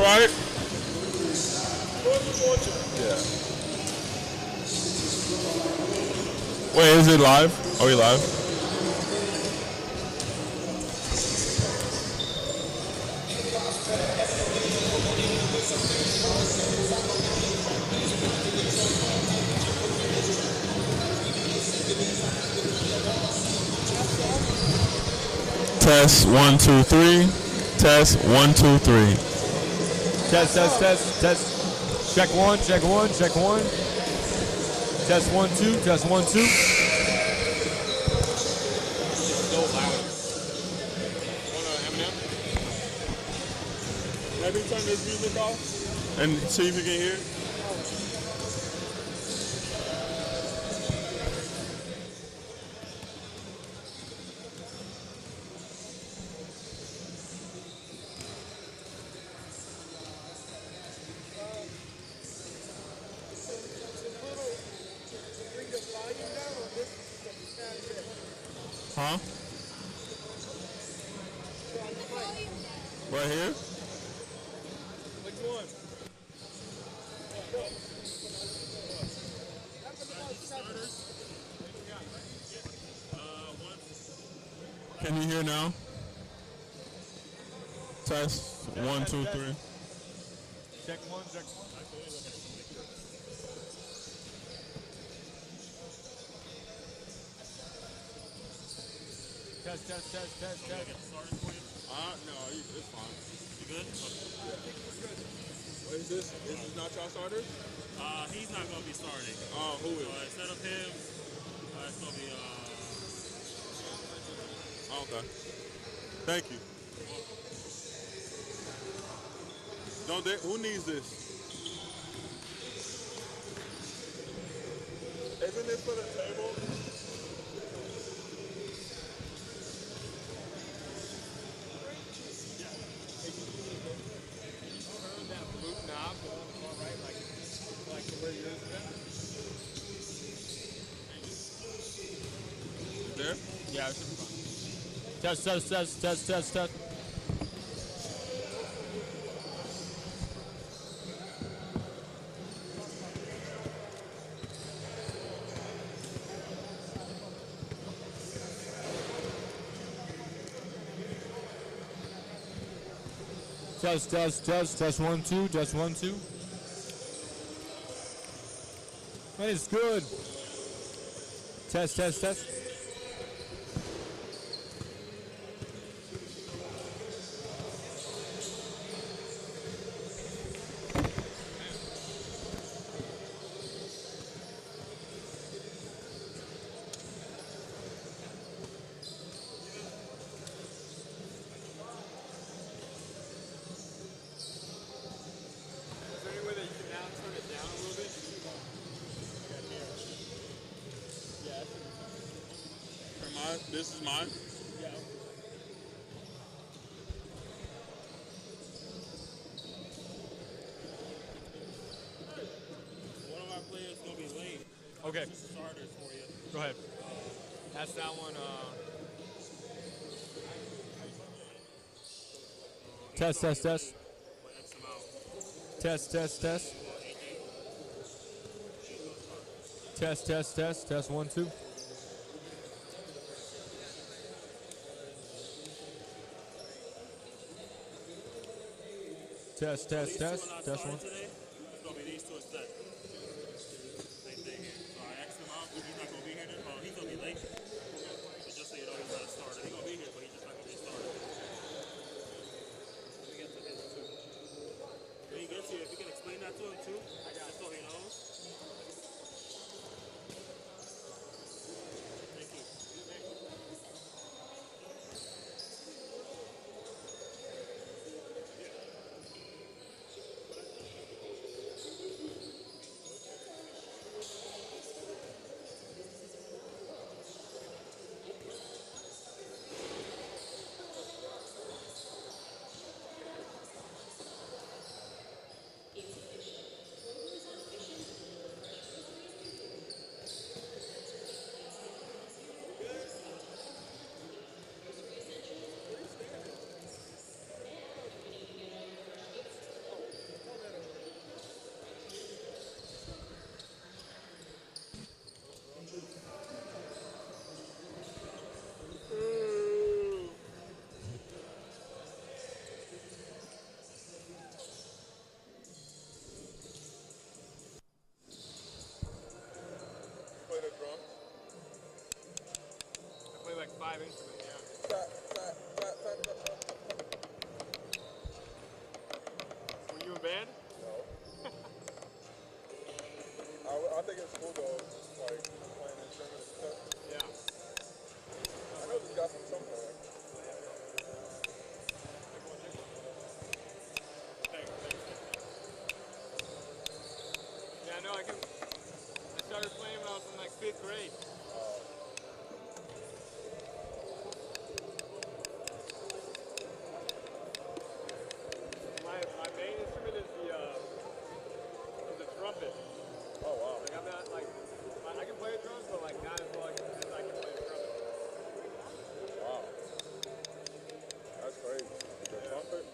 right? Yeah. Wait, is it live? Are we live? Test 1 2 3. Test 1 2 3. Test, test, test, test. Check one, check one, check one. Test 1 2, test 1 2. Let me turn this music off and see if you can hear. Huh? Right here? Which one? Can you hear now? Test 1 2 3. Check one, check one. Test, test, test, test, test. No, it's fine. You good? What is this? This is not y'all starters? He's not going to be starting. Who is? Instead of him, it's going to be, Okay. Thank you. Don't they, who needs this? Isn't this for the table? Turn that boot knob all right, like the way yours is. There? Yeah, it should be fine. Test, test, test, test, test, test. Test, test, test, test 1 2, test 1 2. That is good. Test, test, test. This is mine? Yeah. one of our players is going to be late. Okay. Starters for you. Go ahead. That's that one. Test, test, test. Test, test, test. Test, test, test. Test 1 2. Test, test, test. Test 1. Today, it's going to be these two instead. Same thing. So I asked him out, but he's not going to be here. He's going to be late. But just so you know, he's not a starter. He's going to be here, but he's just not going to be a starter. Let me get to him too. When he gets here, if you can explain that to him too, just so he knows. Thank you. 5 instruments, yeah. Were you in band? No. I think it's cool though, like playing instruments and stuff. Yeah. I know this guy from somewhere. Yeah, no, I started playing when I was in like 5th grade. My main instrument is the trumpet. Oh wow. Like I'm not like I can play the drums, but like not as well as I can play the trumpet. Wow. That's crazy. The trumpet?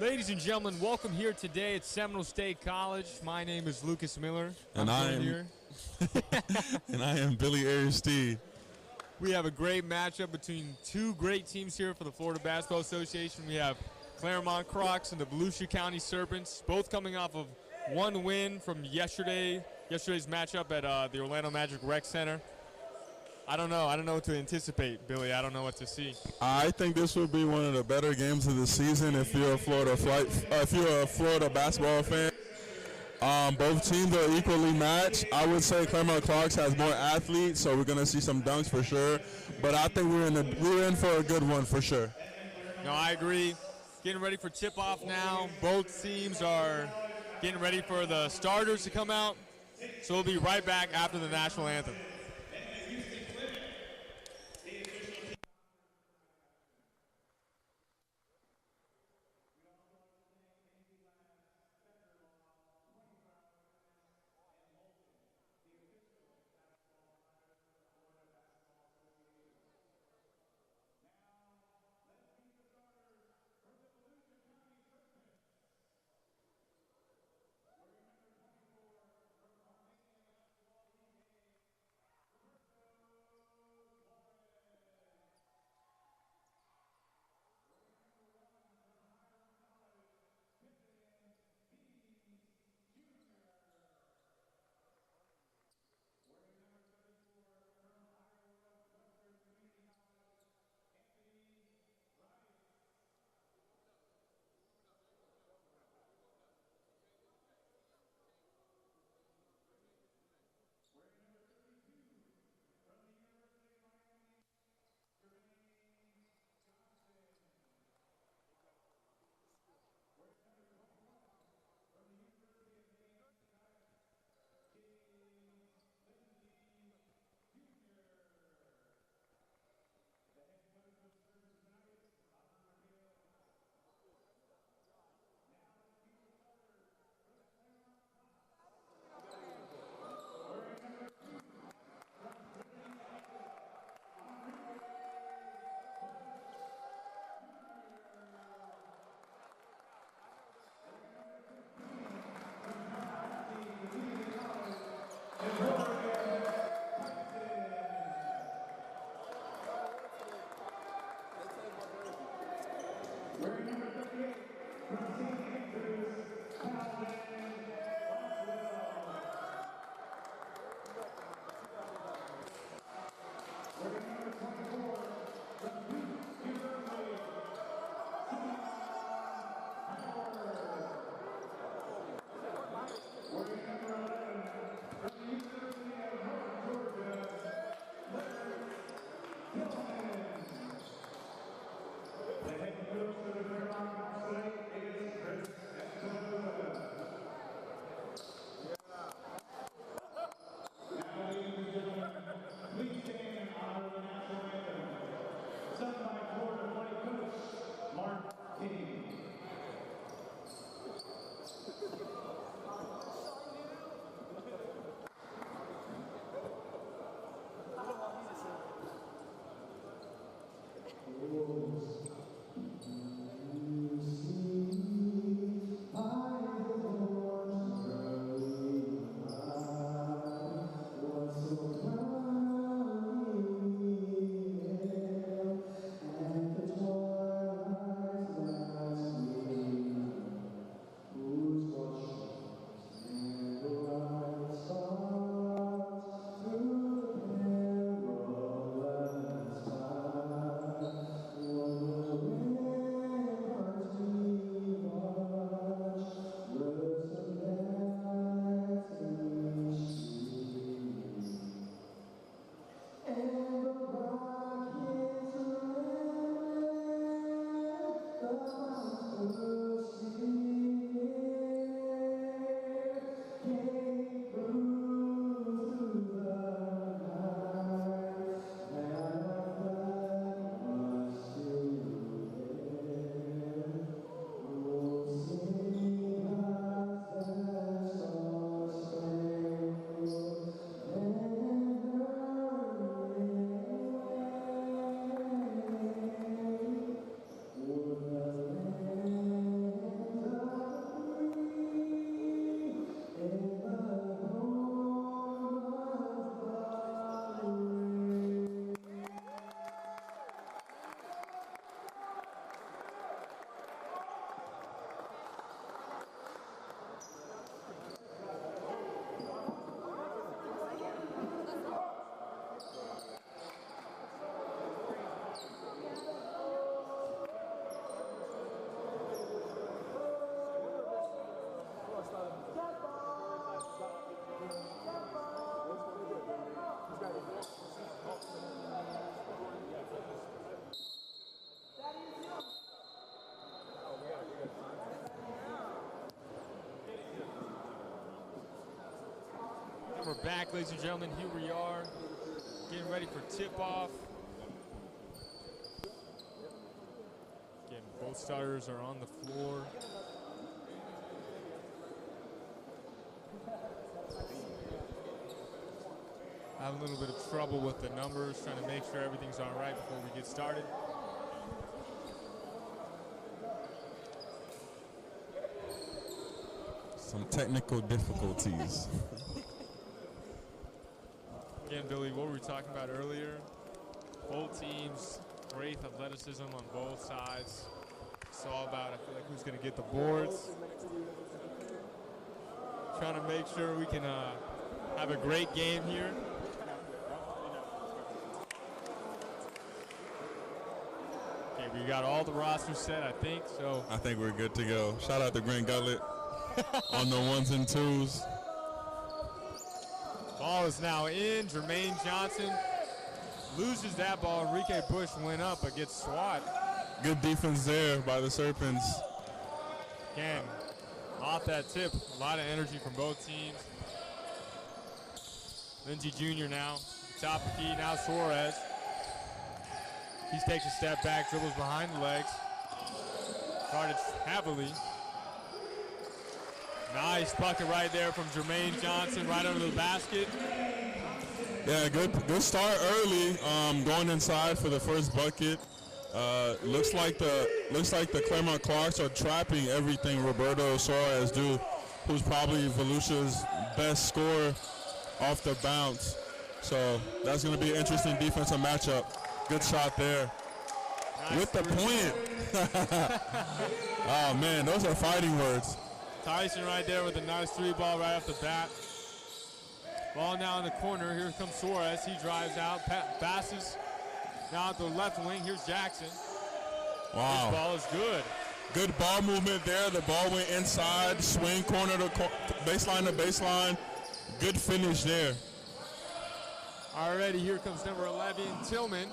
Ladies and gentlemen, welcome here today at Seminole State College. My name is Lucas Miller. And I am here. and I am Billy Aristide. We have a great matchup between two great teams here for the Florida Basketball Association. We have Clermont Crocs and the Volusia County Serpents, both coming off of one win from yesterday's matchup at the Orlando Magic Rec Center. I don't know what to anticipate, Billy. I don't know what to see. I think this will be one of the better games of the season if you're a Florida basketball fan. Both teams are equally matched. I would say Clermont Crocs has more athletes, so we're gonna see some dunks for sure. But I think we're in for a good one for sure. No, I agree. Getting ready for tip-off now. Both teams are getting ready for the starters to come out. So we'll be right back after the national anthem. Please stand in honor of the national anthem. back, ladies and gentlemen. Here we are, getting ready for tip-off. Again, both starters are on the floor. Have a little bit of trouble with the numbers, trying to make sure everything's all right before we get started. Some technical difficulties. Again, Billy, what were we talking about earlier? Both teams, great athleticism on both sides. It's all about, I feel like, who's going to get the boards. Trying to make sure we can have a great game here. Okay, we got all the rosters set, I think. So I think we're good to go. Shout out to Grant Gullet on the ones and twos. Ball is now in. Jermaine Johnson loses that ball. Enrique Bush went up but gets swat. Good defense there by the Serpents. Again, off that tip, a lot of energy from both teams. Lindsey Jr. now, top of the key, now Suarez. He takes a step back, dribbles behind the legs. Guarded heavily. Nice bucket right there from Jermaine Johnson, right under the basket. Yeah, good start early. Going inside for the first bucket. Looks like the Clermont Crocs are trapping everything Roberto Suarez do, who's probably Volusia's best scorer off the bounce. So that's going to be an interesting defensive matchup. Good shot there. Nice with the point. Oh man, those are fighting words. Tyson right there with a nice three ball right off the bat. Ball now in the corner. Here comes Suarez. He drives out, passes now at the left wing. Here's Jackson. Wow. This ball is good. Good ball movement there. The ball went inside, swing corner to baseline to baseline. Good finish there. Already here comes number 11, Tillman.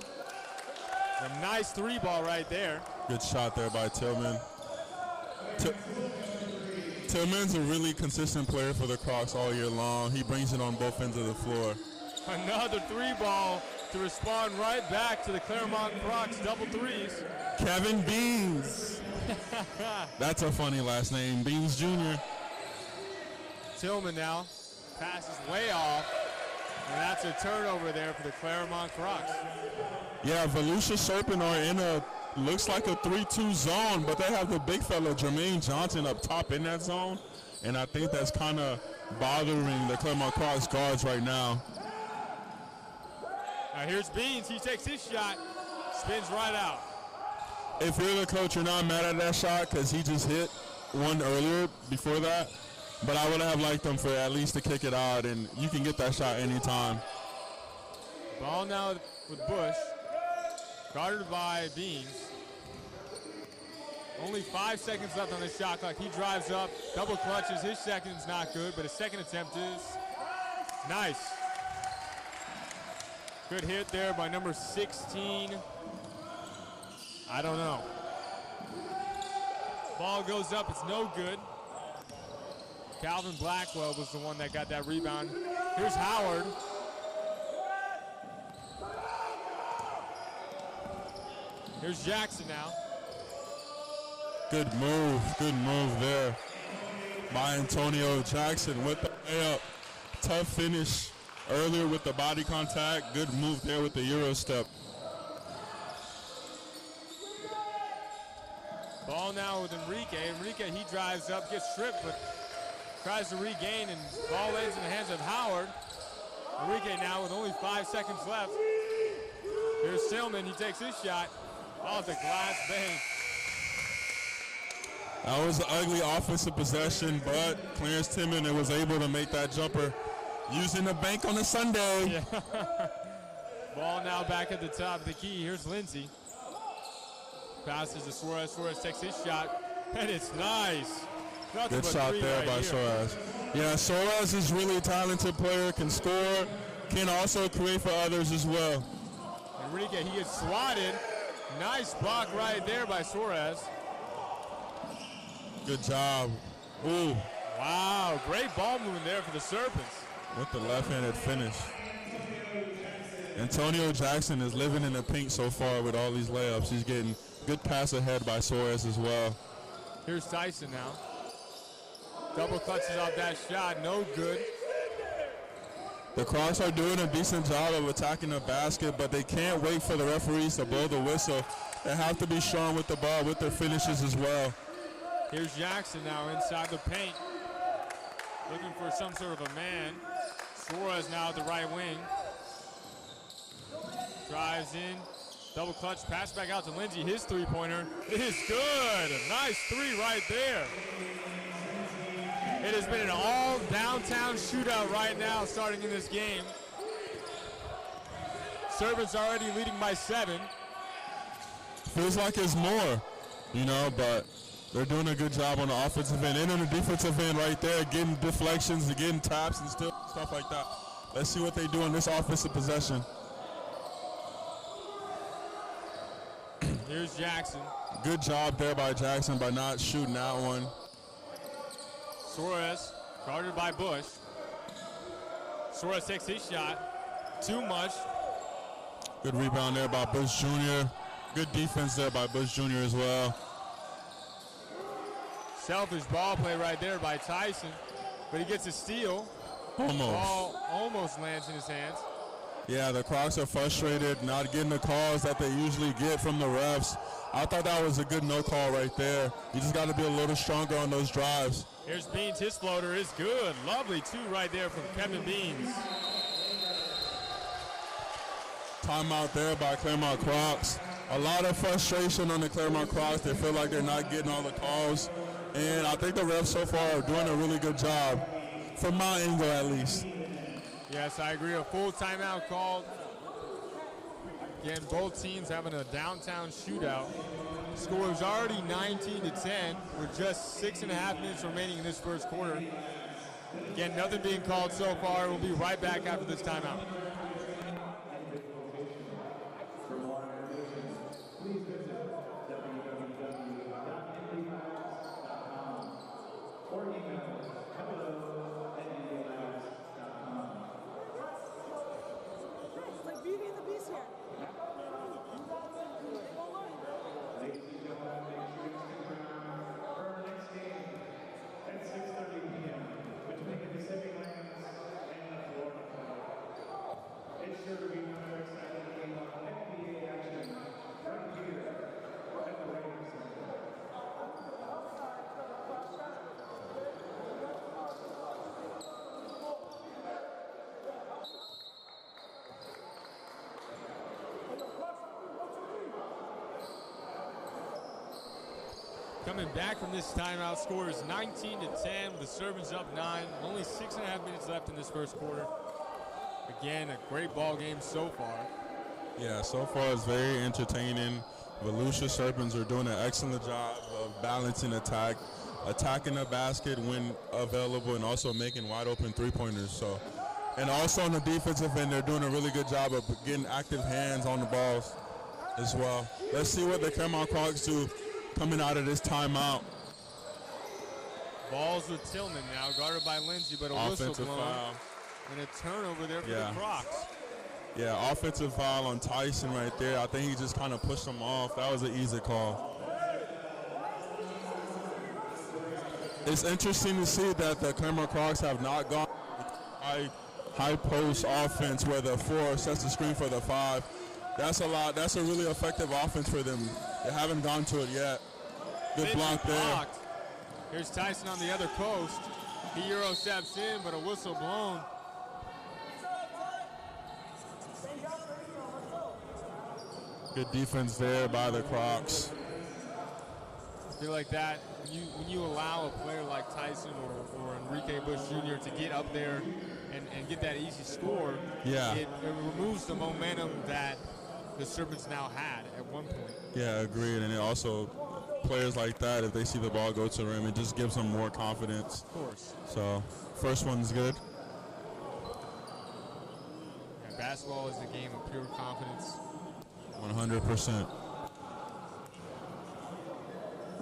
A nice three ball right there. Good shot there by Tillman. Tillman's a really consistent player for the Crocs all year long. He brings it on both ends of the floor. Another three ball to respond right back to the Clermont Crocs double threes. Kevin Beans. That's a funny last name, Beans Jr. Tillman now passes way off, and that's a turnover there for the Clermont Crocs. Yeah, Volusia Serpent are in a, looks like a 3-2 zone, but they have the big fella Jermaine Johnson up top in that zone, and I think that's kind of bothering the Clermont Crocs guards right now. Now here's Beans. He takes his shot, spins right out. If you're the coach, you're not mad at that shot because he just hit one earlier before that, but I would have liked them for at least to kick it out, and you can get that shot anytime. Ball now with Bush, guarded by Beans. Only 5 seconds left on the shot clock. He drives up, double clutches. His second's not good, but his second attempt is nice. Good hit there by number 16. I don't know. Ball goes up, it's no good. Calvin Blackwell was the one that got that rebound. Here's Howard. Here's Jackson now. Good move there by Antonio Jackson with the layup. Tough finish earlier with the body contact. Good move there with the Euro step. Ball now with Enrique. Enrique, he drives up, gets stripped, but tries to regain, and ball lands in the hands of Howard. Enrique now with only 5 seconds left. Here's Tillman, he takes his shot off the glass bank. That was an ugly offensive possession, but Clarence Tillman was able to make that jumper using the bank on a Sunday. Yeah. Ball now back at the top of the key. Here's Lindsey. Passes to Suarez. Suarez takes his shot, and it's nice. Nothing Good shot there by Suarez. Yeah, Suarez is really a talented player, can score, can also create for others as well. Enrique, he gets swatted. Nice block right there by Suarez. Good job. Ooh. Wow, great ball movement there for the Serpents. with the left-handed finish. Antonio Jackson is living in the pink so far with all these layups. He's getting good pass ahead by Suarez as well. Here's Tyson now. Double clutches off that shot, no good. The Crocs are doing a decent job of attacking the basket, but they can't wait for the referees to blow the whistle. They have to be strong with the ball, with their finishes as well. Here's Jackson now inside the paint. Looking for some sort of a man. Suarez now at the right wing. Drives in. Double clutch, pass back out to Lindsey. His three-pointer is good. A nice three right there. It has been an all-downtown shootout right now starting in this game. Serpents already leading by 7. Feels like it's more, you know, but they're doing a good job on the offensive end and on the defensive end right there, getting deflections and getting taps and stuff like that. Let's see what they do in this offensive possession. Here's Jackson. Good job there by Jackson by not shooting that one. Suarez, guarded by Bush. Suarez takes his shot. Too much. Good rebound there by Bush Jr. Good defense there by Bush Jr. as well. Selfish ball play right there by Tyson, but he gets a steal. Almost. Ball almost lands in his hands. Yeah, the Crocs are frustrated, not getting the calls that they usually get from the refs. I thought that was a good no call right there. You just got to be a little stronger on those drives. Here's Beans, his floater is good. Lovely two right there from Kevin Beans. Timeout there by Clermont Crocs. A lot of frustration on the Clermont Crocs. They feel like they're not getting all the calls. And I think the refs so far are doing a really good job, from my angle at least. Yes, I agree. A full timeout called. Again, both teams having a downtown shootout. The score is already 19-10 with just 6.5 minutes remaining in this first quarter. Again, nothing being called so far. We'll be right back after this timeout. Coming back from this timeout, score is 19-10 with the Serpents up 9. Only 6.5 minutes left in this first quarter. Again, a great ball game so far. Yeah, so far it's very entertaining. Volusia Serpents are doing an excellent job of balancing attacking the basket when available, and also making wide open three-pointers. So, and also on the defensive end, they're doing a really good job of getting active hands on the balls as well. Let's see what the Clermont Crocs do coming out of this timeout. Balls with Tillman now, guarded by Lindsey, but a whistle blown. Foul. And a turnover there for the Crocs. Yeah, offensive foul on Tyson right there. I think he just kind of pushed him off. That was an easy call. It's interesting to see that the Clermont Crocs have not gone high post offense where the 4 sets the screen for the 5. That's a lot. That's a really effective offense for them. They haven't gone to it yet. Good block there. Blocked. Here's Tyson on the other coast. He Euro steps in, but a whistle blown. Good defense there by the Crocs. I feel like that, when you allow a player like Tyson or Enrique Bush Jr. to get up there and get that easy score, it removes the momentum that the Serpents now had at one point. Yeah, agreed. And it also, players like that, if they see the ball go to the rim, it just gives them more confidence. Of course. So, first one's good. Yeah, basketball is a game of pure confidence. 100%.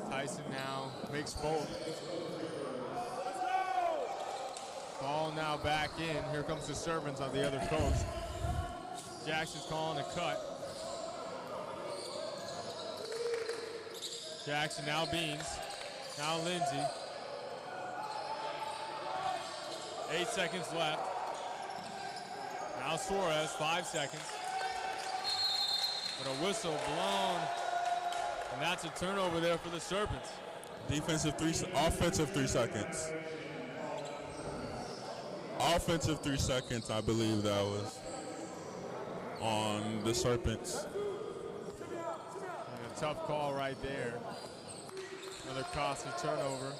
Tyson now makes both. Ball now back in. Here comes the Serpents on the other coast. Jackson's calling a cut. Jackson now Beans. Now Lindsay. 8 seconds left. Now Suarez, 5 seconds. But a whistle blown. And that's a turnover there for the Serpents. Offensive 3 seconds. Offensive 3 seconds, I believe that was on the Serpents. And a tough call right there. Another costly turnover.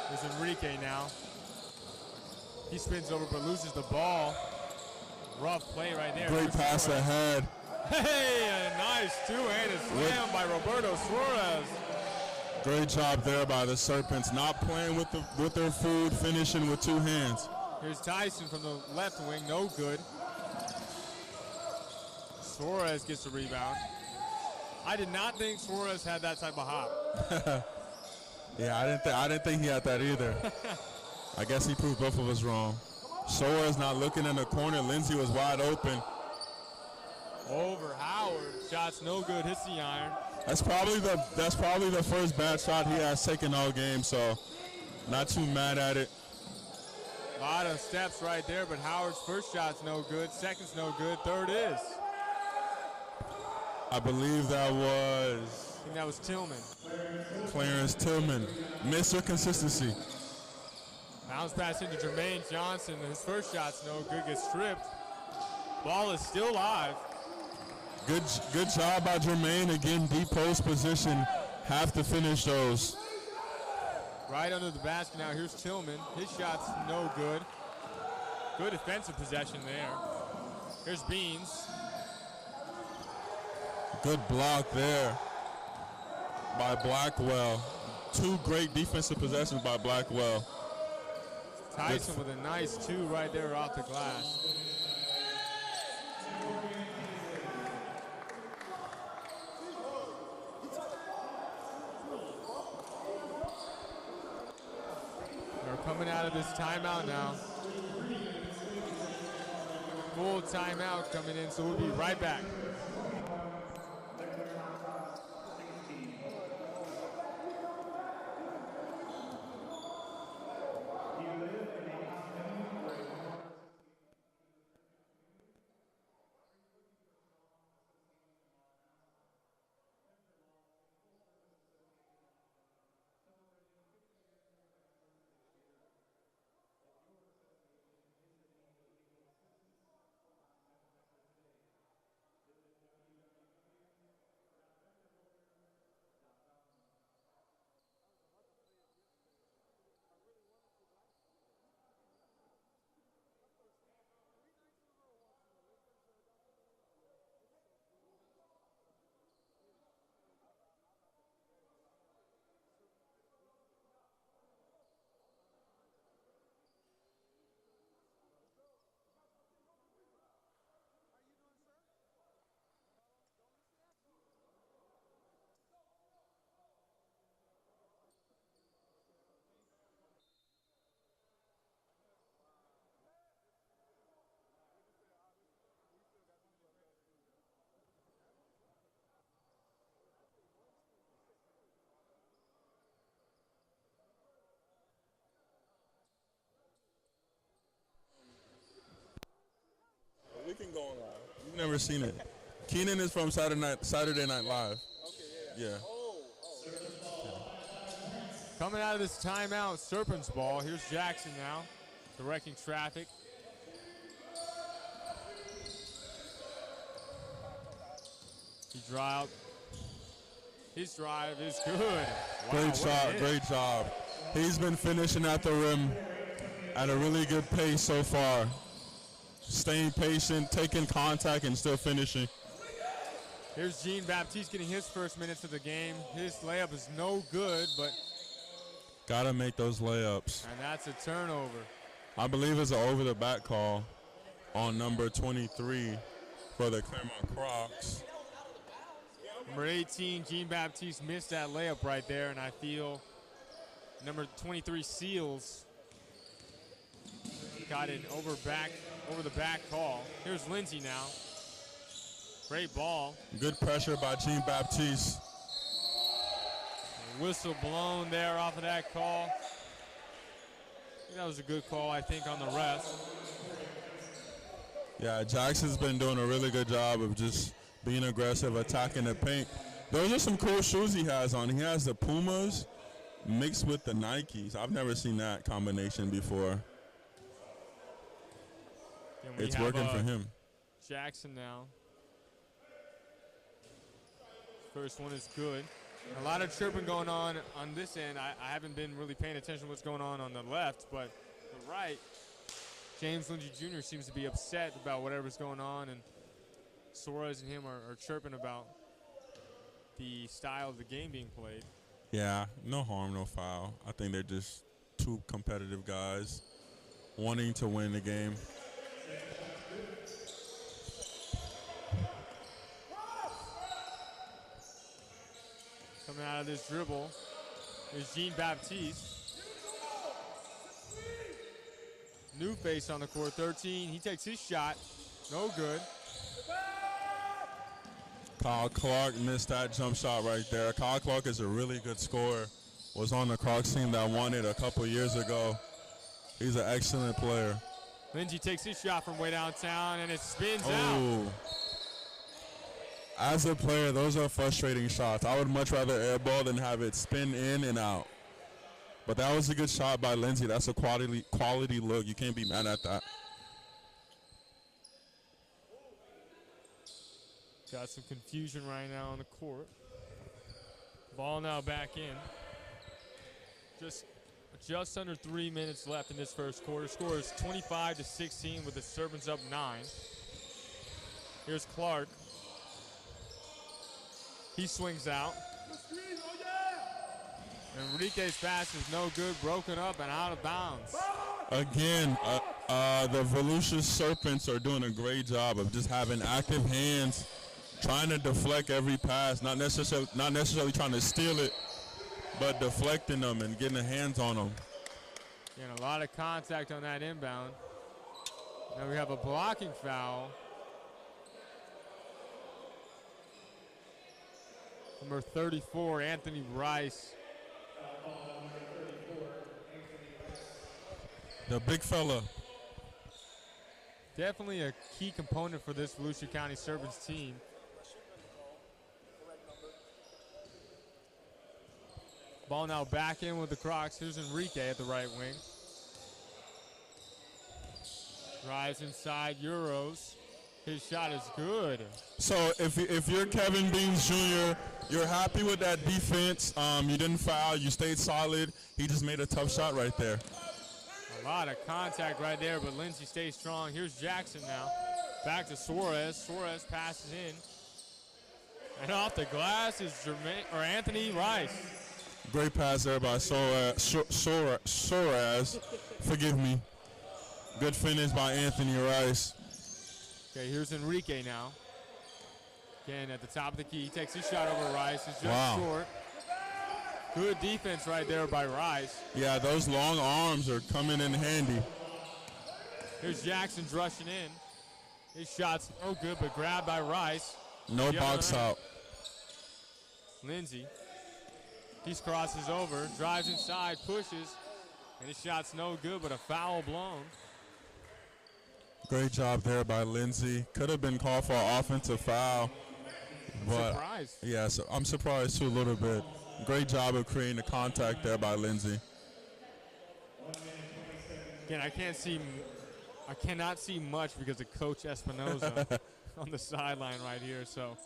There's Enrique now. He spins over but loses the ball. Rough play right there. Great pass ahead. Hey, a nice two-handed slam by Roberto Suarez. Great job there by the Serpents, not playing with their food, finishing with 2 hands. Here's Tyson from the left wing, no good. Suarez gets the rebound. I did not think Suarez had that type of hop. Yeah, I didn't think he had that either. I guess he proved both of us wrong. Suarez not looking in the corner. Lindsay was wide open. Over Howard, shots no good, hits the iron. That's probably the first bad shot he has taken all game, so not too mad at it. A lot of steps right there, but Howard's first shot's no good, second's no good, third is. I believe that was I think that was Tillman. Clarence Tillman. Mr. Consistency. Bounce pass into Jermaine Johnson. His first shot's no good, gets stripped. Ball is still live. Good job by Jermaine. Again, deep post position. Have to finish those. Right under the basket now. Here's Tillman. His shot's no good. Good defensive possession there. Here's Beans. Good block there by Blackwell. 2 great defensive possessions by Blackwell. Tyson with a nice 2 right there off the glass. They're coming out of this timeout now. Full timeout coming in, so we'll be right back. We can go on live. You've never seen it. Keenan is from Saturday Night Live. Okay, yeah. Yeah. Coming out of this timeout, Serpents ball. Here's Jackson now, directing traffic. He drive. His drive is good. Wow, Great shot, great job. He's been finishing at the rim at a really good pace so far. Staying patient, taking contact, and still finishing. Here's Jean Baptiste getting his first minutes of the game. His layup is no good, but Gotta make those layups. and that's a turnover. I believe it's an over-the-back call on number 23 for the Clermont Crocs. Number 18, Jean Baptiste missed that layup right there, and I feel Number 23, Seals. Got it over the back call. Here's Lindsay now. Great ball. Good pressure by Jean Baptiste. Whistle blown there off of that call. That was a good call, I think, on the rest. Yeah, Jackson's been doing a really good job of just being aggressive, attacking the paint. Those are some cool shoes he has on. He has the Pumas mixed with the Nikes. I've never seen that combination before. It's working for him. Jackson now. First one is good. A lot of chirping going on this end. I haven't been really paying attention to what's going on the left, but the right, James Lindsay Jr. seems to be upset about whatever's going on, and Suarez and him are chirping about the style of the game being played. Yeah, no harm, no foul. I think they're just two competitive guys wanting to win the game. Coming out of this dribble is Jean Baptiste. New face on the court, 13. He takes his shot. No good. Kyle Clark missed that jump shot right there. Kyle Clark is a really good scorer. Was on the Crocs team that won it a couple years ago. He's an excellent player. Lindsay takes his shot from way downtown, and it spins out. As a player, those are frustrating shots. I would much rather airball than have it spin in and out. But that was a good shot by Lindsay. That's a quality look. You can't be mad at that. Got some confusion right now on the court. Ball now back in. Just under 3 minutes left in this first quarter. Score is 25-16 with the Serpents up 9. Here's Clark. He swings out. Enrique's pass is no good, broken up and out of bounds. Again, the Volusia Serpents are doing a great job of just having active hands, trying to deflect every pass, not necessarily trying to steal it, but deflecting them and getting the hands on them. And a lot of contact on that inbound. Now we have a blocking foul. Number 34, Anthony Rice. The big fella. Definitely a key component for this Volusia County Serpents team. Ball now back in with the Crocs. Here's Enrique at the right wing. Drives inside, Euros. His shot is good. So if you're Kevin Beans Jr., you're happy with that defense. You didn't foul. You stayed solid. He just made a tough shot right there. A lot of contact right there, but Lindsay stays strong. Here's Jackson now. Back to Suarez. Suarez passes in. And off the glass is Anthony Rice. Great pass there by Suarez. Forgive me. Good finish by Anthony Rice. Okay, here's Enrique now. Again, at the top of the key. He takes his shot over Rice. It's just short. Good defense right there by Rice. Yeah, those long arms are coming in handy. Here's Jackson rushing in. His shot's no good, but grabbed by Rice. No box out. Lindsay. He crosses over, drives inside, pushes, and his shot's no good, but a foul blown. Great job there by Lindsay. Could have been called for an offensive foul. But surprised. Yeah, so I'm surprised too a little bit. Great job of creating the contact there by Lindsay. Again, I cannot see much because of Coach Espinoza on the sideline right here. So,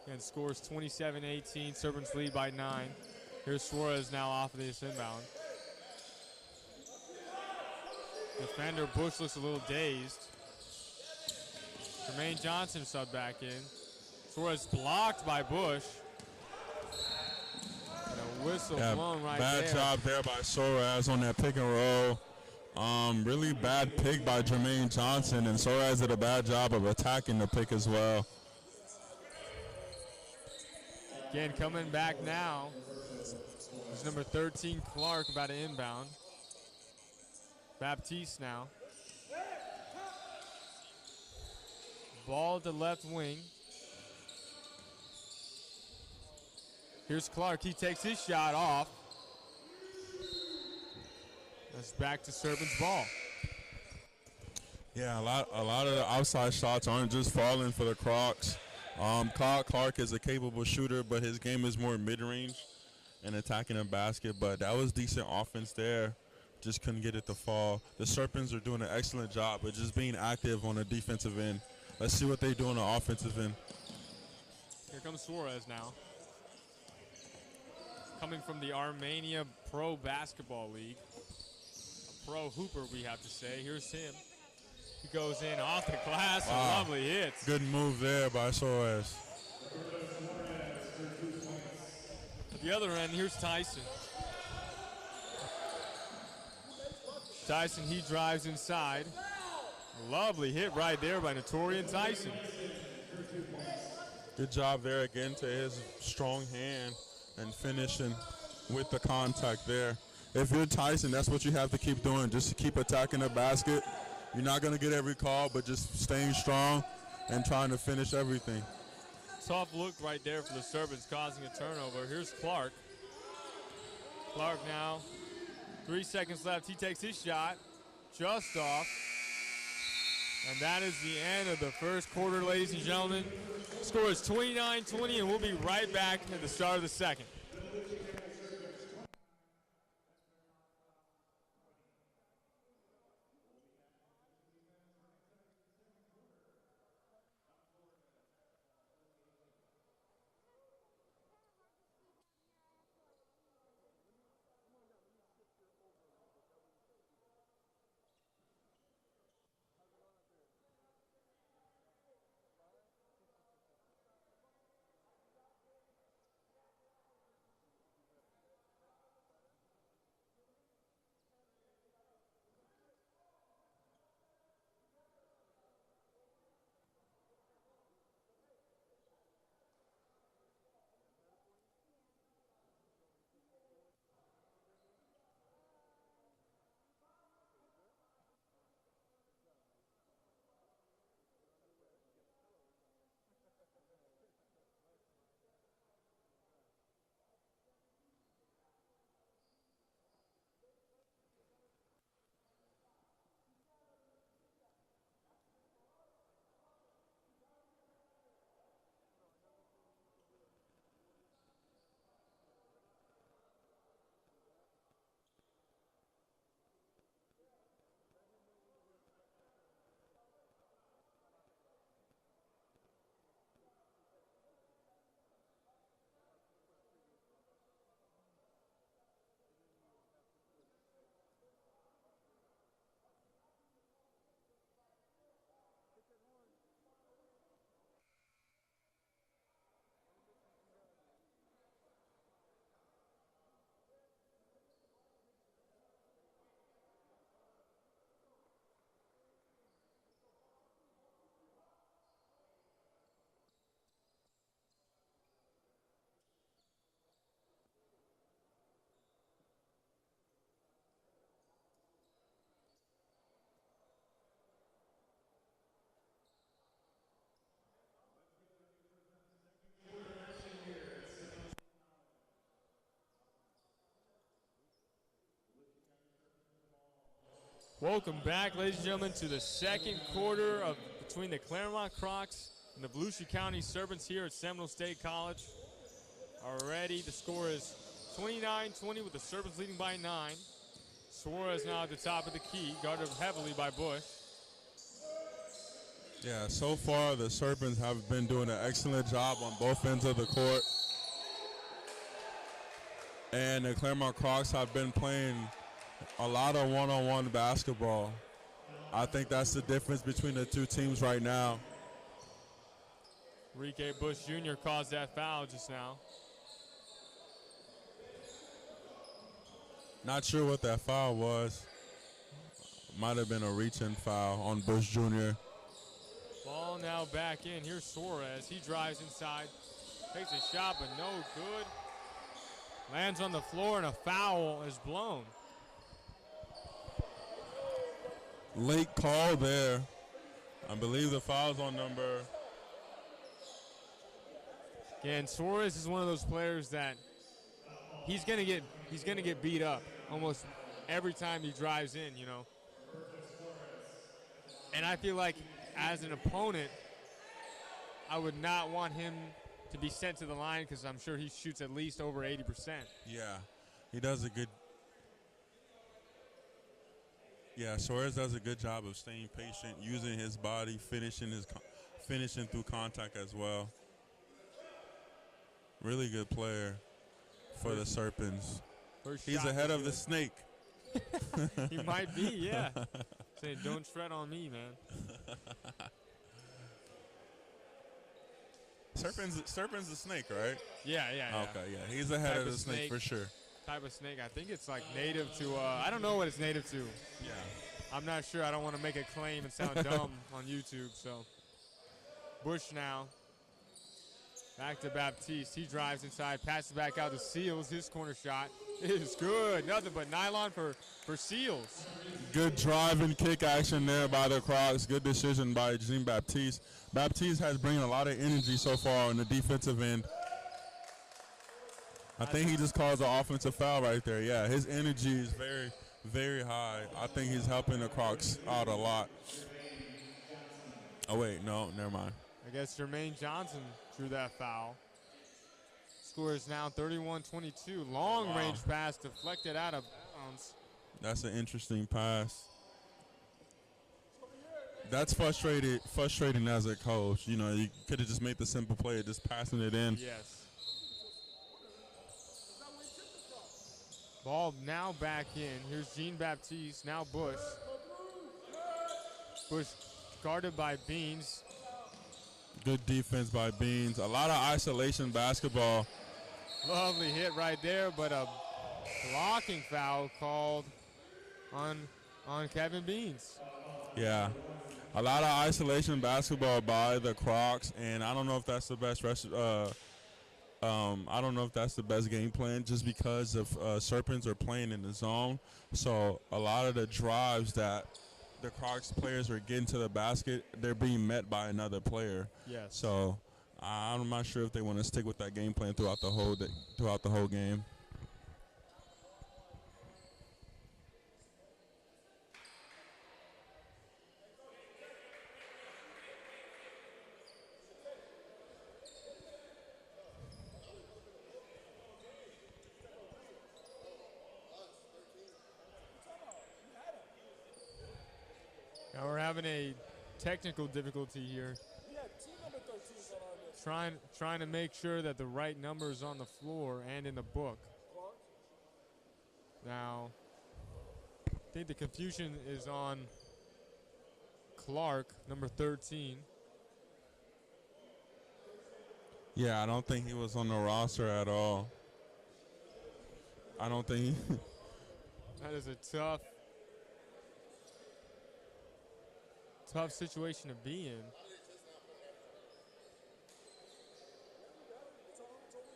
again, scores 27-18. Serpents lead by 9. Here's Suarez now off of this inbound. Defender Bush looks a little dazed. Jermaine Johnson subbed back in. Suarez blocked by Bush. And a whistle blown right there. Bad job there by Suarez on that pick and roll. Really bad pick by Jermaine Johnson, and Suarez did a bad job of attacking the pick as well. Again, coming back now is number 13, Clark, about to inbound. Baptiste now. Ball to left wing. Here's Clark. He takes his shot off. That's back to Serpents ball. Yeah, a lot of the outside shots aren't just falling for the Crocs. Clark is a capable shooter, but his game is more mid-range and attacking the basket. But that was decent offense there. Just couldn't get it to fall. The Serpents are doing an excellent job of just being active on the defensive end. Let's see what they do on the offensive end. Here comes Suarez now. Coming from the Armenia Pro Basketball League. A pro hooper, we have to say. Here's him. He goes in off the glass. Wow. Lovely hits. Good move there by Suarez. At the other end, here's Tyson. Tyson, he drives inside. Lovely hit right there by Notorian Tyson. Good job there again to his strong hand and finishing with the contact there. If you're Tyson, that's what you have to keep doing, just to keep attacking the basket. You're not going to get every call, but just staying strong and trying to finish everything. Tough look right there for the Serpents, causing a turnover. Here's Clark. Clark now, 3 seconds left. He takes his shot, just off. And that is the end of the first quarter, ladies and gentlemen. Score is 29-20, and we'll be right back at the start of the second. Welcome back, ladies and gentlemen, to the second quarter of between the Clermont Crocs and the Volusia County Serpents here at Seminole State College. Already, the score is 29-20 with the Serpents leading by 9. Suarez now at the top of the key, guarded heavily by Bush. Yeah, so far the Serpents have been doing an excellent job on both ends of the court. And the Clermont Crocs have been playing a lot of one-on-one basketball. I think that's the difference between the two teams right now. Enrique Bush Jr. caused that foul just now. Not sure what that foul was. Might have been a reach-in foul on Bush Jr. Ball now back in. Here's Suarez. He drives inside. Takes a shot, but no good. Lands on the floor, and a foul is blown. Late call there. I believe the foul's on number. Again, Suarez is one of those players that he's gonna get beat up almost every time he drives in, you know. And I feel like as an opponent, I would not want him to be sent to the line because I'm sure he shoots at least over 80%. Yeah, he does a good. Yeah, Suarez does a good job of staying patient, using his body, finishing through contact as well. Really good player for the Serpents. He's ahead of the snake. He might be, yeah. Saying, don't tread on me, man. Serpent's the snake, right? Yeah. Okay, yeah. He's ahead of the snake for sure. Type of snake. I think it's like native to, I don't know what it's native to. Yeah. I'm not sure. I don't want to make a claim and sound dumb on YouTube, so. Bush now. Back to Baptiste. He drives inside, passes back out to Seals. His corner shot is good. Nothing but nylon for Seals. Good drive and kick action there by the Crocs. Good decision by Jean-Baptiste. Baptiste has bringing a lot of energy so far on the defensive end. I think he just caused an offensive foul right there. Yeah, his energy is very, very high. I think he's helping the Crocs out a lot. Oh, wait, no, never mind. I guess Jermaine Johnson drew that foul. Score is now 31-22. Long range pass deflected out of bounds. That's an interesting pass. That's frustrating as a coach. You know, you could have just made the simple play of just passing it in. Yes. Ball now back in. Here's Jean-Baptiste, now Bush. Bush guarded by Beans. Good defense by Beans. A lot of isolation basketball. Lovely hit right there, but a blocking foul called on Kevin Beans. Yeah. A lot of isolation basketball by the Crocs, and I don't know if that's the best I don't know if that's the best game plan just because of Serpents are playing in the zone. So a lot of the drives that the Crocs players are getting to the basket, they're being met by another player. Yes. So I'm not sure if they want to stick with that game plan throughout the whole game. Now we're having a technical difficulty here. Trying to make sure that the right number is on the floor and in the book. Now, I think the confusion is on Clark, number 13. Yeah, I don't think he was on the roster at all. I don't think he That is a tough situation to be in.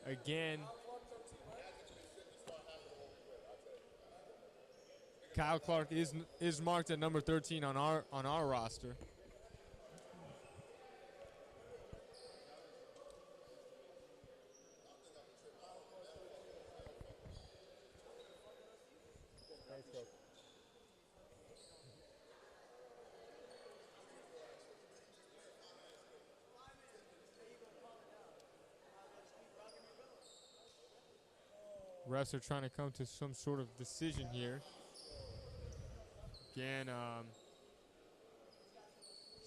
Again, Kyle Clark is marked at number 13 on our roster. Refs are trying to come to some sort of decision here. Again,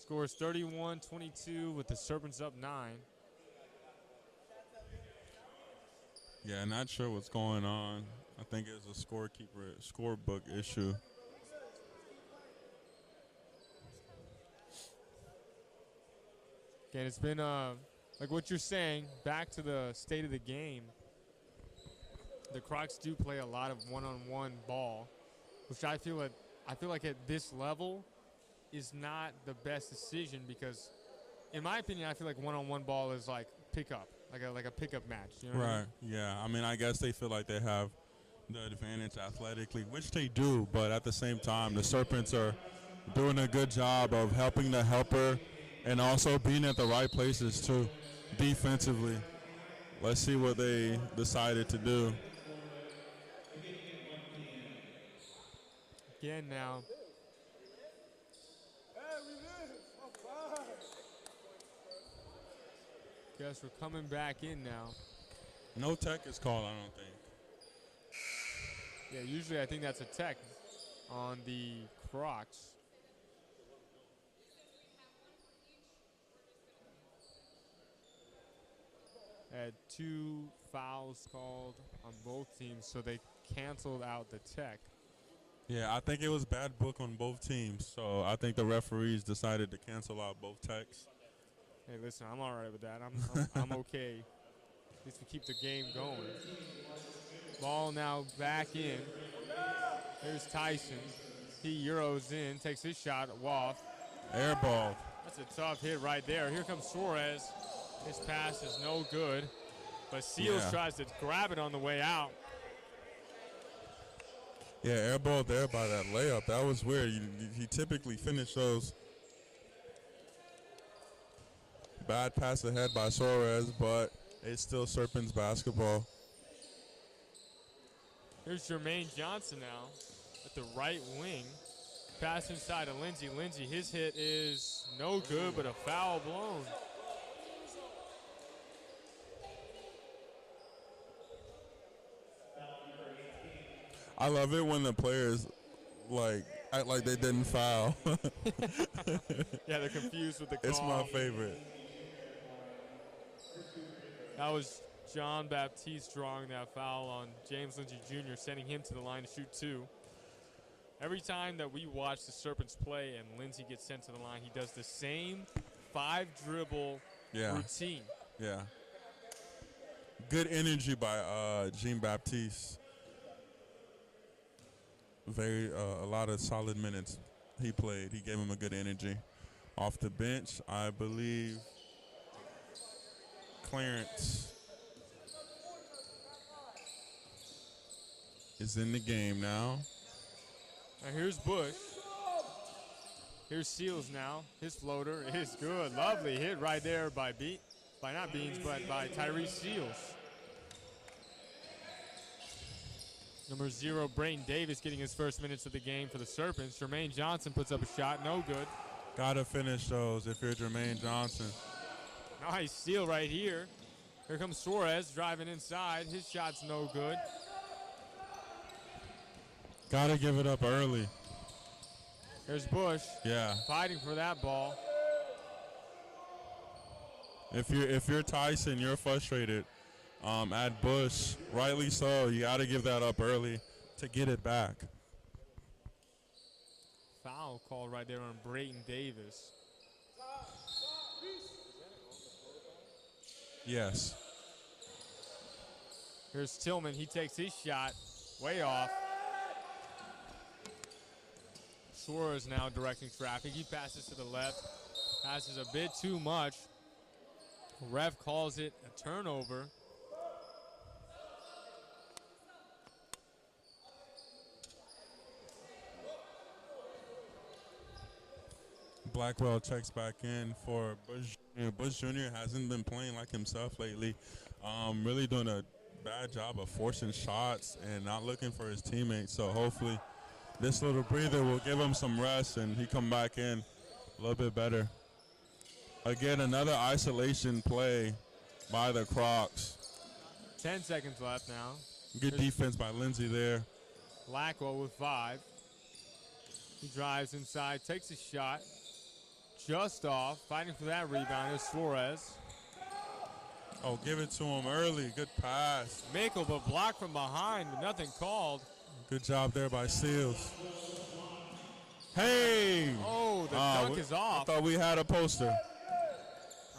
score is 31-22 with the Serpents up 9. Yeah, not sure what's going on. I think it's a scorebook issue. Again, it's been like what you're saying, back to the state of the game. The Crocs do play a lot of one-on-one ball, which I feel like at this level is not the best decision because, in my opinion, I feel like one-on-one ball is like pick up. like a pickup match. You know what I Right. mean? Yeah. I mean, I guess they feel like they have the advantage athletically, which they do. But at the same time, the Serpents are doing a good job of helping the helper and also being at the right places too, defensively. Let's see what they decided to do. Again now. Guess we're coming back in now. No tech is called, I don't think. Yeah, usually I think that's a tech on the Crocs. Had 2 fouls called on both teams, so they canceled out the tech. Yeah, I think it was bad book on both teams. So I think the referees decided to cancel out both techs. Hey, listen, I'm all right with that. I'm okay. At least we keep the game going. Ball now back in. Here's Tyson. He Euros in, takes his shot, off. Airball. That's a tough hit right there. Here comes Suarez. His pass is no good, but Seals tries to grab it on the way out. Yeah, airball there by that layup. That was weird. He typically finished those. Bad pass ahead by Suarez, but it's still Serpents basketball. Here's Jermaine Johnson now at the right wing. Pass inside to Lindsey. Lindsey, his hit is no good, but a foul blown. I love it when the players act like they didn't foul. Yeah, they're confused with the call. It's my favorite. That was John Baptiste drawing that foul on James Lindsey Jr., sending him to the line to shoot 2. Every time that we watch the Serpents play and Lindsey gets sent to the line, he does the same 5-dribble routine. Yeah. Good energy by Jean Baptiste. A lot of solid minutes he played. He gave him a good energy. Off the bench, I believe Clarence is in the game now. Now here's Bush. Here's Seals now. His floater is good. Lovely hit right there by not Beans, but by Tyrese Seals. Number 0, Brayton Davis getting his first minutes of the game for the Serpents. Jermaine Johnson puts up a shot, no good. Gotta finish those if you're Jermaine Johnson. Nice steal right here. Here comes Suarez driving inside. His shot's no good. Gotta give it up early. There's Bush. Yeah. Fighting for that ball. If you're Tyson, you're frustrated. At Bush, rightly so. You got to give that up early to get it back. Foul call right there on Brayton Davis. Yes. Here's Tillman. He takes his shot way off. Suarez now directing traffic. He passes to the left. Passes a bit too much. Ref calls it a turnover. Blackwell checks back in for Bush Jr. Bush Jr. hasn't been playing like himself lately. Really doing a bad job of forcing shots and not looking for his teammates. So hopefully this little breather will give him some rest and he come back in a little bit better. Again, another isolation play by the Crocs. 10 seconds left now. Good defense by Lindsey there. Blackwell with 5. He drives inside, takes a shot. Just off, fighting for that rebound is Suarez. Oh, give it to him early. Good pass. Mickle, but blocked from behind, but nothing called. Good job there by Seals. Hey! Oh, the dunk is off. I thought we had a poster.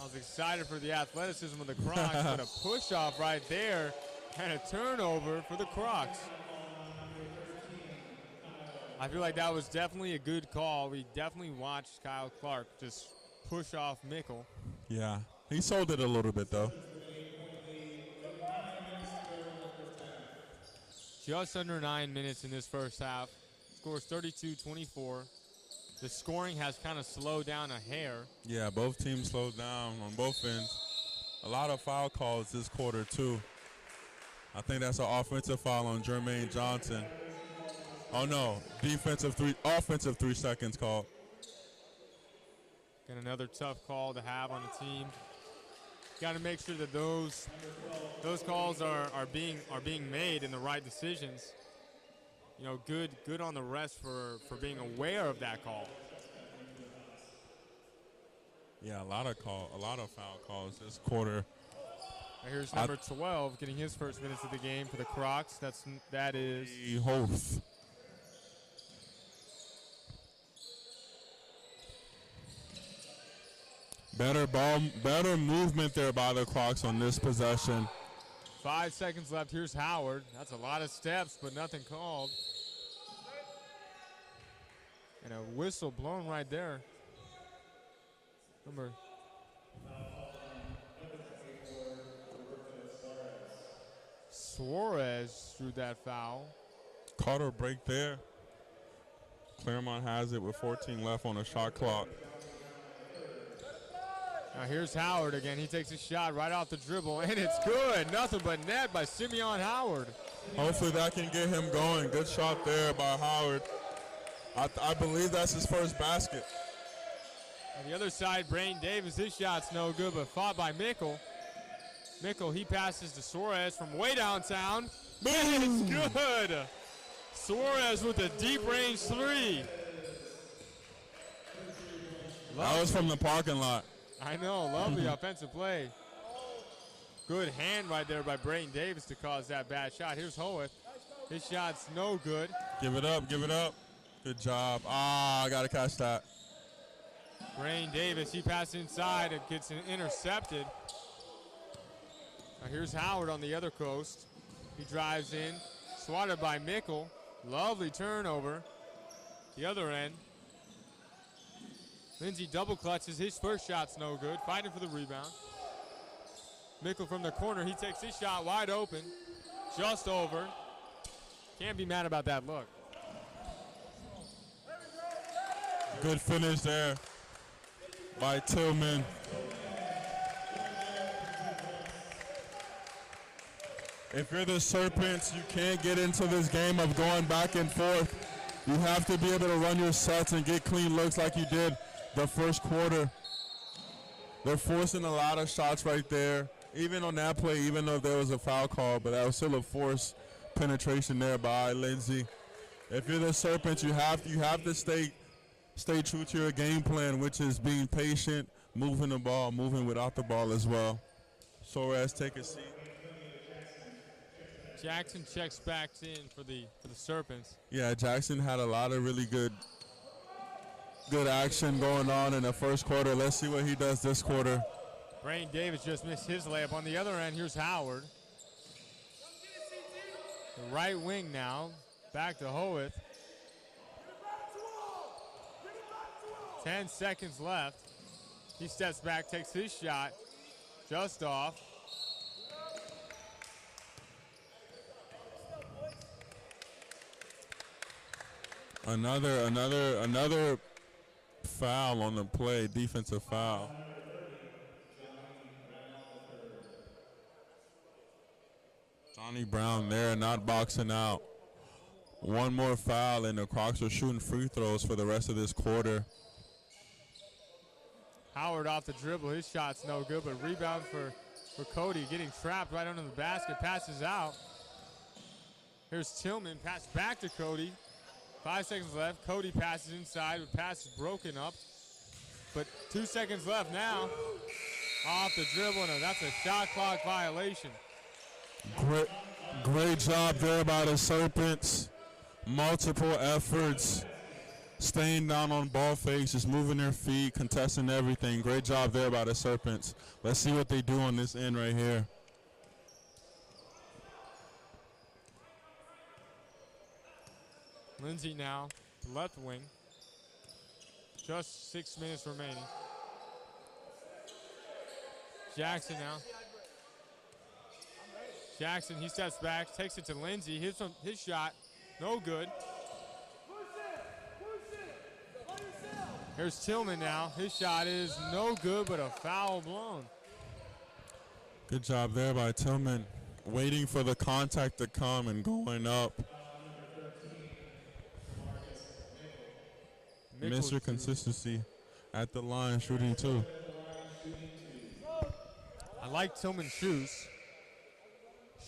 I was excited for the athleticism of the Crocs, but a push-off right there and a turnover for the Crocs. I feel like that was definitely a good call. We definitely watched Kyle Clark just push off Mickle. Yeah, he sold it a little bit, though. just under 9 minutes in this first half. Scores 32-24. The scoring has kind of slowed down a hair. Yeah, both teams slowed down on both ends. A lot of foul calls this quarter, too. I think that's an offensive foul on Jermaine Johnson. Oh, no, offensive 3 seconds call. And another tough call to have on the team. Got to make sure that those calls are being made and the right decisions. You know, good on the rest for being aware of that call. Yeah, a lot of foul calls this quarter. Now here's number 12 getting his first minutes of the game for the Crocs. That is Hoth. Better movement there by the Crocs on this possession. 5 seconds left. Here's Howard. That's a lot of steps, but nothing called. And a whistle blown right there. Number Suarez drew that foul. Caught a break there. Clermont has it with 14 left on the shot clock. Now here's Howard again. He takes a shot right off the dribble, and it's good. Nothing but net by Simeon Howard. Hopefully that can get him going. Good shot there by Howard. I believe that's his first basket. On the other side, Brain Davis, his shot's no good, but fought by Mickle. Mickle, he passes to Suarez from way downtown. It's good. Suarez with a deep range 3. That was from the parking lot. I know, lovely offensive play. Good hand right there by Brain Davis to cause that bad shot. Here's Hoeth. His shot's no good. Give it up, give it up. Good job. I got to catch that. Brain Davis, he passes inside and gets intercepted. Now here's Howard on the other coast. He drives in, swatted by Mickle. Lovely turnover. The other end. Lindsey double clutches. His first shot's no good. Fighting for the rebound. Mickle from the corner. He takes his shot wide open. Just over. Can't be mad about that look. Good finish there by Tillman. If you're the Serpents, you can't get into this game of going back and forth. You have to be able to run your sets and get clean looks like you did the first quarter. They're forcing a lot of shots right there. Even on that play, even though there was a foul call, but that was still a forced penetration there by Lindsey. If you're the Serpents, you have to stay true to your game plan, which is being patient, moving the ball, moving without the ball as well. Suarez, take a seat. Jackson checks back in for the Serpents. Yeah, Jackson had a lot of really good action going on in the first quarter. Let's see what he does this quarter. Brain Davis just missed his layup. On the other end, here's Howard. The right wing now. Back to Hoeth. 10 seconds left. He steps back, takes his shot. Just off. Another foul on the play, defensive foul. Johnny Brown there, not boxing out. One more foul, and the Crocs are shooting free throws for the rest of this quarter. Howard off the dribble. His shot's no good, but rebound for Cody. Getting trapped right under the basket. Passes out. Here's Tillman. Pass back to Cody. 5 seconds left. Cody passes inside, but pass is broken up. But 2 seconds left now. Off the dribble, and that's a shot clock violation. Great job there by the Serpents. Multiple efforts. Staying down on ball fakes, just moving their feet, contesting everything. Great job there by the Serpents. Let's see what they do on this end right here. Lindsey now, left wing. Just 6 minutes remaining. Jackson now. Jackson, he steps back, takes it to Lindsay. His shot, no good. Here's Tillman now. His shot is no good, but a foul blown. Good job there by Tillman, waiting for the contact to come and going up. Mr. Consistency at the line, shooting two. I like Tillman's shoes.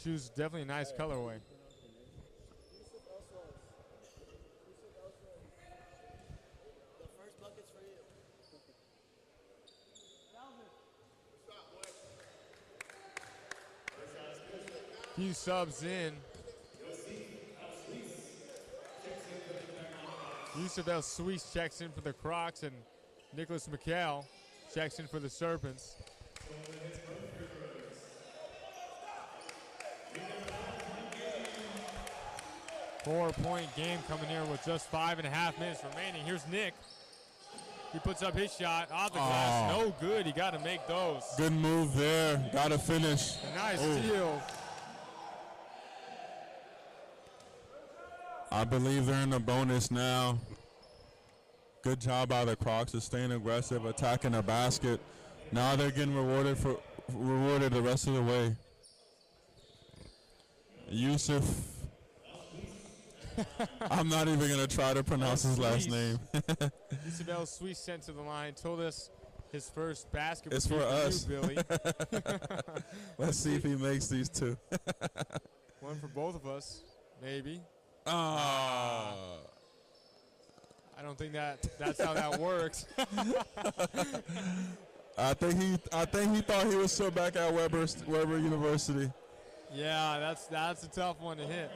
Shoes definitely a nice colorway. Few subs in. Yusuf El Suisse checks in for the Crocs, and Nicholas McHale checks in for the Serpents. Four-point game coming here with just 5.5 minutes remaining. Here's Nick. He puts up his shot off the glass. No good. He got to make those. Good move there. Got to finish. A nice steal. I believe they're in the bonus now. Good job by the Crocs of staying aggressive, attacking the basket. Now they're getting rewarded the rest of the way. Yusuf. I'm not even going to try to pronounce his last name. Yusuf El Suisse sent to the line, told us his first basket was for us. you, Billy. Let's see if he makes these two. One for both of us, maybe. I don't think that's how that works. I think he thought he was still back at Weber University. Yeah, that's a tough one to hit.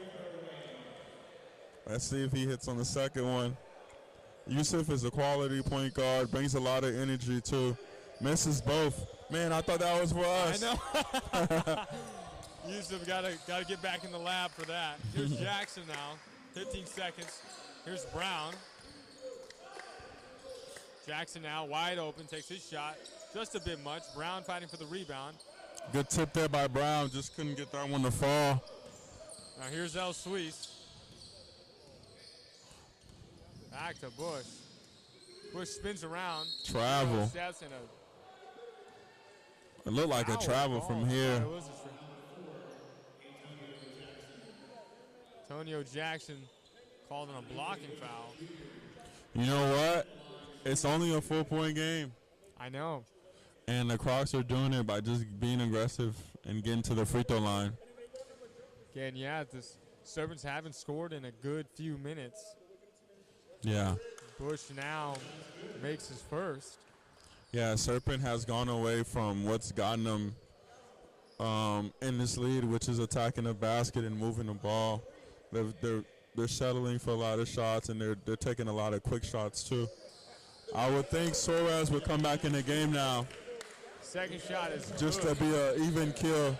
Let's see if he hits on the second one. Yusuf is a quality point guard, brings a lot of energy too. Misses both. Man, I thought that was for us. I know. Yusuf got to get back in the lab for that. Here's Jackson now. 15 seconds. Here's Brown. Jackson now wide open, takes his shot. Just a bit much. Brown fighting for the rebound. Good tip there by Brown. Just couldn't get that one to fall. Now here's El Suisse. Back to Bush. Bush spins around. Travel. It looked like a travel from here. Antonio Jackson called on a blocking foul. You know what? It's only a 4-point game. I know. And the Crocs are doing it by just being aggressive and getting to the free throw line. Again, yeah, the Serpents haven't scored in a good few minutes. Yeah. Bush now makes his first. Yeah, Serpent has gone away from what's gotten them in this lead, which is attacking the basket and moving the ball. They're settling for a lot of shots, and they're taking a lot of quick shots too. I would think Suarez would come back in the game now. Second shot is just good. To be an even kill.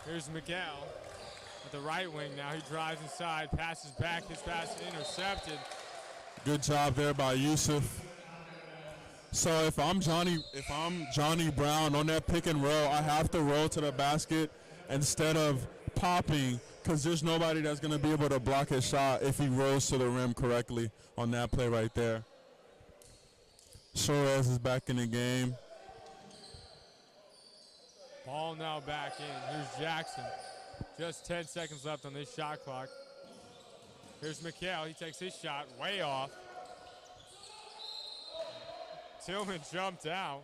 Here's Miguel at the right wing now. He drives inside, passes back. His pass intercepted. Good job there by Yusuf. So if I'm Johnny Brown on that pick and roll, I have to roll to the basket instead of popping, because there's nobody that's going to be able to block his shot if he rolls to the rim correctly on that play right there. Suarez is back in the game. Ball now back in. Here's Jackson. Just 10 seconds left on this shot clock. Here's McHale. He takes his shot way off. Tillman jumped out.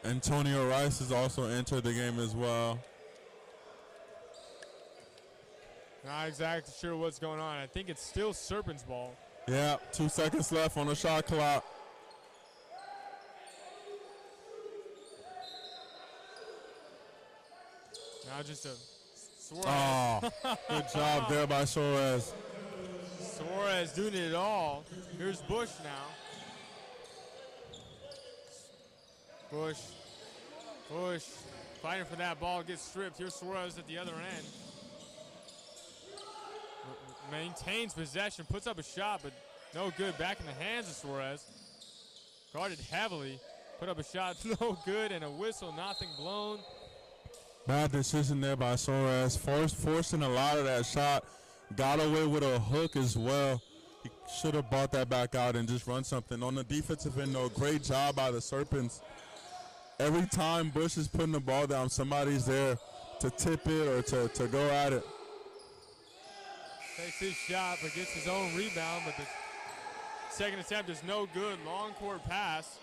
Antonio Rice has also entered the game as well. Not exactly sure what's going on. I think it's still Serpents ball. Yeah, 2 seconds left on the shot clock. Now just a Suarez. Oh, good job there by Suarez. Suarez doing it all. Here's Bush now. Bush fighting for that ball, gets stripped. Here's Suarez at the other end. Maintains possession, puts up a shot, but no good. Back in the hands of Suarez. Guarded heavily. Put up a shot, no good, and a whistle, nothing blown. Bad decision there by Suarez, forcing a lot of that shot. Got away with a hook as well. He should have brought that back out and just run something. On the defensive end, though, great job by the Serpents. Every time Bush is putting the ball down, somebody's there to tip it or to go at it. Takes his shot, but gets his own rebound, but the second attempt is no good. Long court pass.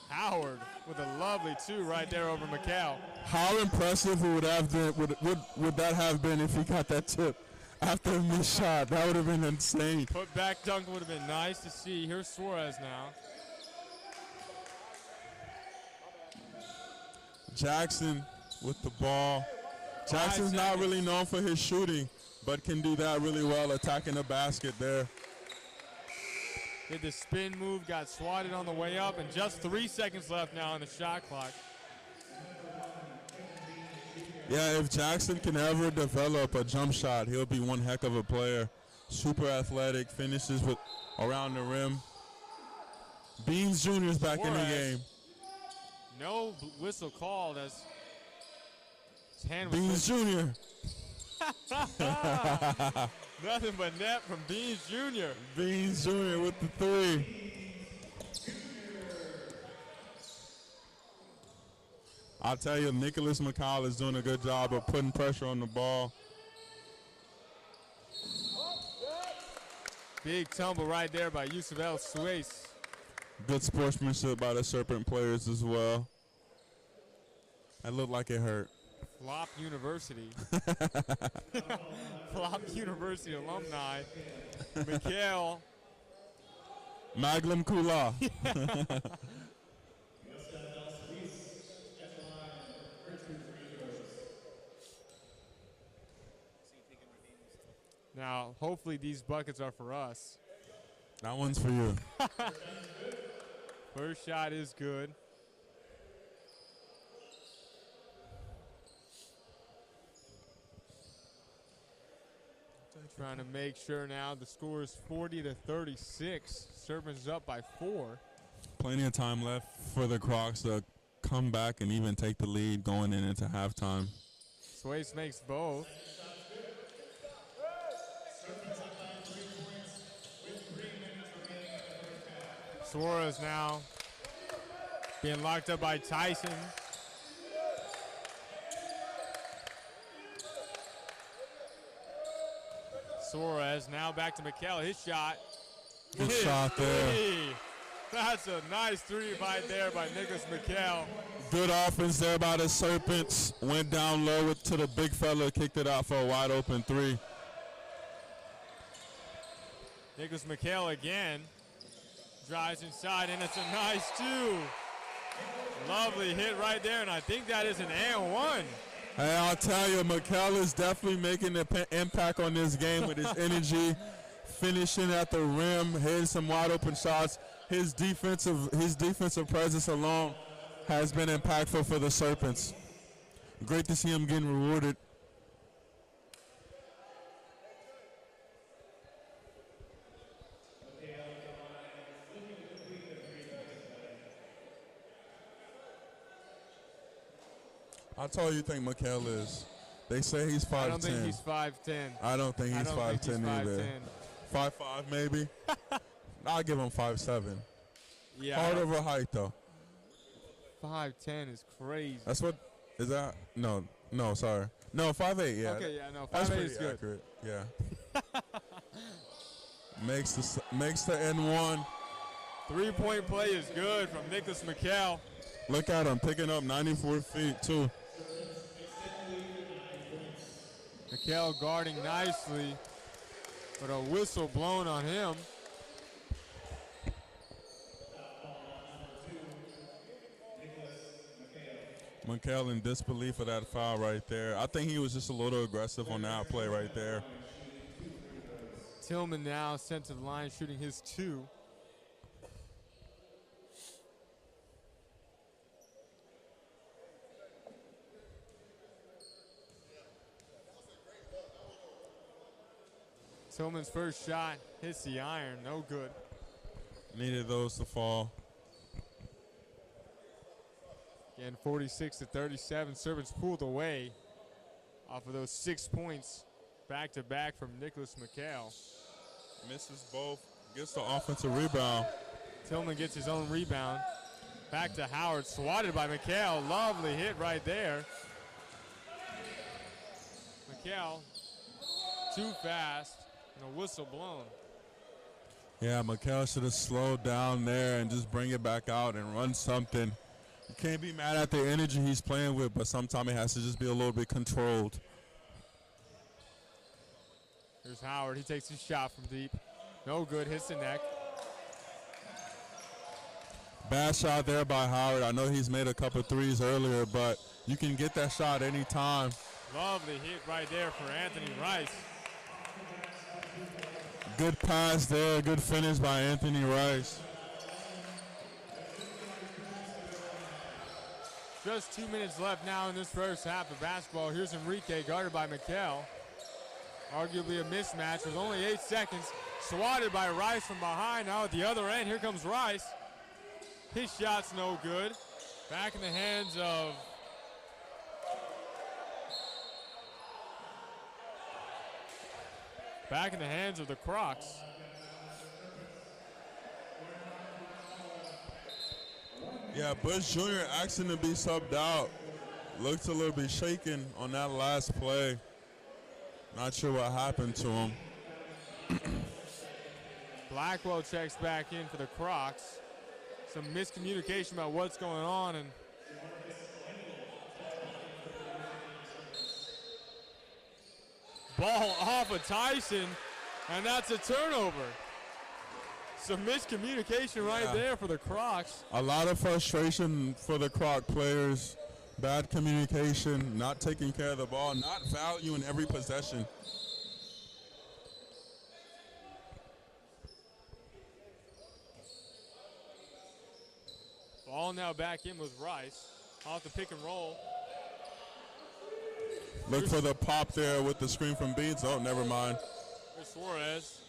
Howard with a lovely two right there over McHale. How impressive would that have been if he got that tip after a missed shot? That would have been insane. Put back dunk would have been nice to see. Here's Suarez now. Jackson with the ball. Jackson's not really known for his shooting, but can do that really well, attacking the basket there. Did the spin move, got swatted on the way up, and just 3 seconds left now on the shot clock. Yeah, if Jackson can ever develop a jump shot, he'll be one heck of a player. Super athletic, finishes with around the rim. Beans Jr. is back in the game. No whistle called as his hand was Beans Jr. Nothing but net from Beans Jr. Beans Jr. with the three. I'll tell you, Nicholas McCall is doing a good job of putting pressure on the ball. Big tumble right there by Yusuf El Suez. Good sportsmanship by the Serpent players as well. That looked like it hurt. Flop University. Flop University alumni. Mikhail. Maglum Kula. Now, hopefully these buckets are for us. That one's for you. First shot is good. Trying to make sure now the score is 40-36. Serpents up by 4. Plenty of time left for the Crocs to come back and even take the lead going into halftime. Suez makes both. Suarez now being locked up by Tyson. Suarez now back to McHale. His shot. Good shot there. That's a nice three right there by Nicholas McHale. Good offense there by the Serpents. Went down low to the big fella, kicked it out for a wide open three. Nicholas McHale again. Drives inside, and it's a nice two. Lovely hit right there, and I think that is an and one. Hey, I'll tell you, McHale is definitely making an impact on this game with his energy, finishing at the rim, hitting some wide open shots. His defensive presence alone has been impactful for the Serpents. Great to see him getting rewarded. How tall you think McHale is? They say he's 5'10". I don't think he's 5'10". I don't think he's 5'10" either. 5'5" maybe? I'll give him 5'7". Yeah. Hard over height though. 5'10" is crazy. That's what is that? No, sorry. No, 5'8", yeah. Okay, yeah, no, 5'8" That's is good. accurate. Yeah. makes the N1. 3-point play is good from Nicholas McHale. Look at him picking up 94 feet too. McHale guarding nicely, but a whistle blown on him. McHale in disbelief of that foul right there. I think he was just a little aggressive on that play right there. Tillman now sent to the line shooting his 2. Tillman's first shot hits the iron, no good. Needed those to fall. And 46-37, Serpents pulled away off of those 6 points back-to-back from Nicholas McHale. Misses both, gets the offensive rebound. Tillman gets his own rebound. Back to Howard, swatted by McHale. Lovely hit right there. McHale, too fast, and a whistle blown. Yeah, McHale should have slowed down there and just bring it back out and run something. You can't be mad at the energy he's playing with, but sometimes it has to just be a little bit controlled. Here's Howard. He takes his shot from deep. No good. Hits the neck. Bad shot there by Howard. I know he's made a couple threes earlier, but you can get that shot anytime. Lovely hit right there for Anthony Rice. Good pass there. Good finish by Anthony Rice. Just 2 minutes left now in this first half of basketball. Here's Enrique, guarded by McHale. Arguably a mismatch with only 8 seconds. Swatted by Rice from behind. Now at the other end, here comes Rice. His shot's no good. Back in the hands of the Crocs. Yeah, Bush Jr. asking to be subbed out. Looked a little bit shaken on that last play. Not sure what happened to him. Blackwell checks back in for the Crocs. Some miscommunication about what's going on, and ball off of Tyson, and that's a turnover. Some miscommunication right there for the Crocs. A lot of frustration for the Croc players. Bad communication, not taking care of the ball, not valuing every possession. Ball now back in with Rice. Off the pick and roll. Look for the pop there with the screen from Beans. Oh, never mind. Here's Suarez.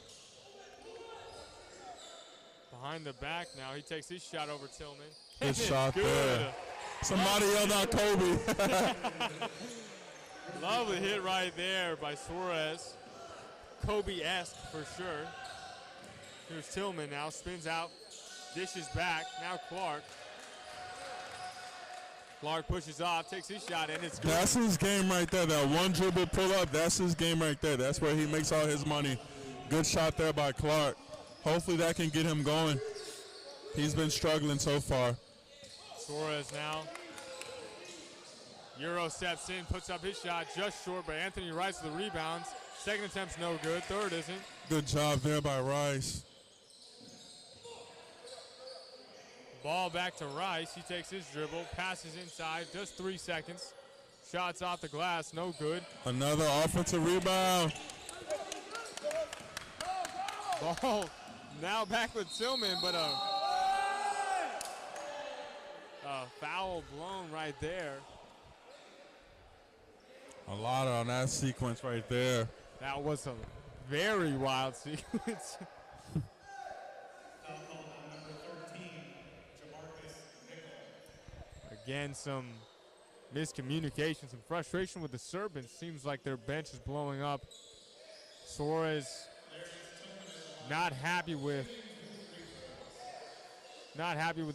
Behind the back now. He takes his shot over Tillman. Good shot there. Somebody yelled out Kobe. Lovely hit right there by Suarez. Kobe-esque for sure. Here's Tillman now. Spins out. Dishes back. Now Clark. Clark pushes off, takes his shot, and it's good. That's his game right there. That one dribble pull up, that's his game right there. That's where he makes all his money. Good shot there by Clark. Hopefully that can get him going. He's been struggling so far. Suarez now. Euro steps in, puts up his shot just short, but Anthony Rice with the rebounds. Second attempt's no good, third isn't. Good job there by Rice. Ball back to Rice. He takes his dribble, passes inside, just 3 seconds. Shots off the glass, no good. Another offensive rebound. Ball now back with Tillman, but a foul blown right there. A lot on that sequence right there. That was a very wild sequence. Again, some miscommunication, some frustration with the Serpents. Seems like their bench is blowing up. Suarez not happy with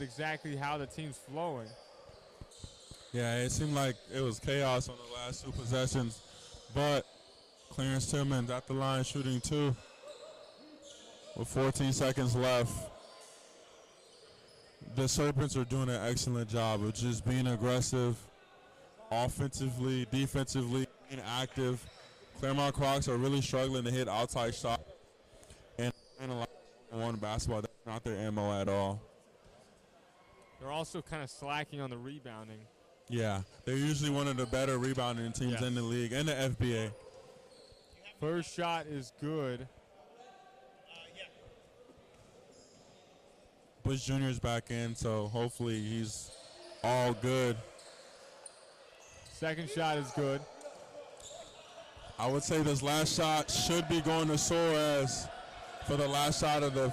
exactly how the team's flowing. Yeah, it seemed like it was chaos on the last 2 possessions, but Clarence Tillman's at the line shooting 2 with 14 seconds left. The Serpents are doing an excellent job of just being aggressive, offensively, defensively, being active. Clermont Crocs are really struggling to hit outside shots and a lot of one basketball. That's not their MO at all. They're also kind of slacking on the rebounding. Yeah, they're usually one of the better rebounding teams in the league and the FBA. First shot is good. Bush Jr. is back in, so hopefully he's all good. Second shot is good. I would say this last shot should be going to Suarez for the last shot of the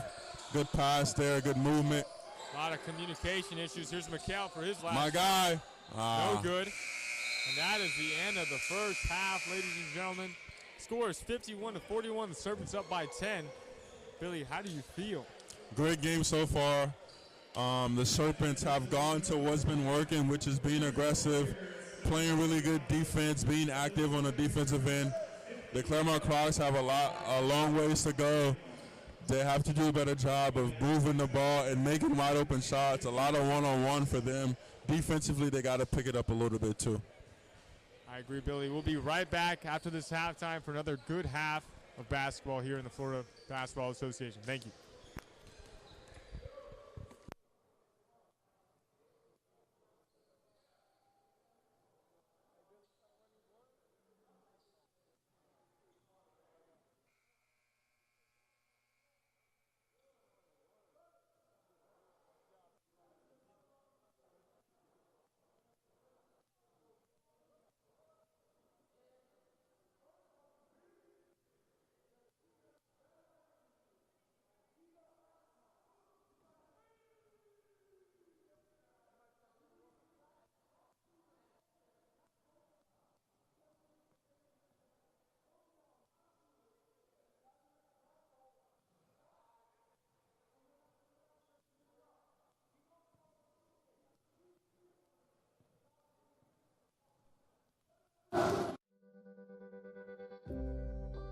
good pass there, good movement. A lot of communication issues. Here's McHale for his last. My guy. No good. And that is the end of the first half, ladies and gentlemen. Score is 51-41. The Serpents up by 10. Billy, how do you feel? Great game so far. The Serpents have gone to what's been working, which is being aggressive, playing really good defense, being active on the defensive end. The Clermont Crocs have a long ways to go. They have to do a better job of moving the ball and making wide open shots. A lot of one-on-one for them. Defensively, they got to pick it up a little bit too. I agree, Billy. We'll be right back after this halftime for another good half of basketball here in the Florida Basketball Association. Thank you.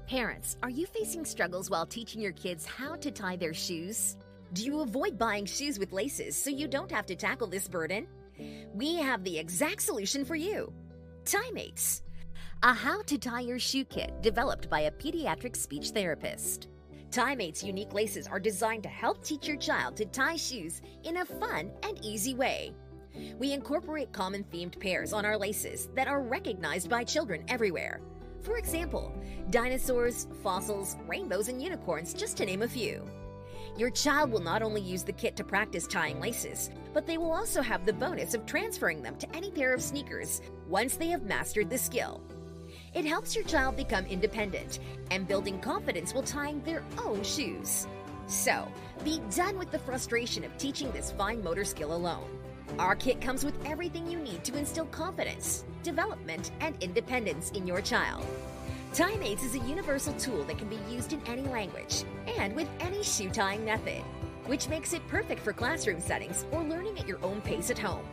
Parents, are you facing struggles while teaching your kids how to tie their shoes? Do you avoid buying shoes with laces so you don't have to tackle this burden? We have the exact solution for you. TieMates, a how to tie your shoe kit developed by a pediatric speech therapist. TieMates' unique laces are designed to help teach your child to tie shoes in a fun and easy way. We incorporate common themed pairs on our laces that are recognized by children everywhere. For example, dinosaurs, fossils, rainbows, and unicorns, just to name a few. Your child will not only use the kit to practice tying laces, but they will also have the bonus of transferring them to any pair of sneakers once they have mastered the skill. It helps your child become independent and building confidence while tying their own shoes. So, be done with the frustration of teaching this fine motor skill alone. Our kit comes with everything you need to instill confidence, development, and independence in your child. TieMates is a universal tool that can be used in any language and with any shoe tying method, which makes it perfect for classroom settings or learning at your own pace at home.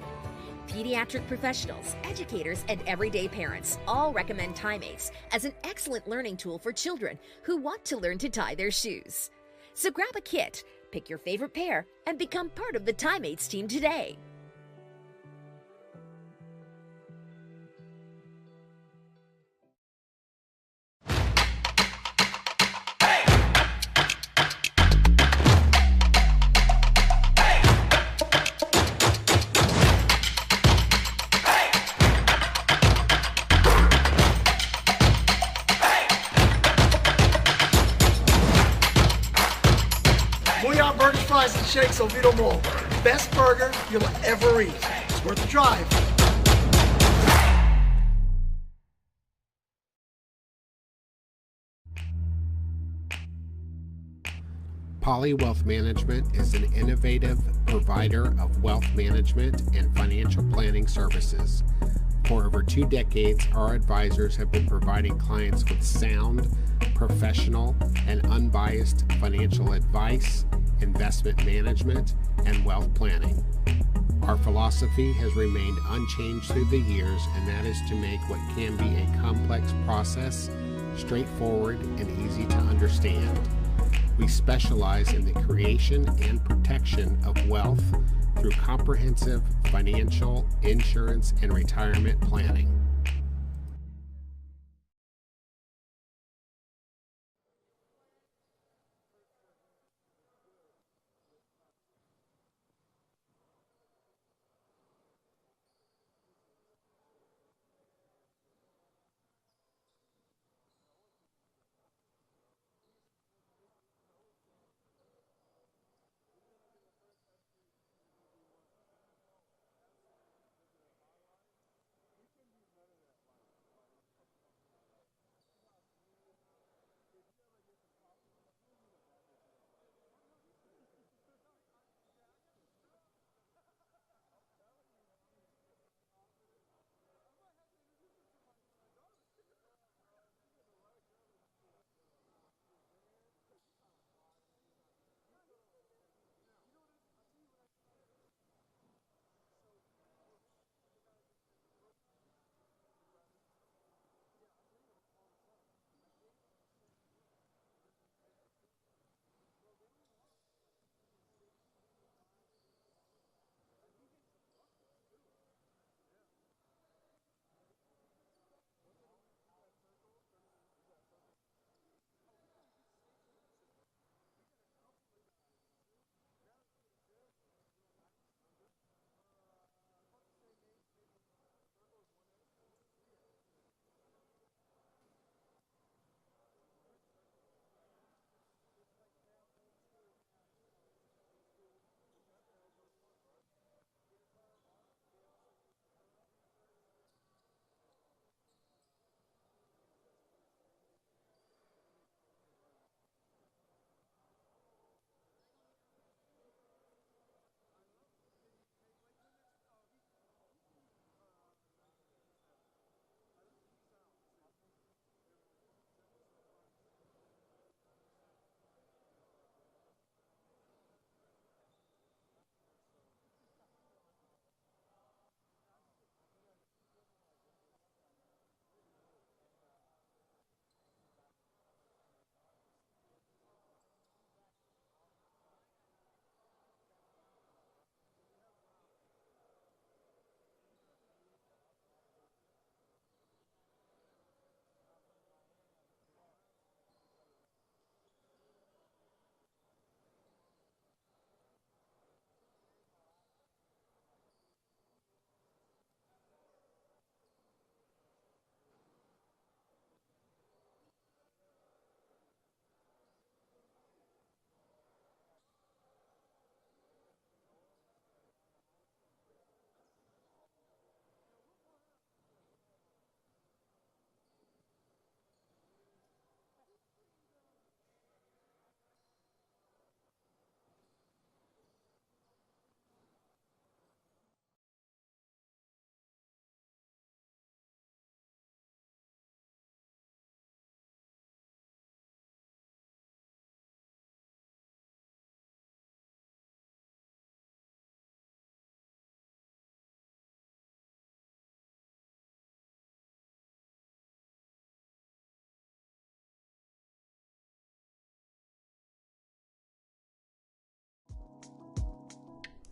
Pediatric professionals, educators, and everyday parents all recommend TieMates as an excellent learning tool for children who want to learn to tie their shoes. So grab a kit, pick your favorite pair, and become part of the TieMates team today. Fries and shakes Oviedo Mall. Best burger you'll ever eat. It's worth the drive. Poly Wealth Management is an innovative provider of wealth management and financial planning services. For over 2 decades, our advisors have been providing clients with sound, professional, and unbiased financial advice, investment management, and wealth planning. Our philosophy has remained unchanged through the years, and that is to make what can be a complex process straightforward and easy to understand. We specialize in the creation and protection of wealth through comprehensive financial, insurance, and retirement planning.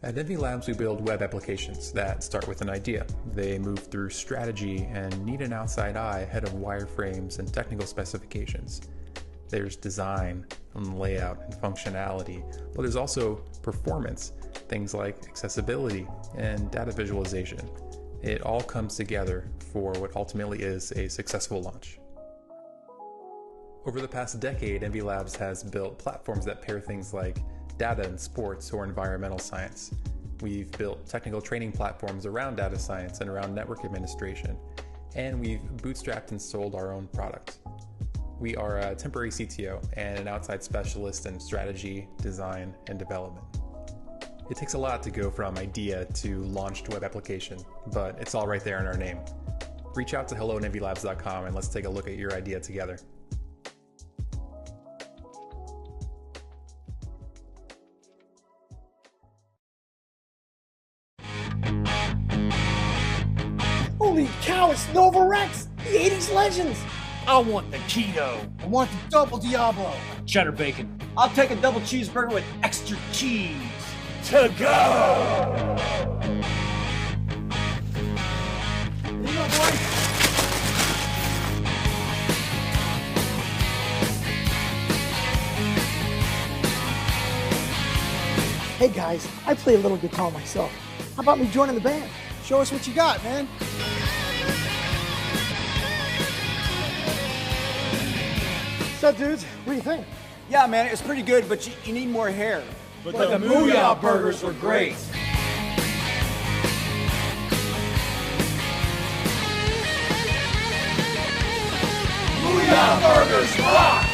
At Envy Labs, we build web applications that start with an idea. They move through strategy and need an outside eye ahead of wireframes and technical specifications. There's design and layout and functionality, but there's also performance, things like accessibility and data visualization. It all comes together for what ultimately is a successful launch. Over the past decade, Envy Labs has built platforms that pair things like data and sports or environmental science. We've built technical training platforms around data science and around network administration, and we've bootstrapped and sold our own product. We are a temporary CTO and an outside specialist in strategy, design, and development. It takes a lot to go from idea to launched web application, but it's all right there in our name. Reach out to hello@envylabs.com and let's take a look at your idea together. Holy cow, it's Nova Rex, the 80s legends. I want the keto. I want the double Diablo. Cheddar bacon. I'll take a double cheeseburger with extra cheese. To go! Here you go, boy. Hey guys, I play a little guitar myself. How about me joining the band? Show us what you got, man. So, dudes, what do you think? Yeah, man, it's pretty good, but you need more hair. But the Mooyah burgers were great. Mooyah burgers rock!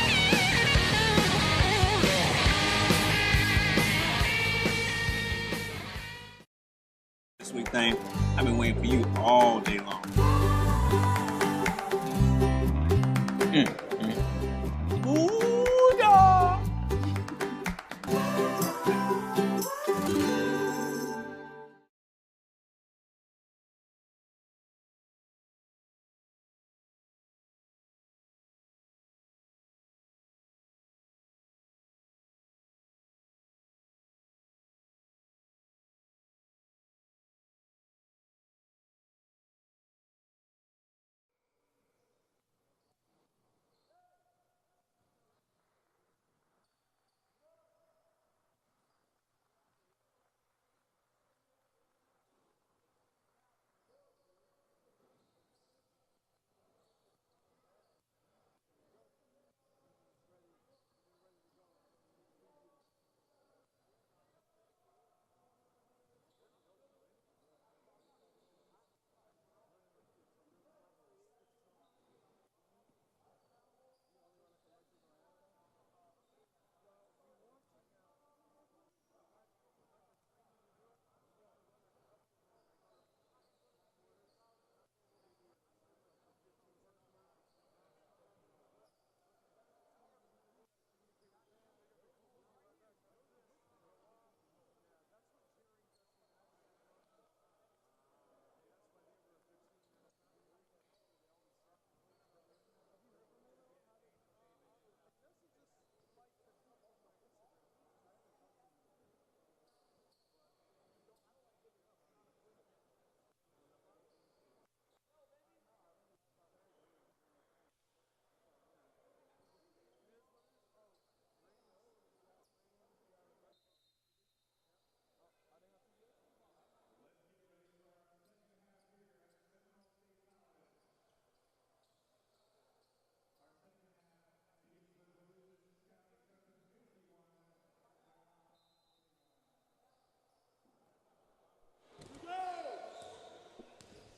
Sweet thing, I've been waiting for you all day long.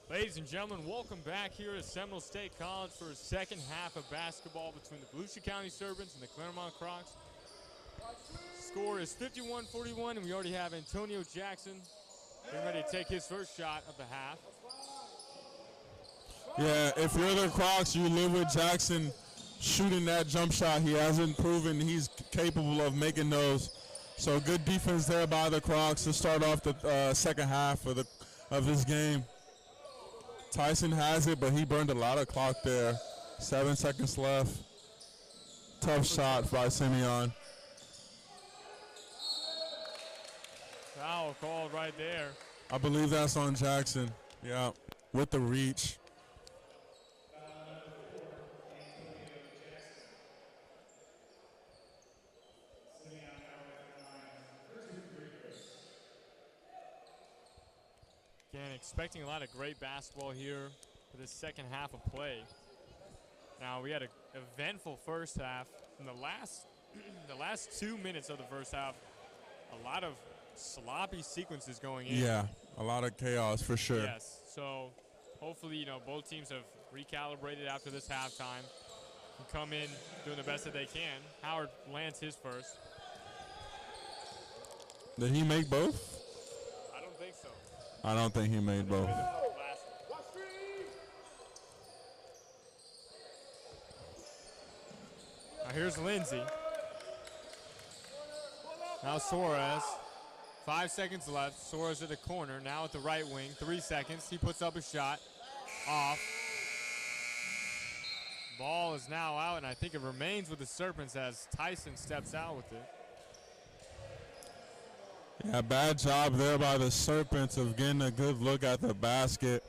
Ladies and gentlemen, welcome back here at Seminole State College for a second half of basketball between the Volusia County Serpents and the Clermont Crocs. Score is 51-41, and we already have Antonio Jackson getting ready to take his first shot of the half. Yeah, if you're the Crocs, you live with Jackson shooting that jump shot. He hasn't proven he's capable of making those. So good defense there by the Crocs to start off the second half of this game. Tyson has it, but he burned a lot of clock there. 7 seconds left. Tough shot by Simeon. Foul called right there. I believe that's on Jackson. Yeah, with the reach. Again, expecting a lot of great basketball here for this second half of play. Now, we had an eventful first half. In the last 2 minutes of the first half, a lot of sloppy sequences going in. Yeah, a lot of chaos for sure. Yes, so hopefully, you know, both teams have recalibrated after this halftime and come in doing the best that they can. Howard lands his first. Did he make both? I don't think so. I don't think he made both. Now here's Lindsay. Now Suarez. 5 seconds left. Suarez at the corner. Now at the right wing. 3 seconds. He puts up a shot. Off. Ball is now out, and I think it remains with the Serpents as Tyson steps out with it. Yeah, bad job there by the Serpents of getting a good look at the basket.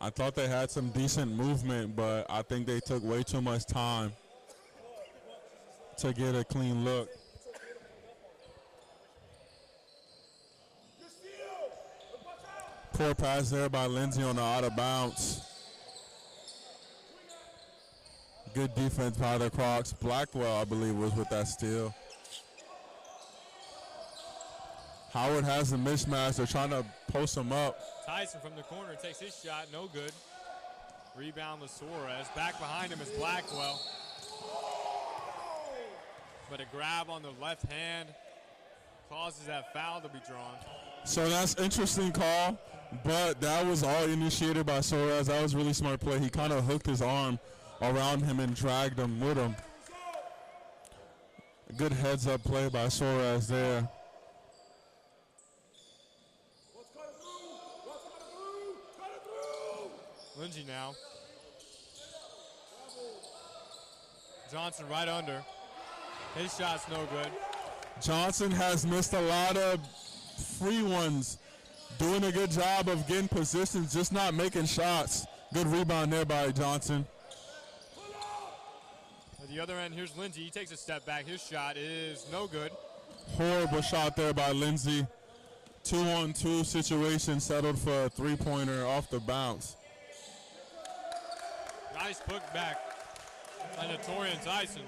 I thought they had some decent movement, but I think they took way too much time to get a clean look. Poor pass there by Lindsay on the out of bounds. Good defense by the Crocs. Blackwell, I believe, was with that steal. Howard has a mismatch. They're trying to post him up. Tyson from the corner takes his shot. No good. Rebound to Suarez. Back behind him is Blackwell. But a grab on the left hand causes that foul to be drawn. So that's interesting call, but that was all initiated by Suarez. That was really smart play. He kind of hooked his arm around him and dragged him with him. Good heads-up play by Suarez there. Lindsay now. Johnson right under. His shot's no good. Johnson has missed a lot of free ones. Doing a good job of getting positions, just not making shots. Good rebound there by Johnson. At the other end, here's Lindsay. He takes a step back. His shot is no good. Horrible shot there by Lindsay. 2-on-2 situation, settled for a three-pointer off the bounce. Nice put back by Torian Tyson.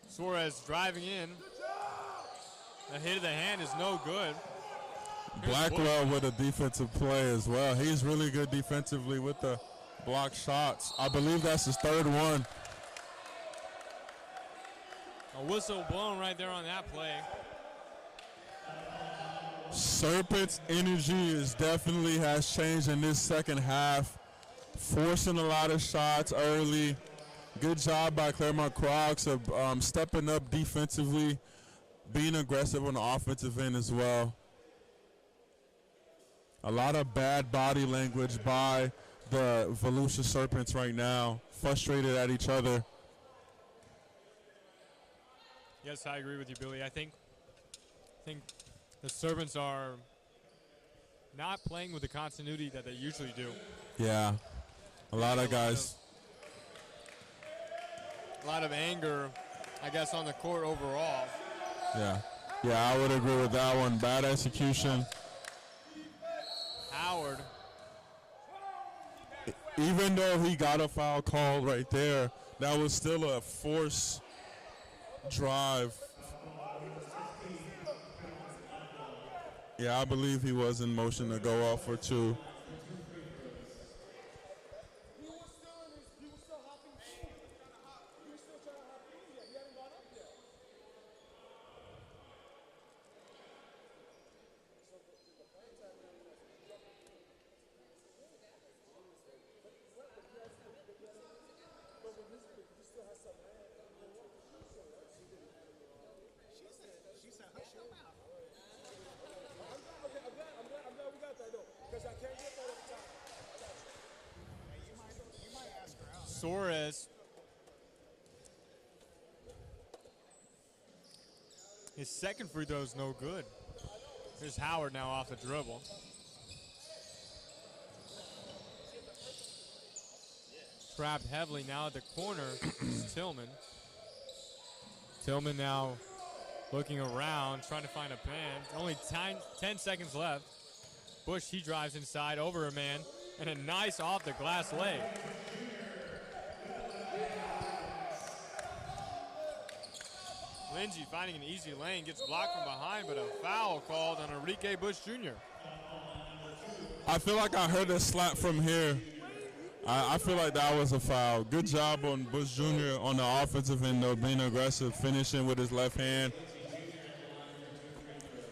Suarez driving in. The hit of the hand is no good. Blackwell with a defensive play as well. He's really good defensively with the block shots. I believe that's his third one. A whistle blown right there on that play. Serpents' energy definitely has changed in this second half. Forcing a lot of shots early. Good job by Clermont Crocs of stepping up defensively, being aggressive on the offensive end as well. A lot of bad body language by the Volusia Serpents right now, frustrated at each other. Yes, I agree with you, Billy. I think the Serpents are not playing with the continuity that they usually do. Yeah, a lot of guys. A lot of anger, I guess, on the court overall. Yeah, I would agree with that one. Bad execution. Howard. Even though he got a foul call right there, that was still a force drive. Yeah, I believe he was in motion to go off for two. His second free throw is no good. Here's Howard now off the dribble. Trapped heavily now at the corner is Tillman. Tillman now looking around, trying to find a man. Only 10 seconds left. Bush, he drives inside over a man, and a nice off the glass lay. Lindsay finding an easy lane, gets blocked from behind, but a foul called on Enrique Bush Jr. I feel like I heard a slap from here. I feel like that was a foul. Good job on Bush Jr. on the offensive end, though, being aggressive, finishing with his left hand.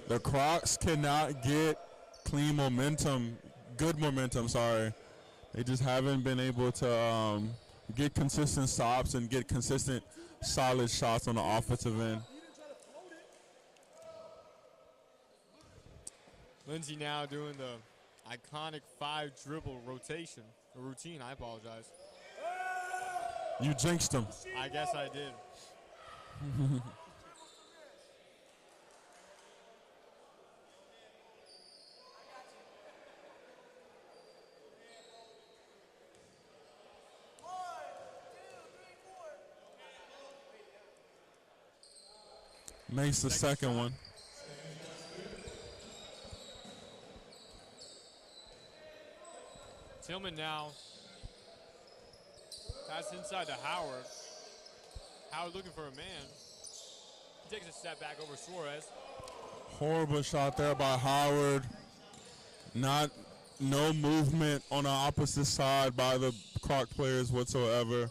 The Crocs cannot get clean momentum, good momentum, sorry. They just haven't been able to get consistent stops and get consistent, solid shots on the offensive end. Lindsay now doing the iconic 5-dribble rotation, or routine, I apologize. You jinxed him. I guess I did. Makes the second one. Tillman now. Pass inside to Howard. Howard looking for a man. He takes a step back over Suarez. Horrible shot there by Howard. No movement on the opposite side by the Croc players whatsoever.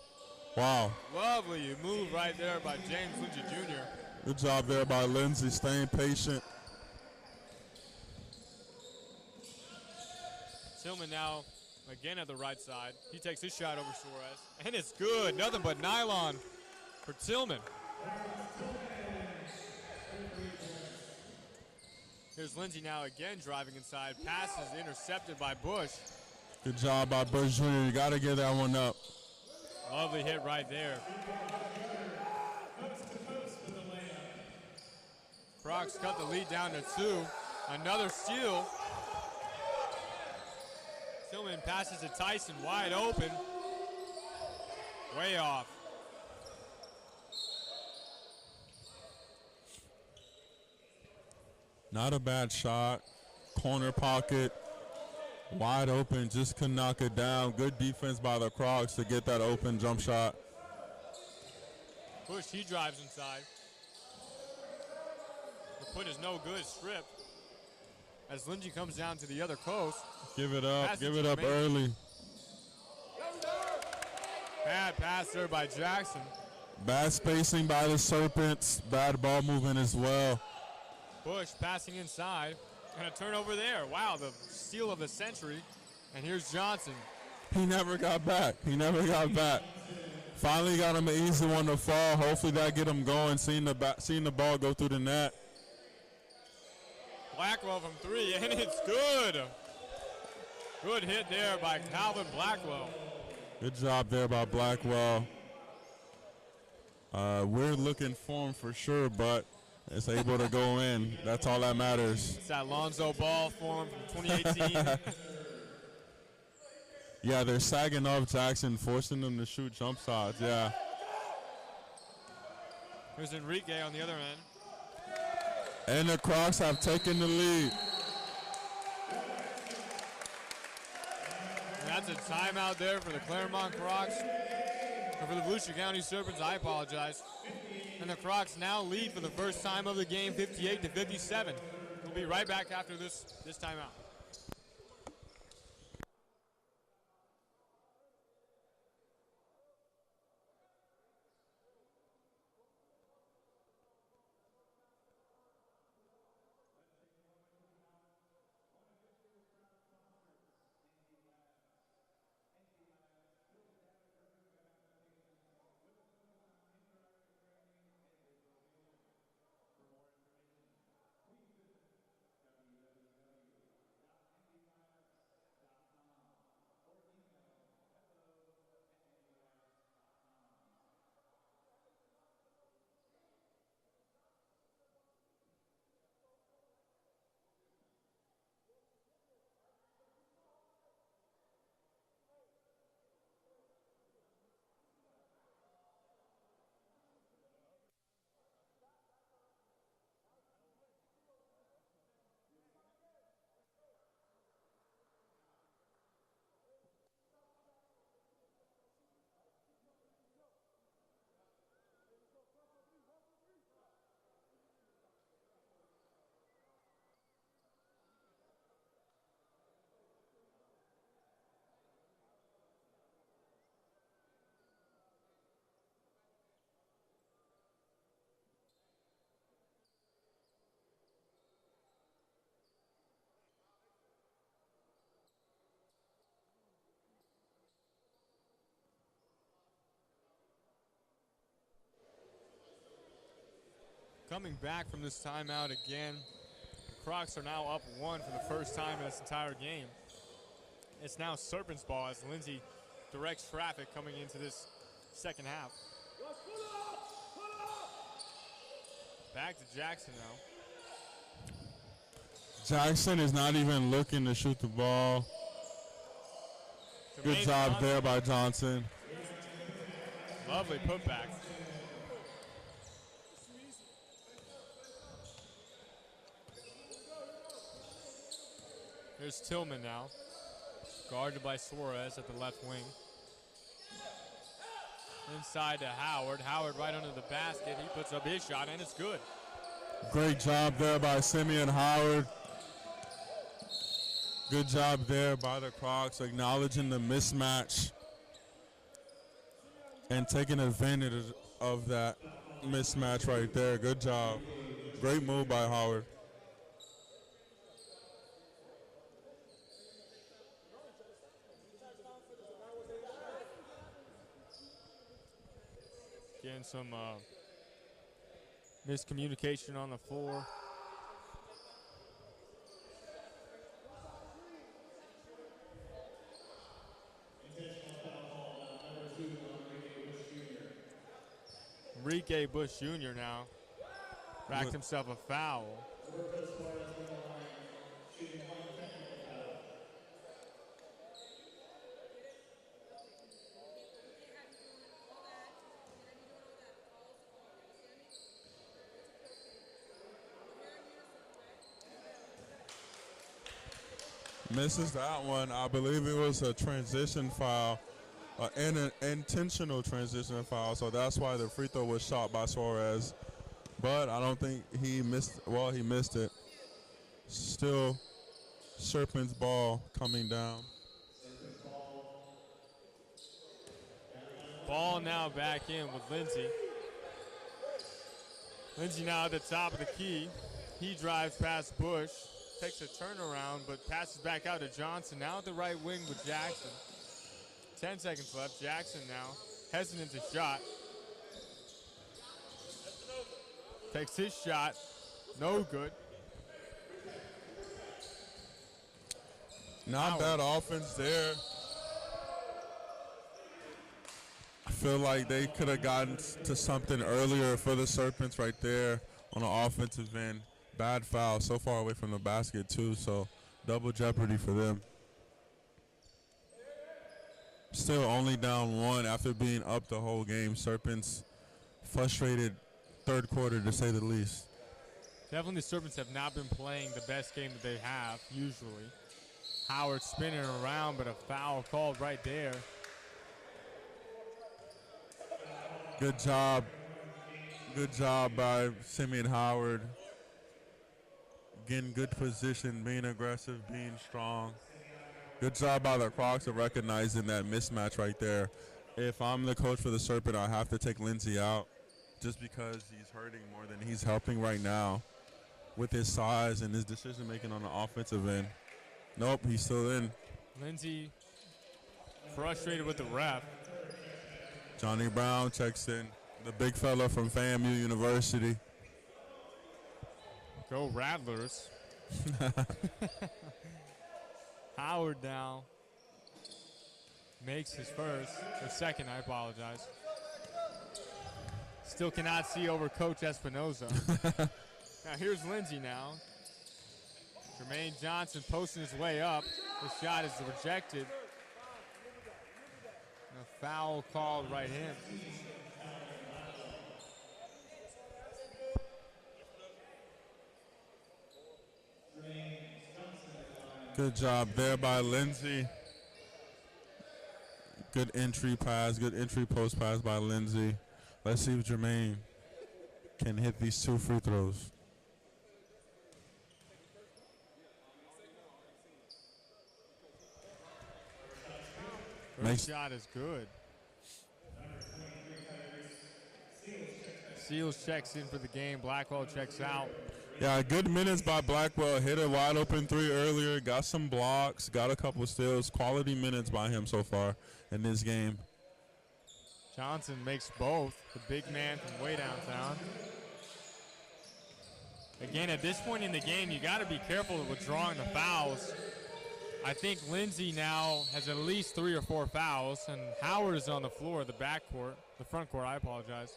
Wow. Lovely move right there by James Lindsay Jr. Good job there by Lindsay, staying patient. Tillman now again at the right side. He takes his shot over Suarez, and it's good. Nothing but nylon for Tillman. Here's Lindsay now again driving inside. Pass is intercepted by Bush. Good job by Bush Jr. You got to get that one up. Lovely hit right there. Crocs cut the lead down to 2. Another steal. Tillman passes to Tyson, wide open. Way off. Not a bad shot. Corner pocket. Wide open, just couldn't knock it down. Good defense by the Crocs to get that open jump shot. Bush, he drives inside. The put is no good, stripped. As Lindsay comes down to the other coast. Give it up, give it up Mason. early. Bad pass there by Jackson. Bad spacing by the Serpents. Bad ball movement as well. Bush passing inside. And a turnover there. Wow, the steal of the century. And here's Johnson. He never got back. He never got back. Finally got him an easy one to fall. Hopefully that get him going. Seeing the ball go through the net. Blackwell from 3, and it's good. Good hit there by Calvin Blackwell. Good job there by Blackwell. We're looking for him for sure, but it's able to go in. That's all that matters. It's that Lonzo Ball form from 2018. Yeah, they're sagging off Jackson, forcing them to shoot jump shots. Yeah. Here's Enrique on the other end. And the Crocs have taken the lead. And that's a timeout there for the Clermont Crocs. Or for the Volusia County Serpents, I apologize. And the Crocs now lead for the first time of the game, 58-57. We'll be right back after this timeout. coming back from this timeout again. The Crocs are now up 1 for the first time in this entire game. It's now Serpents ball as Lindsay directs traffic coming into this second half. Back to Jackson now. Jackson is not even looking to shoot the ball. Good job there by Johnson. Lovely putback. Here's Tillman now, guarded by Suarez at the left wing. Inside to Howard. Howard right under the basket. He puts up his shot, and it's good. Great job there by Simeon Howard. Good job there by the Crocs, acknowledging the mismatch and taking advantage of that mismatch right there. Good job. Great move by Howard. Getting some miscommunication on the floor. Enrique Bush Jr. now racked himself a foul. Misses that one. I believe it was a transition foul, an intentional transition foul, so that's why the free throw was shot by Suarez. But I don't think he missed, well, he missed it. Still Serpents ball coming down. Ball now back in with Lindsay. Lindsay now at the top of the key. He drives past Bush. Takes a turnaround, but passes back out to Johnson. Now at the right wing with Jackson. 10 seconds left. Jackson now hesitant to shot. Takes his shot. No good. Not bad offense there. I feel like they could have gotten to something earlier for the Serpents right there on the offensive end. Bad foul, so far away from the basket too, so double jeopardy for them. Still only down 1 after being up the whole game. Serpents frustrated third quarter to say the least. Definitely the Serpents have not been playing the best game that they have usually. Howard spinning around, but a foul called right there. Good job. Good job by Simeon Howard. Getting good position, being aggressive, being strong. Good job by the Crocs of recognizing that mismatch right there. If I'm the coach for the Serpent, I have to take Lindsay out just because he's hurting more than he's helping right now with his size and his decision-making on the offensive end. Nope, he's still in. Lindsay frustrated with the ref. Johnny Brown checks in, the big fella from FAMU University. Go Rattlers. Howard now makes his first, or second, I apologize. Still cannot see over Coach Espinoza. Now here's Lindsay now. Jermaine Johnson posting his way up. The shot is rejected. And a foul called right in. Good job there by Lindsay. Good entry pass, good entry post pass by Lindsay. Let's see if Jermaine can hit these 2 free throws. First shot is good. Seals checks in for the game. Blackwell checks out. Yeah, good minutes by Blackwell. Hit a wide open 3 earlier. Got some blocks. Got a couple steals. Quality minutes by him so far in this game. Johnson makes both. The big man from way downtown. Again, at this point in the game, you got to be careful with drawing the fouls. I think Lindsay now has at least 3 or 4 fouls, and Howard is on the floor, the front court, I apologize.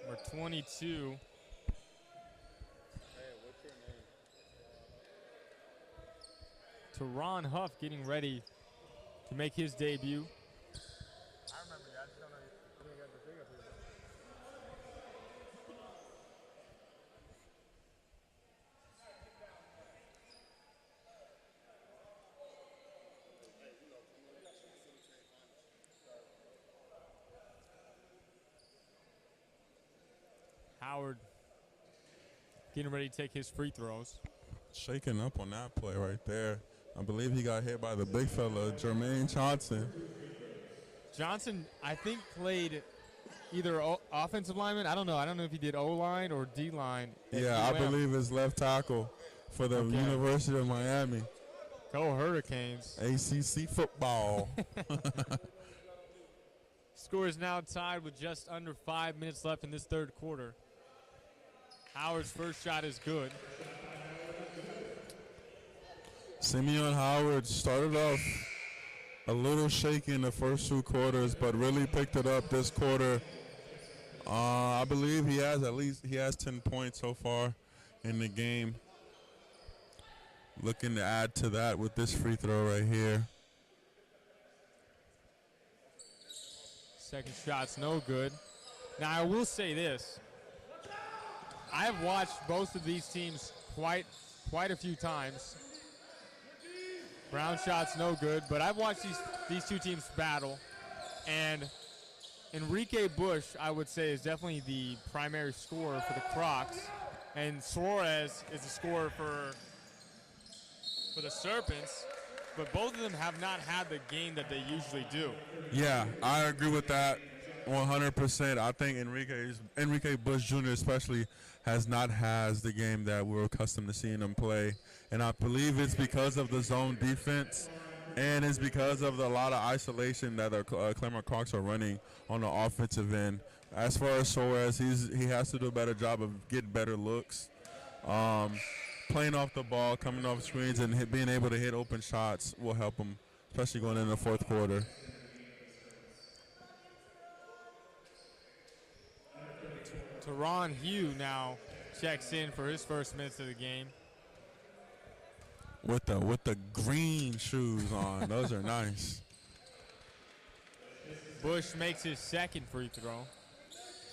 Number 22. Teron Huff getting ready to make his debut. I remember you. I just don't know if you got the big up here. Howard getting ready to take his free throws. Shaking up on that play right there. I believe he got hit by the big fella, Jermaine Johnson. Johnson, I think, played either offensive lineman. I don't know. I don't know if he did O-line or D-line. Yeah, I believe it's left tackle for the University of Miami. Go Hurricanes. ACC football. Score is now tied with just under 5 minutes left in this third quarter. Howard's first shot is good. Simeon Howard started off a little shaky in the first 2 quarters, but really picked it up this quarter. I believe he has 10 points so far in the game. Looking to add to that with this free throw right here. Second shot's no good. Now I will say this. I have watched both of these teams quite a few times. Brown shot's no good, but I've watched these two teams battle, and Enrique Bush, I would say, is definitely the primary scorer for the Crocs, and Suarez is the scorer for the Serpents, but both of them have not had the game that they usually do. Yeah, I agree with that 100%. I think Enrique Bush Jr. especially has not had the game that we're accustomed to seeing him play. And I believe it's because of the zone defense, and it's because of a lot of isolation that the Clermont Crocs are running on the offensive end. As far as Suarez, he has to do a better job of getting better looks, playing off the ball, coming off screens, and being able to hit open shots will help him, especially going into the fourth quarter. Teron Hugh now checks in for his first minutes of the game. With the green shoes on. Those are nice. Bush makes his second free throw.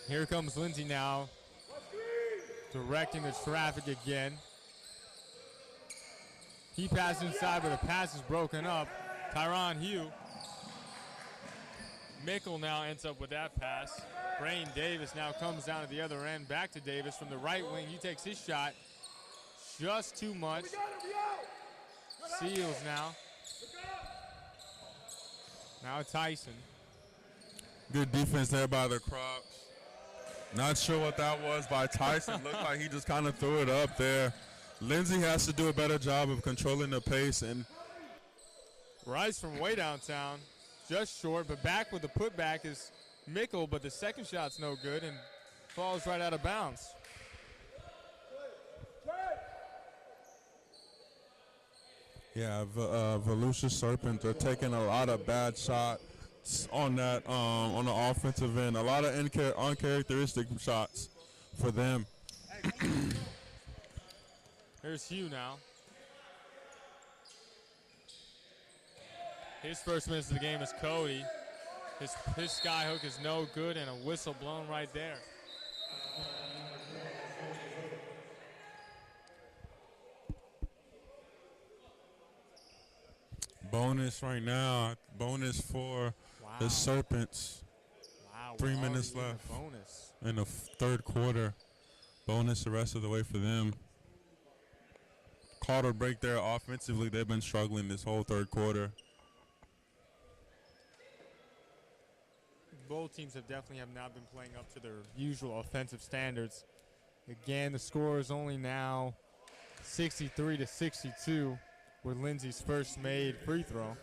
Here comes Lindsay now, directing the traffic again. He passes inside, but the pass is broken up. Tyron Hugh. Mickle now ends up with that pass. Brain Davis now comes down to the other end. Back to Davis from the right wing. He takes his shot. Just too much. Seals now. Now Tyson. Good defense there by the Crocs. Not sure what that was by Tyson. Looked like he just kind of threw it up there. Lindsay has to do a better job of controlling the pace. And Rice from way downtown. Just short, but back with the putback is Mickle, but the second shot's no good and falls right out of bounds. yeah, Volusia Serpents are taking a lot of bad shots on that on the offensive end. A lot of uncharacteristic shots for them. Here's Hugh now. His first minutes of the game is Cody. His sky hook is no good, and a whistle blown right there. Bonus right now. Bonus for the Serpents. Wow. 3 minutes left in the third quarter. Bonus the rest of the way for them. Caught a break there offensively. They've been struggling this whole third quarter. Both teams have not been playing up to their usual offensive standards. Again, the score is only now 63-62. with Lindsay's first made free throw.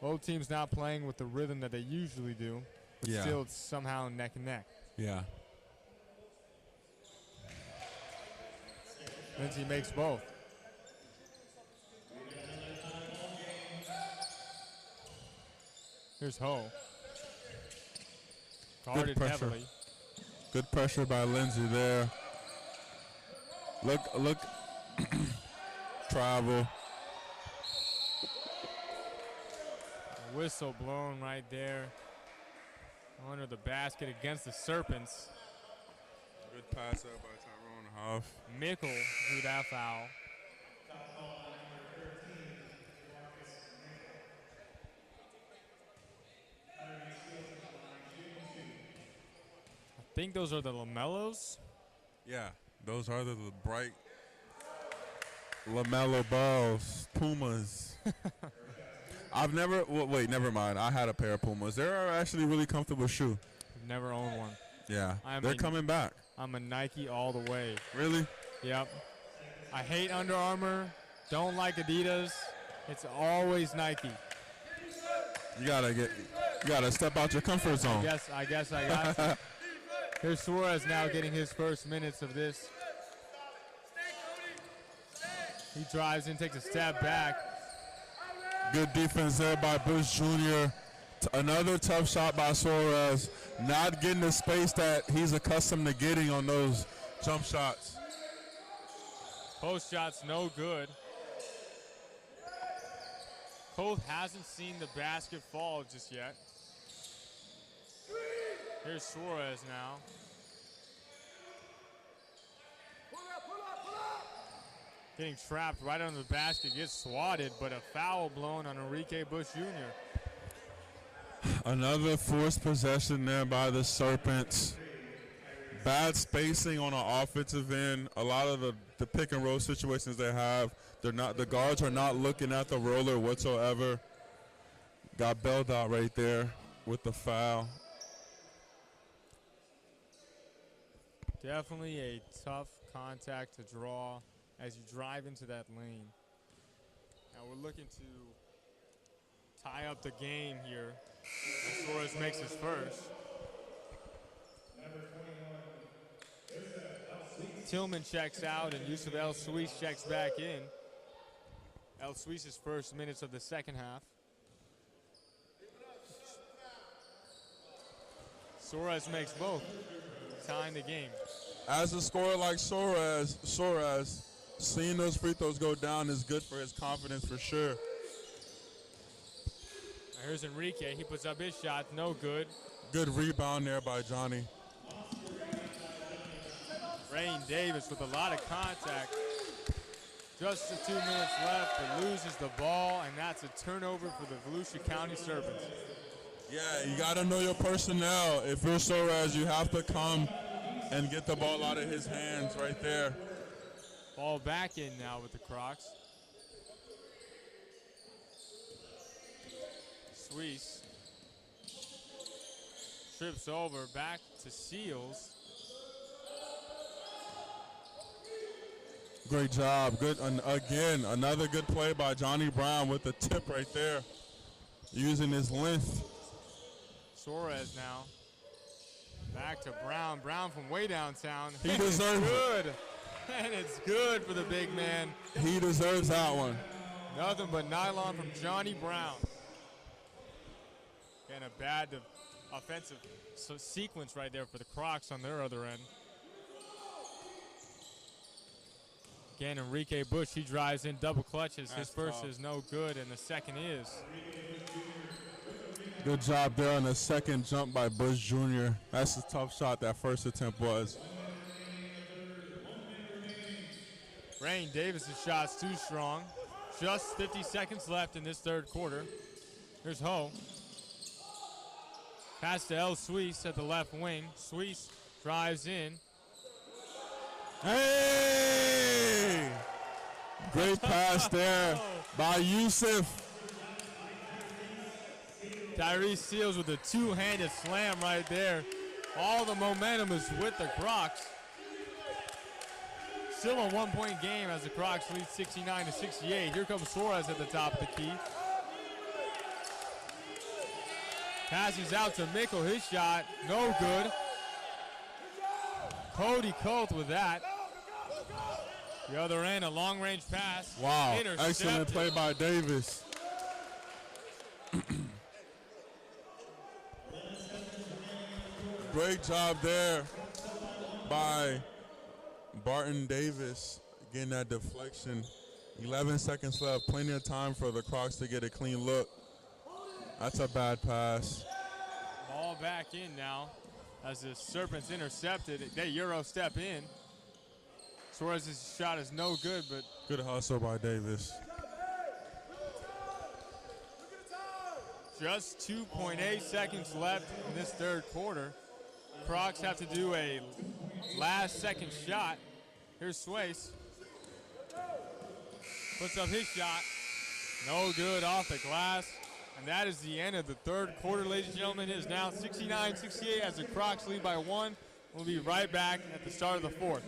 Both teams not playing with the rhythm that they usually do, but still it's somehow neck and neck. Yeah. Lindsay makes both. Here's Ho. Guarded heavily. Good pressure by Lindsay there. Look. Travel. A whistle blown right there under the basket against the Serpents. Good pass there by Tyrone Huff. Mickle drew that foul. I think those are the LaMelos. Yeah, those are the bright LaMelo balls, Pumas. I've never, wait, never mind. I had a pair of Pumas. They're actually really comfortable shoe. Never owned one. Yeah, they're coming back. I'm a Nike all the way. Really? Yep. I hate Under Armour. Don't like Adidas. It's always Nike. You gotta step out your comfort zone. I guess I got to. Here's Suarez now getting his first minutes of this. He drives in, takes a step back. Good defense there by Bush Jr. Another tough shot by Suarez. Not getting the space that he's accustomed to getting on those jump shots. Post shots no good. Koth hasn't seen the basket fall just yet. Here's Suarez now. Getting trapped right under the basket, gets swatted, but a foul blown on Enrique Bush Jr. Another forced possession there by the Serpents. Bad spacing on the offensive end. A lot of the pick and roll situations they have, the guards are not looking at the roller whatsoever. Got bailed out right there with the foul. Definitely a tough contact to draw as you drive into that lane. Now we're looking to tie up the game here. As Suarez makes his first. Tillman checks out and Yusuf El Suisse checks back in. El Suisse's first minutes of the second half. Suarez makes both, tying the game. As a scorer like Suarez, seeing those free throws go down is good for his confidence for sure. Here's Enrique. He puts up his shot. No good. Good rebound there by Johnny. Rain Davis with a lot of contact. Just 2 minutes left, but loses the ball, and that's a turnover for the Volusia County Serpents. Yeah, you got to know your personnel. If you're Suarez, you have to come and get the ball out of his hands right there. Ball back in now with the Crocs. Suisse trips over, back to Seals. Great job. Good. Again, another good play by Johnny Brown with the tip right there, using his length. Suarez now. Back to Brown. Brown from way downtown. He deserves it. And it's good for the big man. He deserves that one. Nothing but nylon from Johnny Brown. And a bad offensive sequence right there for the Crocs on their other end. Again, Enrique Bush, he drives in, double clutches. His first is no good, and the second is. Good job there on the second jump by Bush Jr. That's a tough shot that first attempt was. Rain Davis' shot's too strong. Just 50 seconds left in this third quarter. Here's Ho. Pass to El Suisse at the left wing. Suisse drives in. Hey! Great pass there by Yusuf. Tyrese Seals with a two-handed slam right there. All the momentum is with the Crocs. Still a 1-point game as the Crocs lead 69-68. Here comes Suarez at the top of the key. Passes out to Mickle, his shot, no good. Cody Colt with that. The other end, a long-range pass. Wow, excellent play by Davis. Great job there by Barton Davis, getting that deflection. 11 seconds left, plenty of time for the Crocs to get a clean look. That's a bad pass. Ball back in now as the Serpents intercepted. They Euro step in. Suarez's shot is no good, but good hustle by Davis. Just 2.8 seconds left in this third quarter. Crocs have to do a last second shot. Here's Suarez. Puts up his shot. No good off the glass. And that is the end of the third quarter, ladies and gentlemen. It is now 69-68 as the Crocs lead by 1. We'll be right back at the start of the fourth.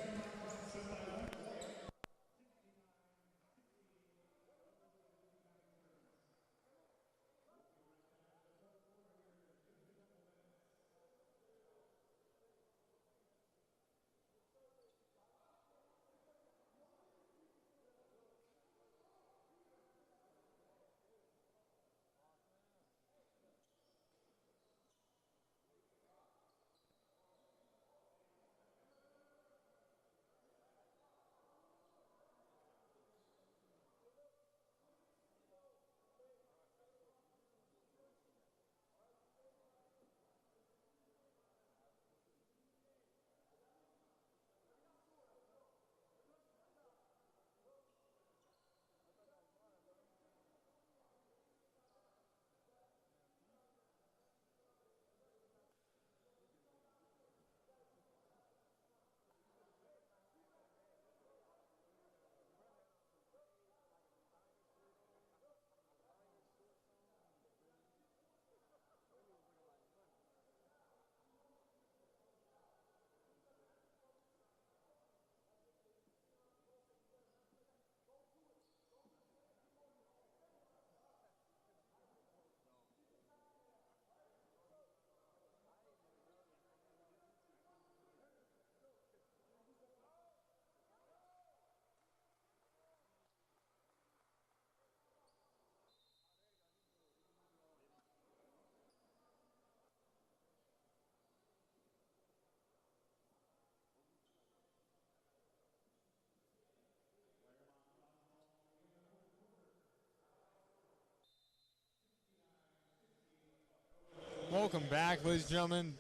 Welcome back, ladies and gentlemen,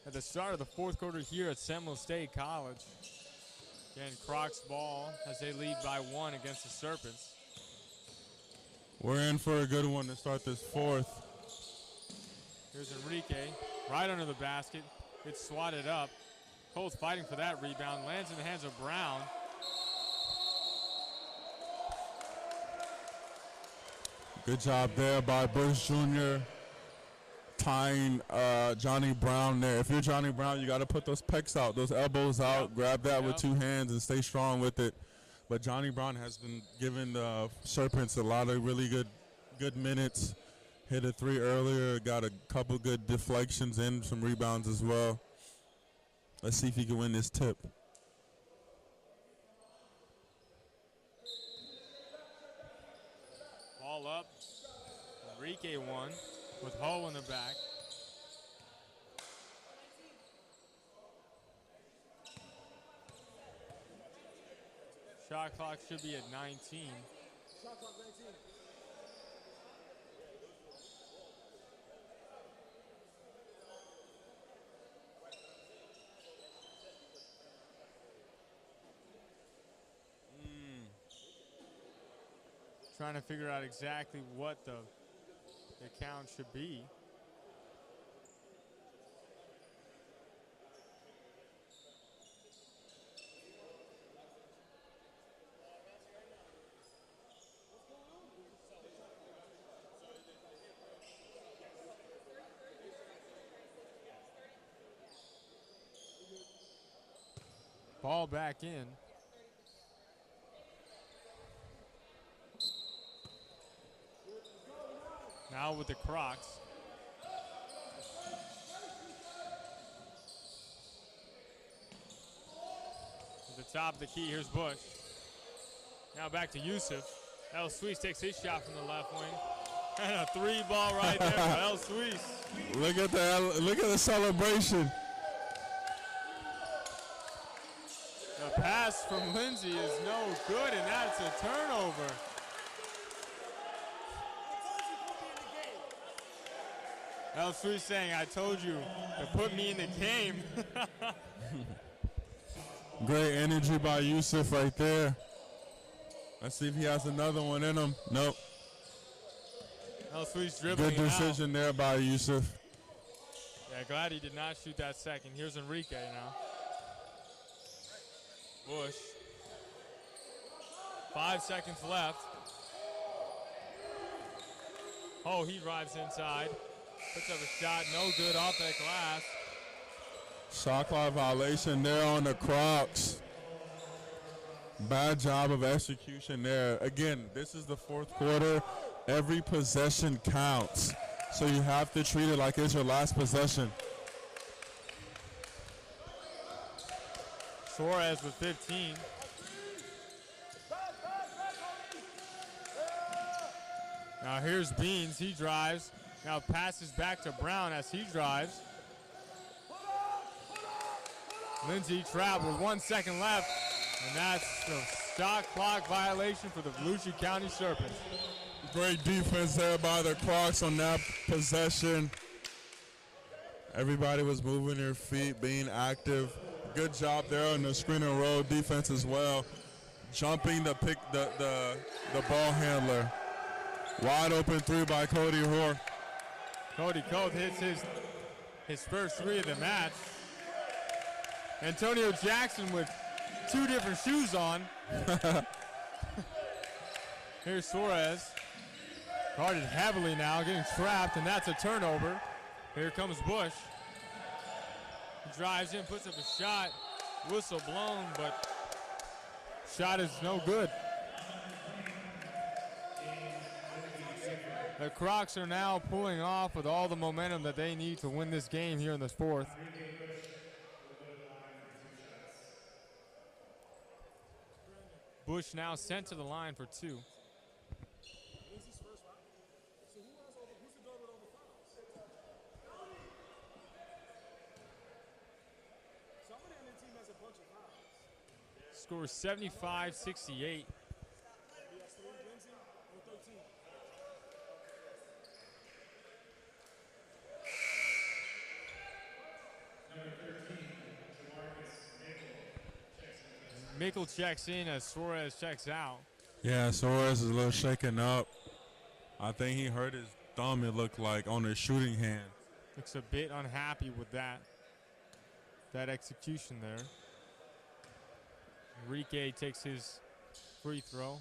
at the start of the fourth quarter here at Seminole State College. Again, Crocs ball as they lead by 1 against the Serpents. We're in for a good one to start this fourth. Here's Enrique, right under the basket. It's swatted up. Colts fighting for that rebound. Lands in the hands of Brown. Good job there by Bush Jr. tying Johnny Brown there. If you're Johnny Brown, you got to put those pecs out, those elbows out, grab that with 2 hands and stay strong with it. But Johnny Brown has been giving the Serpents a lot of really good minutes. Hit a 3 earlier, got a couple good deflections and some rebounds as well. Let's see if he can win this tip. Ball up. Enrique won with Ho in the back. Shot clock should be at 19. Shot clock 19. Trying to figure out exactly what the count should be. Ball back in. Now with the Crocs. At the top of the key, here's Bush. Now back to Yusuf. El Suisse takes his shot from the left wing. And a three ball right there for El Suisse. Look at the celebration. The pass from Lindsay is no good, and that's a turnover. El Suisse saying, I told you to put me in the game. Great energy by Yusuf right there. Let's see if he has another one in him. Nope. El Suisse dribbling. Good decision there by Yusuf. Yeah, glad he did not shoot that second. Here's Enrique now. Bush. 5 seconds left. Oh, he drives inside. Puts up a shot, no good off that glass. Shot clock violation there on the Crocs. Bad job of execution there. Again, this is the fourth quarter. Every possession counts. So you have to treat it like it's your last possession. Suarez with 15. Now here's Beans, he drives. Now passes back to Brown as he drives. Lindsay trapped with 1 second left, and that's the shot clock violation for the Volusia County Serpents. Great defense there by the Crocs on that possession. Everybody was moving their feet, being active. Good job there on the screen and roll defense as well. Jumping the ball handler. Wide open three by Cody Hoare. Cody Coth hits his first three of the match. Antonio Jackson with 2 different shoes on. Here's Suarez. Guarded heavily now, getting trapped, and that's a turnover. Here comes Bush. He drives in, puts up a shot. Whistle blown, but shot is no good. The Crocs are now pulling off with all the momentum that they need to win this game here in the fourth. Bush now sent to the line for 2. Score 75-68. Mickle checks in as Suarez checks out. Yeah, Suarez is a little shaken up. I think he hurt his thumb, it looked like, on his shooting hand. Looks a bit unhappy with that execution there. Enrique takes his free throw.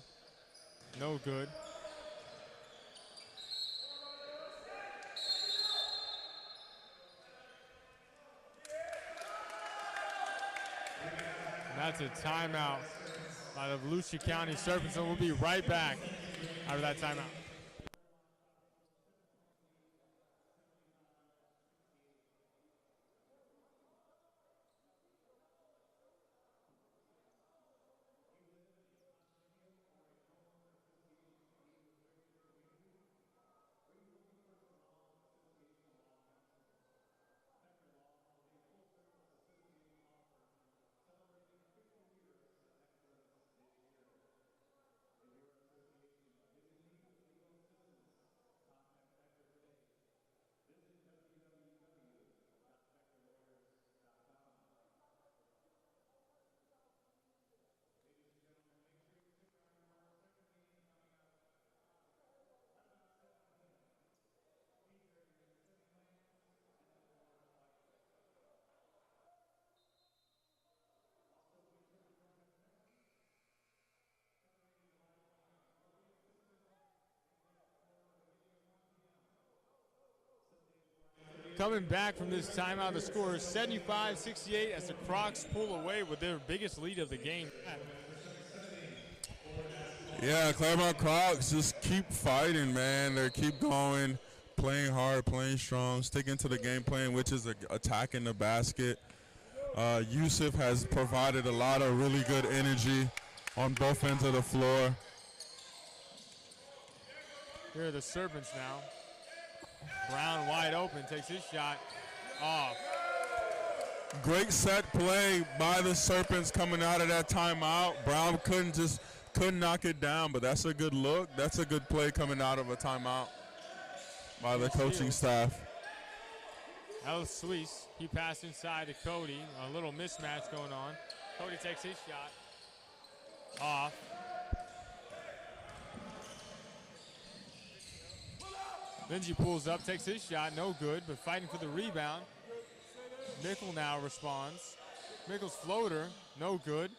No good. And that's a timeout by the Volusia County Serpents, and we'll be right back out of that timeout. Coming back from this timeout, the score is 75-68 as the Crocs pull away with their biggest lead of the game. Yeah, Clermont Crocs just keep fighting, man. They keep going. playing hard, playing strong, sticking to the game plan, which is attacking the basket. Yusuf has provided a lot of really good energy on both ends of the floor. Here are the Serpents now. Brown wide open, takes his shot off. Great set play by the Serpents coming out of that timeout. Brown couldn't knock it down, but that's a good look. That's a good play coming out of a timeout by the coaching staff. El Suisse, he passed inside to Cody. A little mismatch going on. Cody takes his shot off. Lindsay pulls up, takes his shot, no good, but fighting for the rebound. Mickle now responds. Mickle's floater, no good.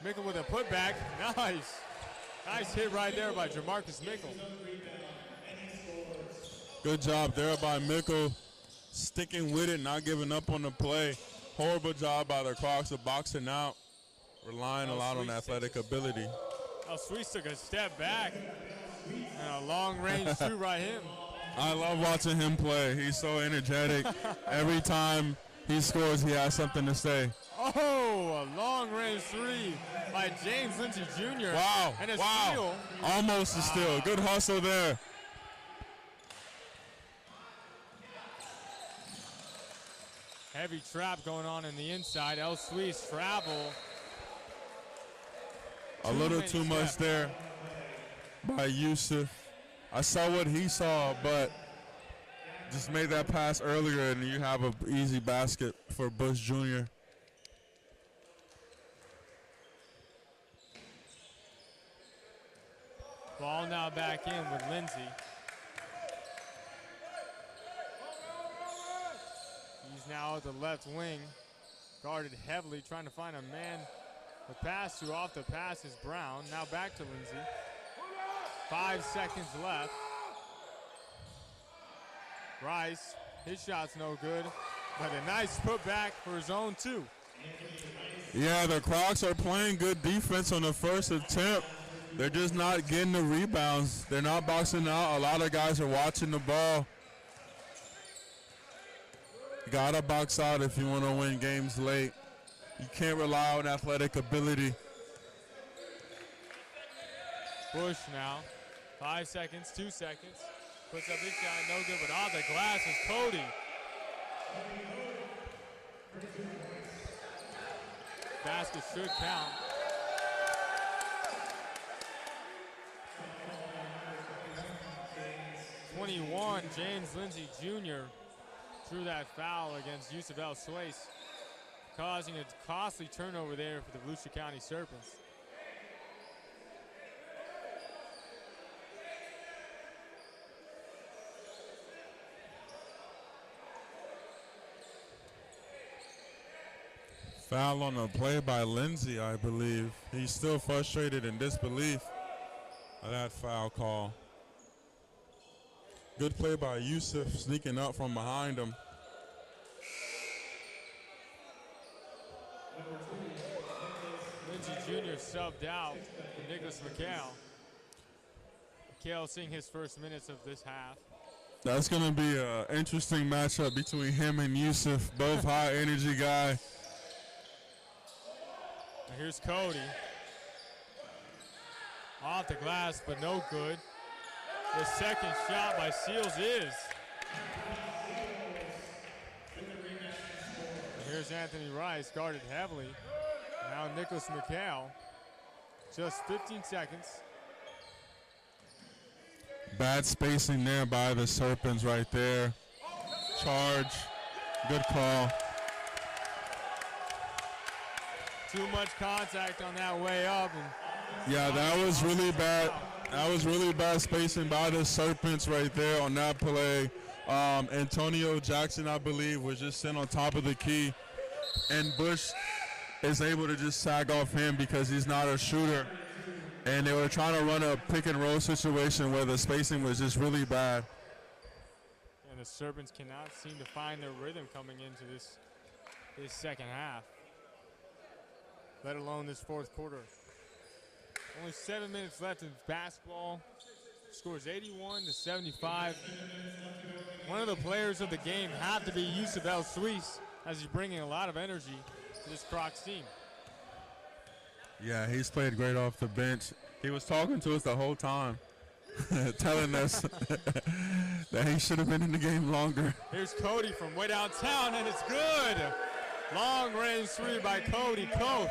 Mickle with a putback, nice. Nice hit right there by Jamarcus Mickle. Good job there by Mickle, sticking with it, not giving up on the play. Horrible job by the Crocs of boxing out, relying a lot on athletic ability. El Suisse took a step back, and a long-range shoot right him. I love watching him play. He's so energetic. Every time he scores, he has something to say. Oh, a long-range three by James Lindsey Jr. Wow, and a wow. steal. Almost a steal. Good hustle there. Heavy trap going on in the inside. El Suisse travel. A little too much there by Yusuf. I saw what he saw, but just made that pass earlier, and you have an easy basket for Bush Jr. Ball now back in with Lindsay. He's now at the left wing, guarded heavily, trying to find a man to pass to. Off the pass is Brown. Now back to Lindsay. 5 seconds left. Rice, his shot's no good, but a nice putback for his own two. Yeah, the Crocs are playing good defense on the first attempt. They're just not getting the rebounds. They're not boxing out. A lot of guys are watching the ball. You gotta box out if you want to win games late. You can't rely on athletic ability. Bush now, 5 seconds, 2 seconds. Puts up his shot, no good, but off the glass is Cody. Basket should count. #21, James Lindsey Jr. drew that foul against Yusuf El Suisse, causing a costly turnover there for the Volusia County Serpents. Foul on the play by Lindsay, I believe. He's still frustrated in disbelief of that foul call. Good play by Yusuf, sneaking up from behind him. Lindsey Jr. subbed out for Nicholas McHale. McHale seeing his first minutes of this half. That's going to be an interesting matchup between him and Yusuf, both high energy guy. Here's Cody. Off the glass, but no good. The second shot by Seals is. Here's Anthony Rice, guarded heavily. Now Nicholas McHale. Just 15 seconds. Bad spacing there by the Serpents right there. Charge. Good call. Too much contact on that way up. And yeah, that was really bad. That was really bad spacing by the Serpents right there on that play. Antonio Jackson, I believe, was just sent on top of the key. And Bush is able to just sag off him because he's not a shooter. And they were trying to run a pick and roll situation where the spacing was just really bad. And the Serpents cannot seem to find their rhythm coming into this second half, let alone this fourth quarter. Only 7 minutes left in basketball. Scores 81-75. One of the players of the game have to be Yusuf El Suisse, as he's bringing a lot of energy to this Crocs team. Yeah, he's played great off the bench. He was talking to us the whole time, telling us that he should have been in the game longer. Here's Cody from way downtown, and it's good. Long range three by Cody Koth.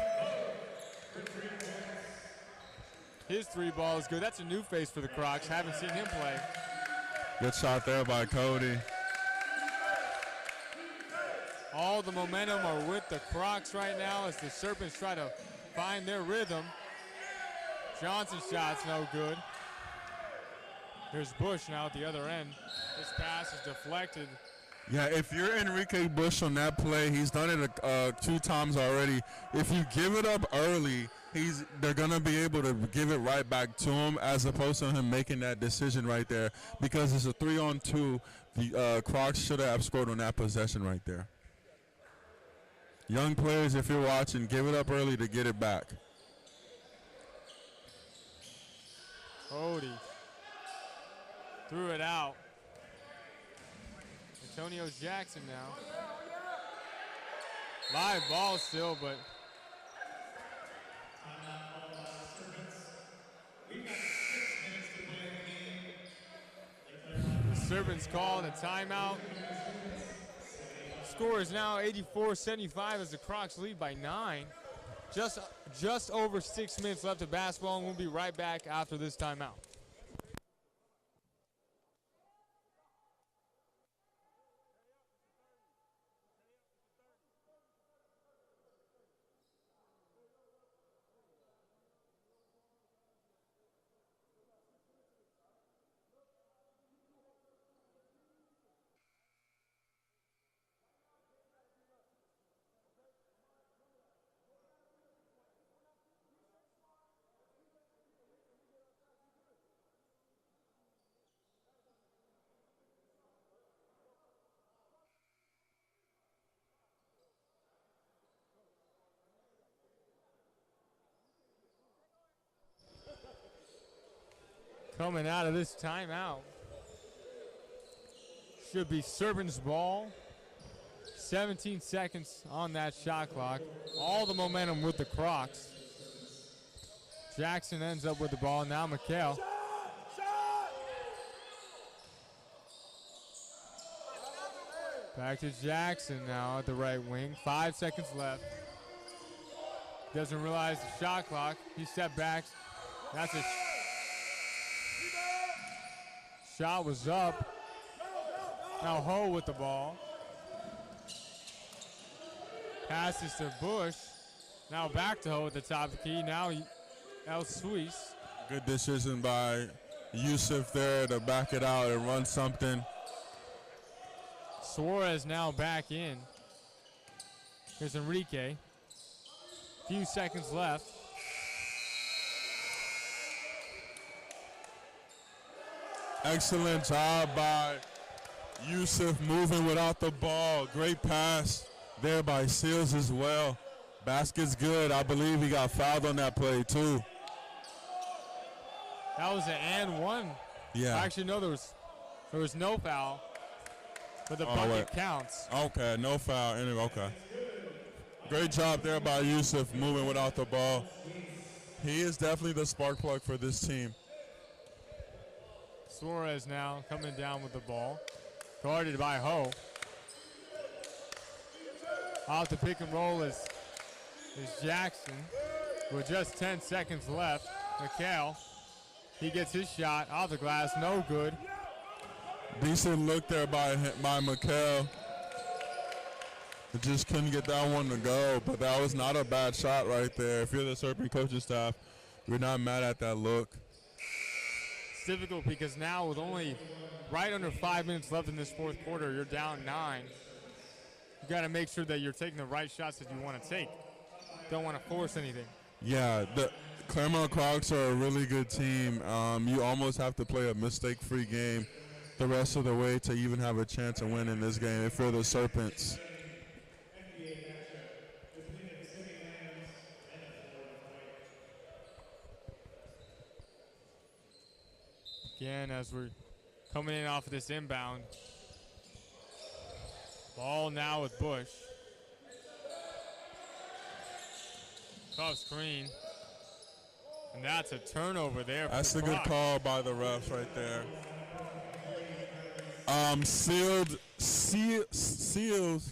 His three ball is good. That's a new face for the Crocs. Haven't seen him play. Good shot there by Cody. All the momentum are with the Crocs right now as the Serpents try to find their rhythm. Johnson's shot's no good. There's Bush now at the other end. This pass is deflected. Yeah, if you're Enrique Bush on that play, he's done it 2 times already. If you give it up early, they're going to be able to give it right back to him as opposed to him making that decision right there, because it's a 3-on-2. The Crocs should have scored on that possession right there. Young players, if you're watching, give it up early to get it back. Cody threw it out. Antonio Jackson now. Live ball still, but the Serpents called a timeout. Score is now 84-75 as the Crocs lead by 9. Just over 6 minutes left of basketball, and we'll be right back after this timeout. Coming out of this timeout should be Serpents ball. 17 seconds on that shot clock. All the momentum with the Crocs. Jackson ends up with the ball. Now McHale. Back to Jackson now at the right wing. 5 seconds left. Doesn't realize the shot clock. He stepped back. That's a shot was up. Now Ho with the ball. Passes to Bush. Now back to Ho at the top of the key. Now El Suisse. Good decision by Yusuf there to back it out and run something. Suarez now back in. Here's Enrique. Few seconds left. Excellent job by Yusuf moving without the ball. Great pass there by Seals as well. Basket's good. I believe he got fouled on that play too. That was an and one. Yeah. Actually, no, there was no foul, but the bucket counts. Okay, no foul. Anyway, okay. Great job there by Yusuf moving without the ball. He is definitely the spark plug for this team. Suarez now coming down with the ball. Guarded by Ho. Off the pick and roll is Jackson with just 10 seconds left. McHale, he gets his shot off the glass, no good. Decent look there by McHale. Just couldn't get that one to go, but that was not a bad shot right there. If you're the Serpent coaching staff, you're not mad at that look. It's difficult because now with only right under 5 minutes left in this fourth quarter, you're down 9. You got to make sure that you're taking the right shots that you want to take. Don't want to force anything. Yeah, the Clermont Crocs are a really good team. You almost have to play a mistake-free game the rest of the way to even have a chance of winning this game if you're the Serpents. Again, as we're coming in off of this inbound, Ball now with Bush. Tough screen. And that's a turnover there. That's a good call by the refs right there. Seals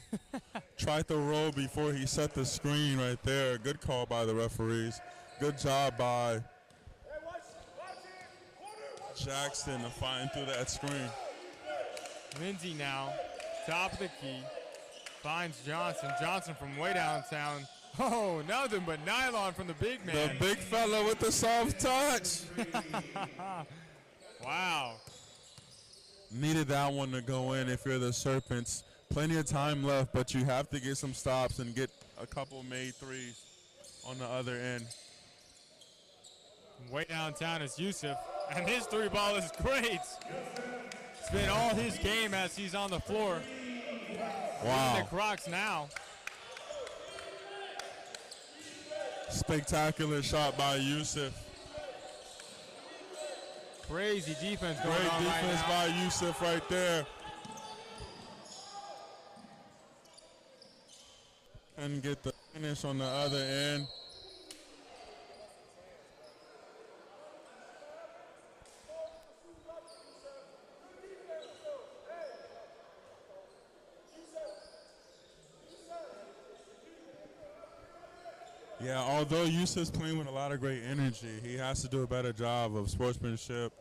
tried to roll before he set the screen right there. Good call by the referees. Good job by Jackson to find through that screen. Lindsay now, top of the key, finds Johnson. Johnson from way downtown. Oh, nothing but nylon from the big man. The big fella with the soft touch. Wow. Needed that one to go in if you're the Serpents. Plenty of time left, but you have to get some stops and get a couple made threes on the other end. Way downtown is Yusuf, and his three ball is great. It's been all his game as he's on the floor. Wow. The Crocs now. Spectacular shot by Yusuf. Crazy defense going Great on right defense now. by Yusuf right there. And get the finish on the other end. Yeah, although Yusuf's playing with a lot of great energy, he has to do a better job of sportsmanship.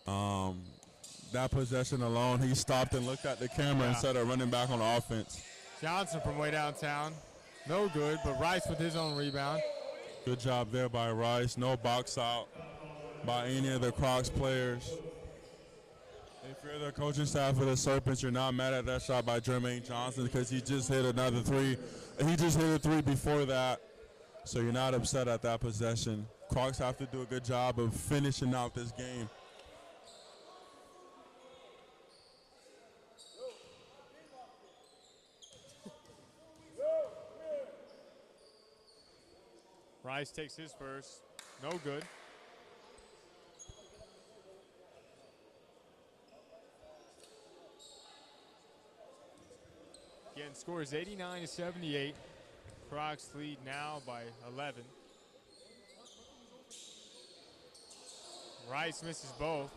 That possession alone, he stopped and looked at the camera instead of running back on offense. Johnson from way downtown. No good, but Rice with his own rebound. Good job there by Rice. No box out by any of the Crocs players. If you're the coaching staff of the Serpents, you're not mad at that shot by Jermaine Johnson because he just hit another three. He just hit a three before that. So you're not upset at that possession. Crocs have to do a good job of finishing out this game. Rice takes his first. No good. Again, score is 89-78. Crocs lead now by 11. Rice misses both.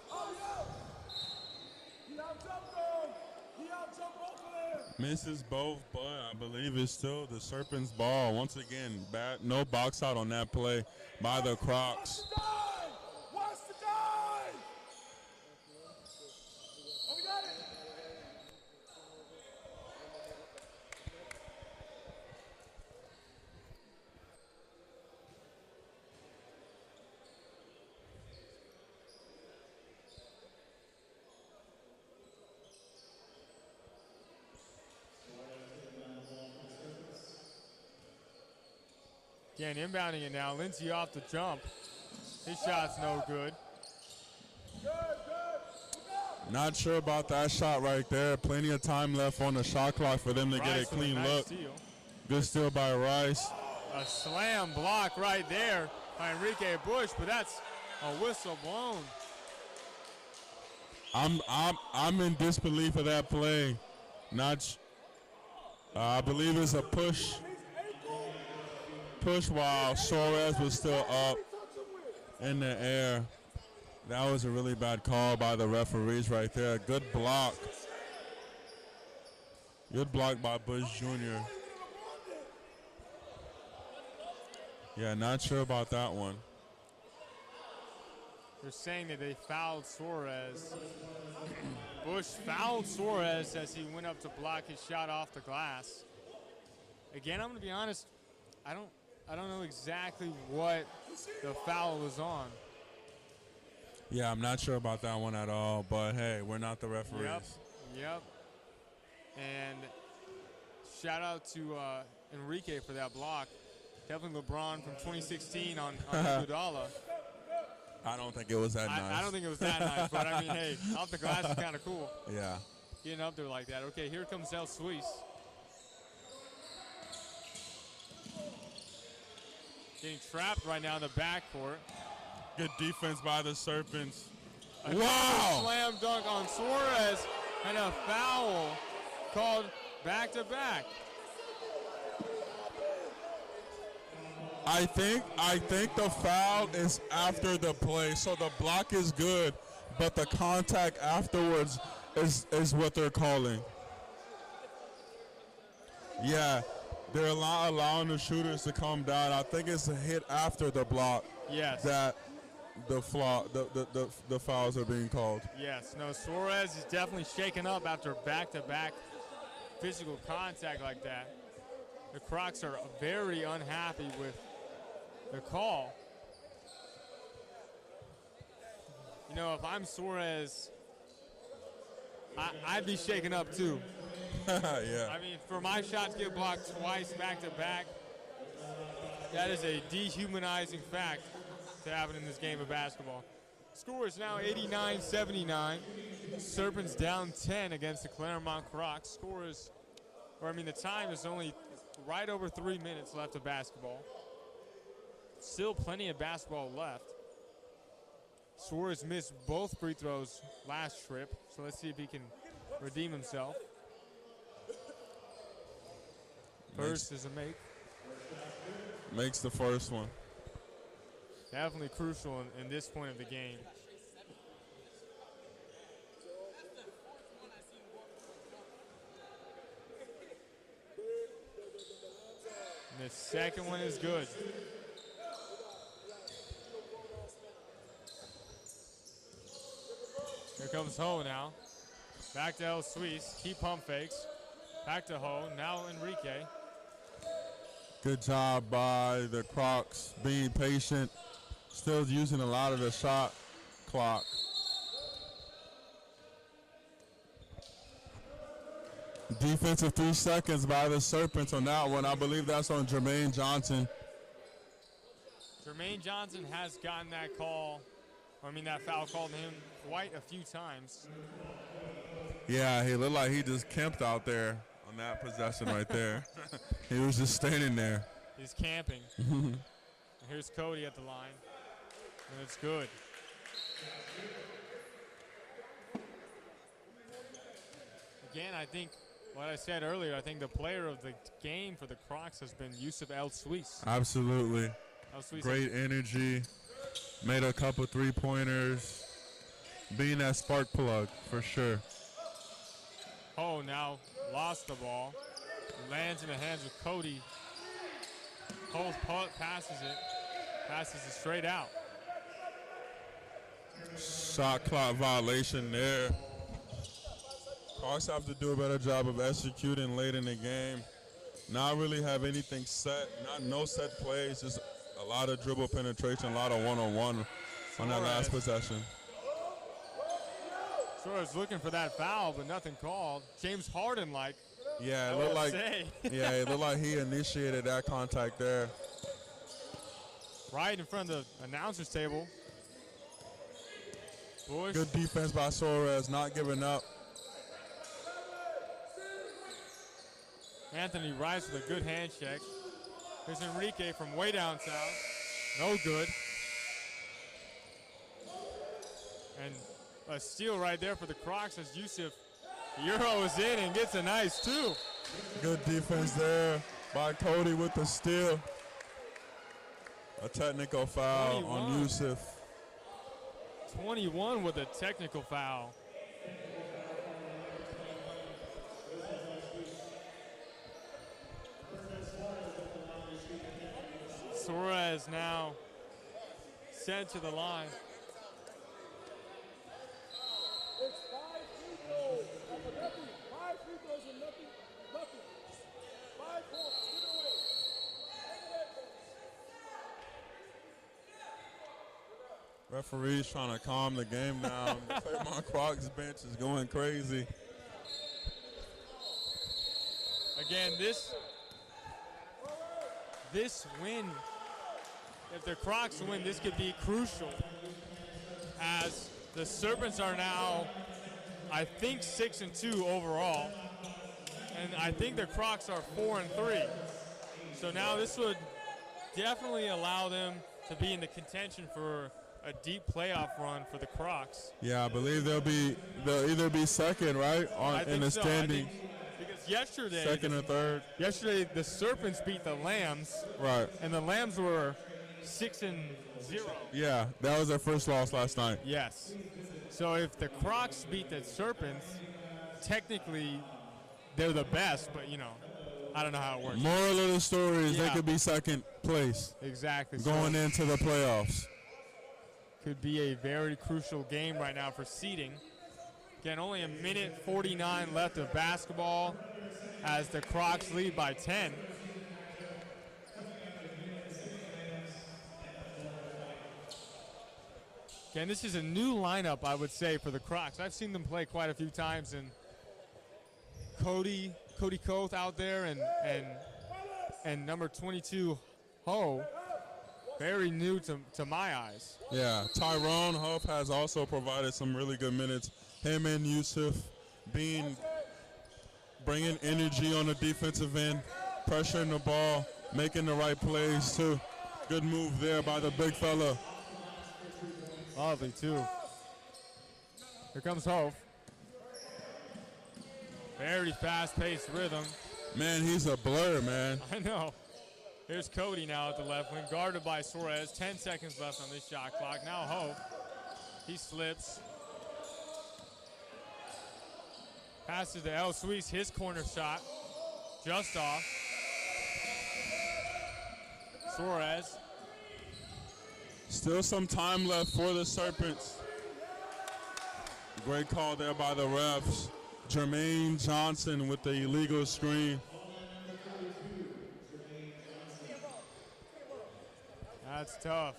Misses both, but I believe it's still the Serpents' ball. Once again, no box out on that play by the Crocs. Again, inbounding it now. Lindsay off the jump. His shot's no good. Not sure about that shot right there. Plenty of time left on the shot clock for them to get a clean look. Steal. Good steal by Rice. A slam block right there by Enrique Bush, but that's a whistle blown. I'm in disbelief of that play. I believe it's a push while Suarez was still up in the air. That was a really bad call by the referees right there. Good block. Good block by Bush Jr. Yeah, not sure about that one. They're saying that they fouled Suarez. Bush fouled Suarez as he went up to block his shot off the glass. Again, I'm going to be honest, I don't know exactly what the foul was on. Yeah, I'm not sure about that one at all, but hey, we're not the referees. Yep. And shout out to Enrique for that block. Definitely LeBron from 2016 on Iguodala. I don't think it was that nice. I don't think it was that nice, but I mean, hey, off the glass is kind of cool. Yeah. Getting up there like that. Okay, here comes El Suisse. Getting trapped right now in the backcourt. Good defense by the Serpents. Wow! Slam dunk on Suarez and a foul called back-to-back. I think the foul is after the play, so the block is good, but the contact afterwards is what they're calling. Yeah, they're allowing the shooters to come down. I think it's a hit after the block. Yes. That the fouls are being called. Yes. No, Suarez is definitely shaken up after back-to-back physical contact like that. The Crocs are very unhappy with the call. You know, if I'm Suarez, I'd be shaken up too. Yeah. I mean, for my shot to get blocked twice back-to-back, that is a dehumanizing fact to happen in this game of basketball. Score is now 89-79. Serpents down 10 against the Clermont Crocs. The time is only right over 3 minutes left of basketball. Still plenty of basketball left. Suarez missed both free throws last trip, so let's see if he can redeem himself. First is a make. Makes the first one. Definitely crucial in this point of the game. And the second one is good. Here comes Ho now. Back to El Suisse. Key pump fakes. Back to Ho. Now Enrique. Good job by the Crocs being patient. Still using a lot of the shot clock. Defensive 3 seconds by the Serpents on that one. I believe that's on Jermaine Johnson. Jermaine Johnson has gotten that foul called to him quite a few times. Yeah, he looked like he just camped out there on that possession right there. He was just standing there. He's camping. And here's Cody at the line. And it's good. Again, I think what I said earlier, I think the player of the game for the Crocs has been Yusuf El Suisse. Absolutely. Great energy. Made a couple three-pointers. Being that spark plug for sure. Oh, now lost the ball. Lands in the hands of Cody. Holds putt, passes it straight out. Shot clock violation there. Crocs have to do a better job of executing late in the game. Not really have anything set, no set plays, just a lot of dribble penetration, a lot of one-on-one on that last possession. Suarez looking for that foul, but nothing called. James Harden-like. Yeah, it looked like it looked like he initiated that contact there. Right in front of the announcer's table. Bush. Good defense by Suarez, not giving up. Anthony Rice with a good hand check. Here's Enrique from way down south. No good. And a steal right there for the Crocs as Yusuf Euro is in and gets a nice two. Good defense there by Cody with the steal. A technical foul 21. On Yusuf. 21 with a technical foul. Suarez now sent to the line. It's 5 free throws. Nothing. 5 free throws and nothing. 5 points. Get away. Referee's trying to calm the game down. The Clermont Crocs bench is going crazy. Again, this win, if the Crocs win, this could be crucial, as the Serpents are now, I think, 6-2 overall, and I think the Crocs are 4-3. So now this would definitely allow them to be in the contention for a deep playoff run for the Crocs. Yeah, I believe they'll either be second, right, in the standing. Because yesterday. Second or third. Yesterday, the Serpents beat the Lambs. Right. And the Lambs were 6-0. Yeah, that was their first loss last night. Yes. So if the Crocs beat the Serpents, technically they're the best, but, you know, I don't know how it works. Moral of the story is they could be second place. Exactly. Going into the playoffs. Could be a very crucial game right now for seeding. Again, only a minute 49 left of basketball as the Crocs lead by 10. Again, this is a new lineup, I would say, for the Crocs. I've seen them play quite a few times, and Cody Koth out there and number 22, Ho, very new to my eyes. Yeah, Tyrone Huff has also provided some really good minutes. Him and Yusuf bringing energy on the defensive end, pressuring the ball, making the right plays too. Good move there by the big fella. Lovely too. Here comes Hope. Very fast-paced rhythm. Man, he's a blur, man. I know. Here's Cody now at the left wing, guarded by Suarez. 10 seconds left on this shot clock. Now Hope. He slips. Passes to El Suisse, his corner shot. Just off. Suarez. Still some time left for the Serpents. Great call there by the refs. Jermaine Johnson with the illegal screen. That's tough.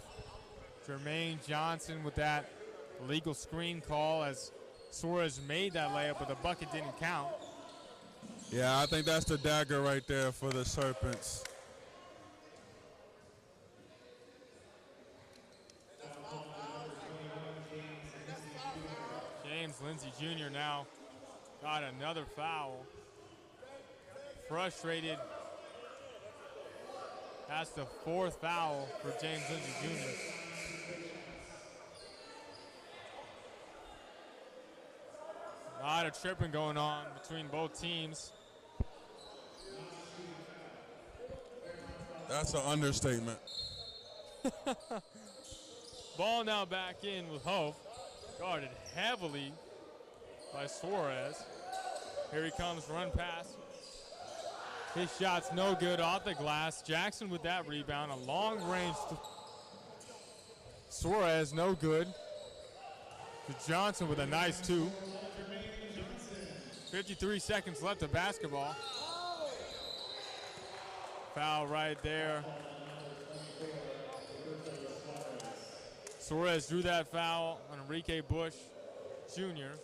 Jermaine Johnson with that illegal screen call as Suarez made that layup, but the bucket didn't count. Yeah, I think that's the dagger right there for the Serpents. James Lindsey Jr. now got another foul. Frustrated. That's the fourth foul for James Lindsey Jr. A lot of tripping going on between both teams. That's an understatement. Ball now back in with Hope. Guarded heavily by Suarez. Here he comes, run pass. His shot's no good off the glass. Jackson with that rebound, a long range. Suarez no good. To Johnson with a nice two. 53 seconds left of basketball. Foul right there. Suarez drew that foul on Enrique Bush Jr.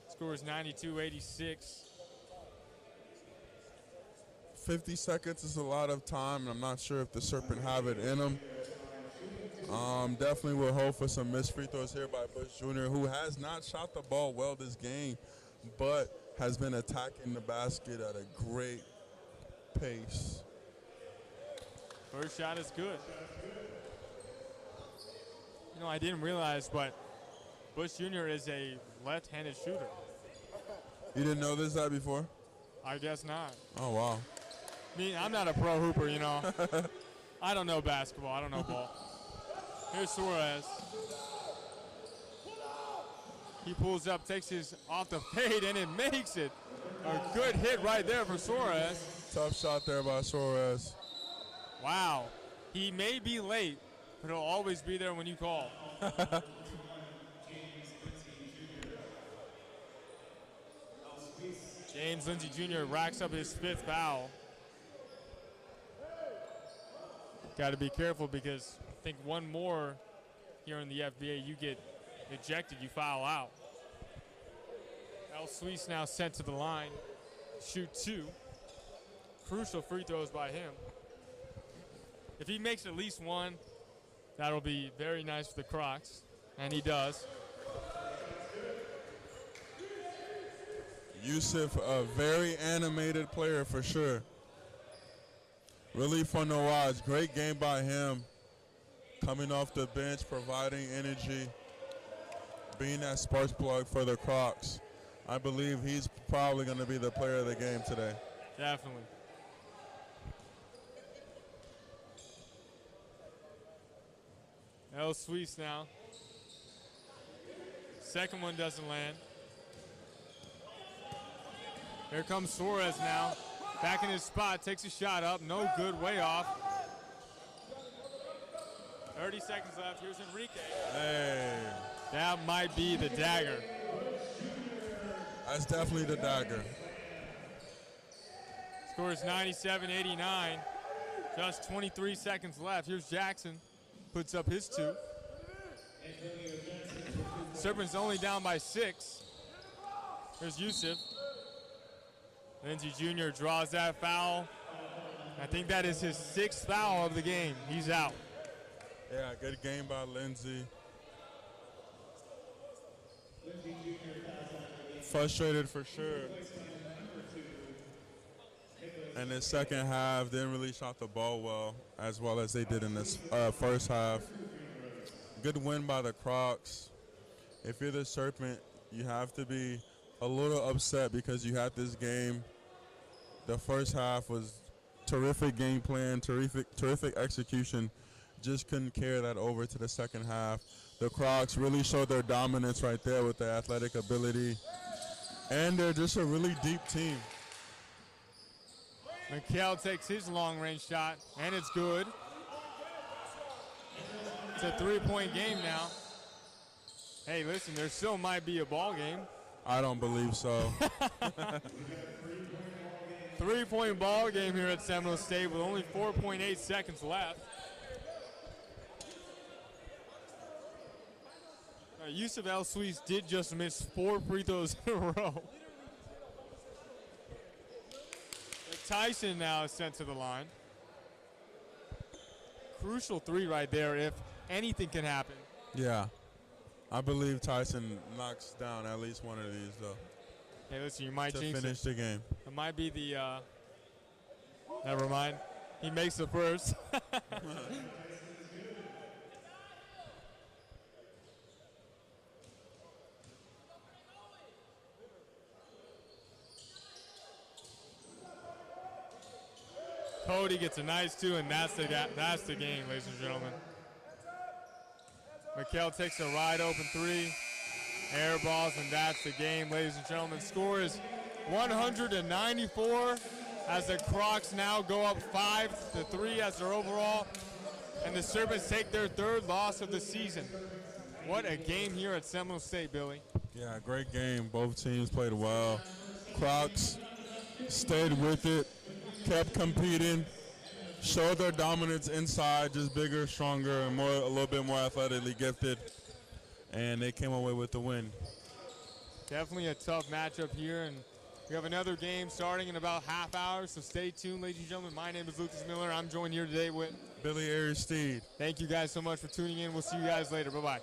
Scores 92-86. 50 seconds is a lot of time, and I'm not sure if the Serpent have it in them. Definitely will hope for some missed free throws here by Bush Jr., who has not shot the ball well this game, but has been attacking the basket at a great pace. First shot is good. You know, I didn't realize, but Bush Jr. is a left-handed shooter. You didn't know this before? I guess not. Oh, wow. I mean, I'm not a pro hooper, you know. I don't know basketball. I don't know ball. Here's Suarez. He pulls up, takes his off the fade, and it makes it. A good hit right there for Suarez. Tough shot there by Suarez. Wow. He may be late, but he'll always be there when you call. James Lindsey Jr. racks up his fifth foul. Got to be careful because I think one more here in the FBA, you get ejected, you foul out. El Suisse now sent to the line. Shoot two. Crucial free throws by him. If he makes at least one, that'll be very nice for the Crocs, and he does. Yusuf, a very animated player for sure. Really fun to watch. Great game by him. Coming off the bench, providing energy, being that spark plug for the Crocs. I believe he's probably going to be the player of the game today. Definitely. El Suisse now. Second one doesn't land. Here comes Suarez now. Back in his spot, takes a shot up. No good, way off. 30 seconds left. Here's Enrique. Hey. That might be the dagger. That's definitely the dagger. Score is 97-89. Just 23 seconds left. Here's Jackson. Puts up his 2. Serpents only down by 6. Here's Yusuf. Lindsey Jr. draws that foul. I think that is his 6th foul of the game. He's out. Yeah, good game by Lindsey. Frustrated for sure. And the second half, didn't really shot the ball well as they did in this first half. Good win by the Crocs. If you're the Serpent, you have to be a little upset because you had this game. The first half was terrific game plan, terrific execution. Just couldn't carry that over to the second half. The Crocs really showed their dominance right there with their athletic ability. And they're just a really deep team. Mikhail takes his long-range shot, and it's good. It's a 3-point game now. Hey, listen, there still might be a ball game. I don't believe so. 3-point ball game here at Seminole State with only 4.8 seconds left. Yusuf El Suisse did just miss 4 free throws in a row. Tyson now is sent to the line. Crucial 3 right there if anything can happen. Yeah. I believe Tyson knocks down at least one of these, though. Hey, listen, you might to jinx finish the game. It might be the, never mind. He makes the first. Cody gets a nice 2, and that's the game, ladies and gentlemen. Mikhail takes a wide open 3, air balls, and that's the game, ladies and gentlemen. Score is 194 as the Crocs now go up 5-3 as their overall, and the Serpents take their 3rd loss of the season. What a game here at Seminole State, Billy. Yeah, great game. Both teams played well. Crocs stayed with it, kept competing, showed their dominance inside, just bigger, stronger, and a little bit more athletically gifted, and they came away with the win. Definitely a tough matchup here, and we have another game starting in about half hour, so stay tuned, ladies and gentlemen. My name is Lucas Miller. I'm joined here today with Billy Aristeed. Thank you guys so much for tuning in. We'll see you guys later. Bye-bye.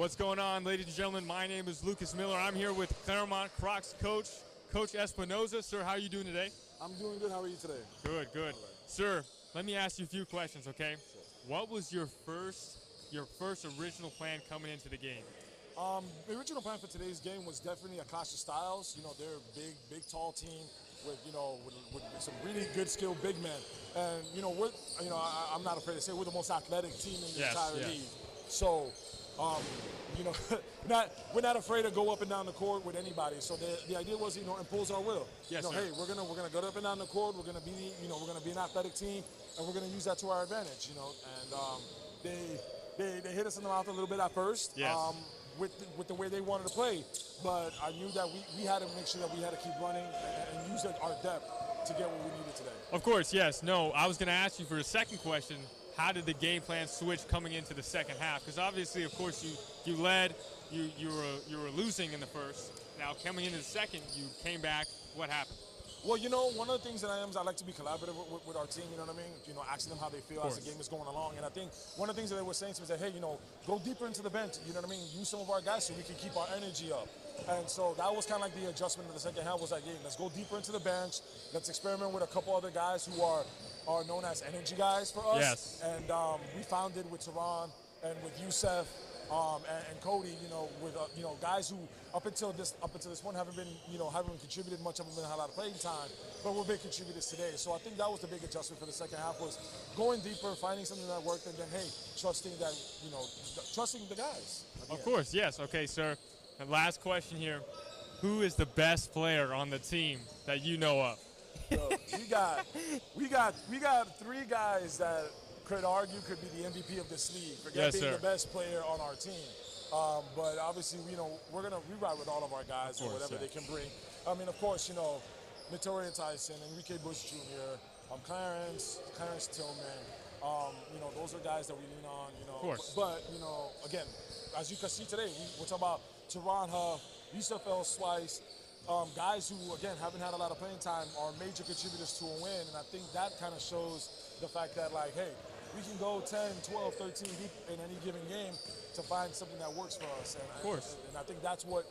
What's going on, ladies and gentlemen? My name is Lucas Miller. I'm here with Clermont Crocs coach, Coach Espinoza. Sir, how are you doing today? I'm doing good. How are you today? Good, good. Sir, let me ask you a few questions, okay? Sure. What was your first original plan coming into the game? The original plan for today's game was definitely a clash of styles. You know, they're a big, tall team with some really good, skilled big men. And I'm not afraid to say we're the most athletic team in the entire league. So, we're not afraid to go up and down the court with anybody. So the idea was, impose our will. Yes, hey, we're gonna go up and down the court. We're gonna be an athletic team, and we're gonna use that to our advantage. And they hit us in the mouth a little bit at first. Yes. With the way they wanted to play, but I knew that we had to make sure that we had to keep running and use our depth to get what we needed today. Of course, yes. No, I was going to ask you for a second question. How did the game plan switch coming into the second half? Because obviously, of course, you led, you were losing in the first. Now coming into the second, you came back. What happened? Well, one of the things that I am is I like to be collaborative with our team, you know what I mean? Asking them how they feel as the game is going along. And I think one of the things that they were saying to me is that, hey, go deeper into the bench, you know what I mean? Use some of our guys so we can keep our energy up. And so that was kind of like the adjustment of the second half was like, hey, let's go deeper into the bench. Let's experiment with a couple other guys who are known as energy guys for us. Yes. And we found it with Tehran and with Youssef. And Cody, with guys who up until this point haven't contributed much, haven't had a lot of playing time, but were big contributors today. So I think that was the big adjustment for the second half was going deeper, finding something that worked, and then trusting the guys. Of course, yes. Okay, sir. And last question here: who is the best player on the team that you know of? We got three guys that could argue could be the MVP of this league. Forget being the best player on our team. But obviously, we ride with all of our guys and whatever they can bring. I mean, of course, Notorian Tyson, Enrique Bush Jr., Clarence Tillman. Those are guys that we lean on. Of course. But again, as you can see today, we're talking about Tehran Huff, Yusuf El Swice. Guys who, again, haven't had a lot of playing time are major contributors to a win. And I think that kind of shows the fact that, like, hey, we can go 10, 12, 13 deep in any given game to find something that works for us. And, of course. And I think that's what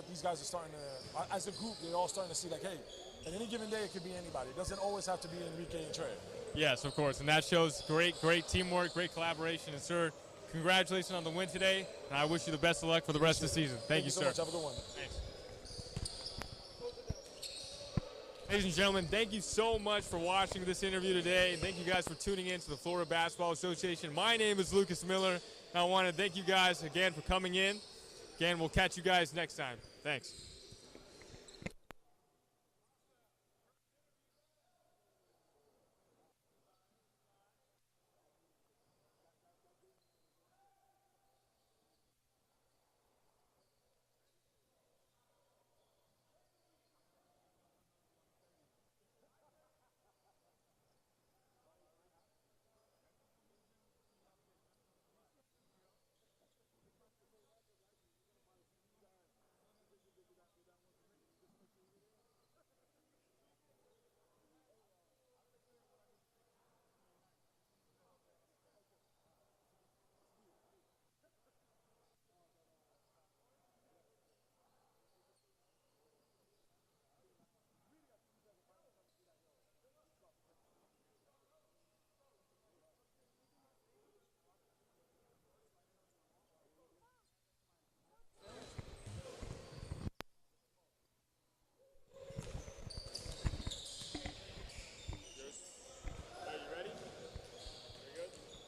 these guys are starting to, as a group, they're all starting to see, like, hey, in any given day, it could be anybody. It doesn't always have to be Enrique and Trey. Yes, of course. And that shows great teamwork, great collaboration. And, sir, congratulations on the win today. And I wish you the best of luck for the rest of the season. Thank you, so sir. Much. Have a good one. Thanks. Ladies and gentlemen, thank you so much for watching this interview today. And thank you guys for tuning in to the Florida Basketball Association. My name is Lucas Miller, and I want to thank you guys again for coming in. Again, we'll catch you guys next time. Thanks.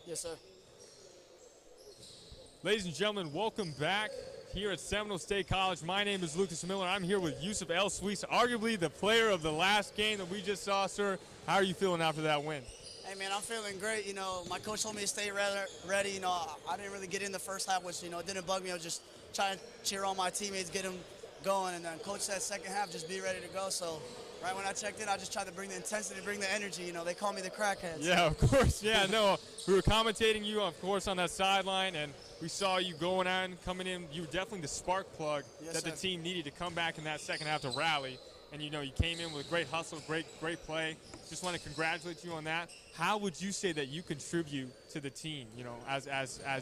Yes, sir. Ladies and gentlemen, welcome back here at Seminole State College. My name is Lucas Miller. I'm here with Yusuf El Swice, arguably the player of the last game that we just saw, sir. How are you feeling after that win? Hey, man, I'm feeling great. My coach told me to stay ready. I didn't really get in the first half, which, it didn't bug me. I was just trying to cheer on my teammates, get them going. And then coach said second half, just be ready to go. So right when I checked in, I just tried to bring the intensity, bring the energy. They call me the crackhead. Yeah, of course. Yeah, no, we were commentating you, of course, on that sideline, and we saw you going out and coming in. You were definitely the spark plug that the team needed to come back in that second half to rally. and you came in with great hustle, great play. Just want to congratulate you on that. How would you say that you contribute to the team, as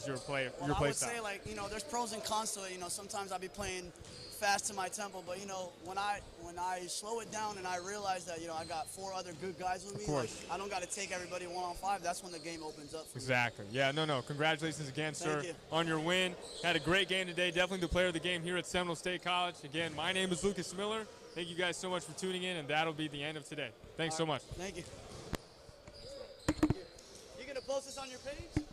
your play Well, play I would style? say, like, there's pros and cons to it. Sometimes I'll be playing fast to my tempo, but when I slow it down and I realize that I got 4 other good guys with me, like, I don't got to take everybody 1-on-5. That's when the game opens up for me. Exactly. Yeah. No. Congratulations again, sir, Thank you. on your win. Had a great game today. Definitely the player of the game here at Seminole State College. Again, my name is Lucas Miller. Thank you guys so much for tuning in, and that'll be the end of today. Thanks so much. Thank you. You gonna post this on your page?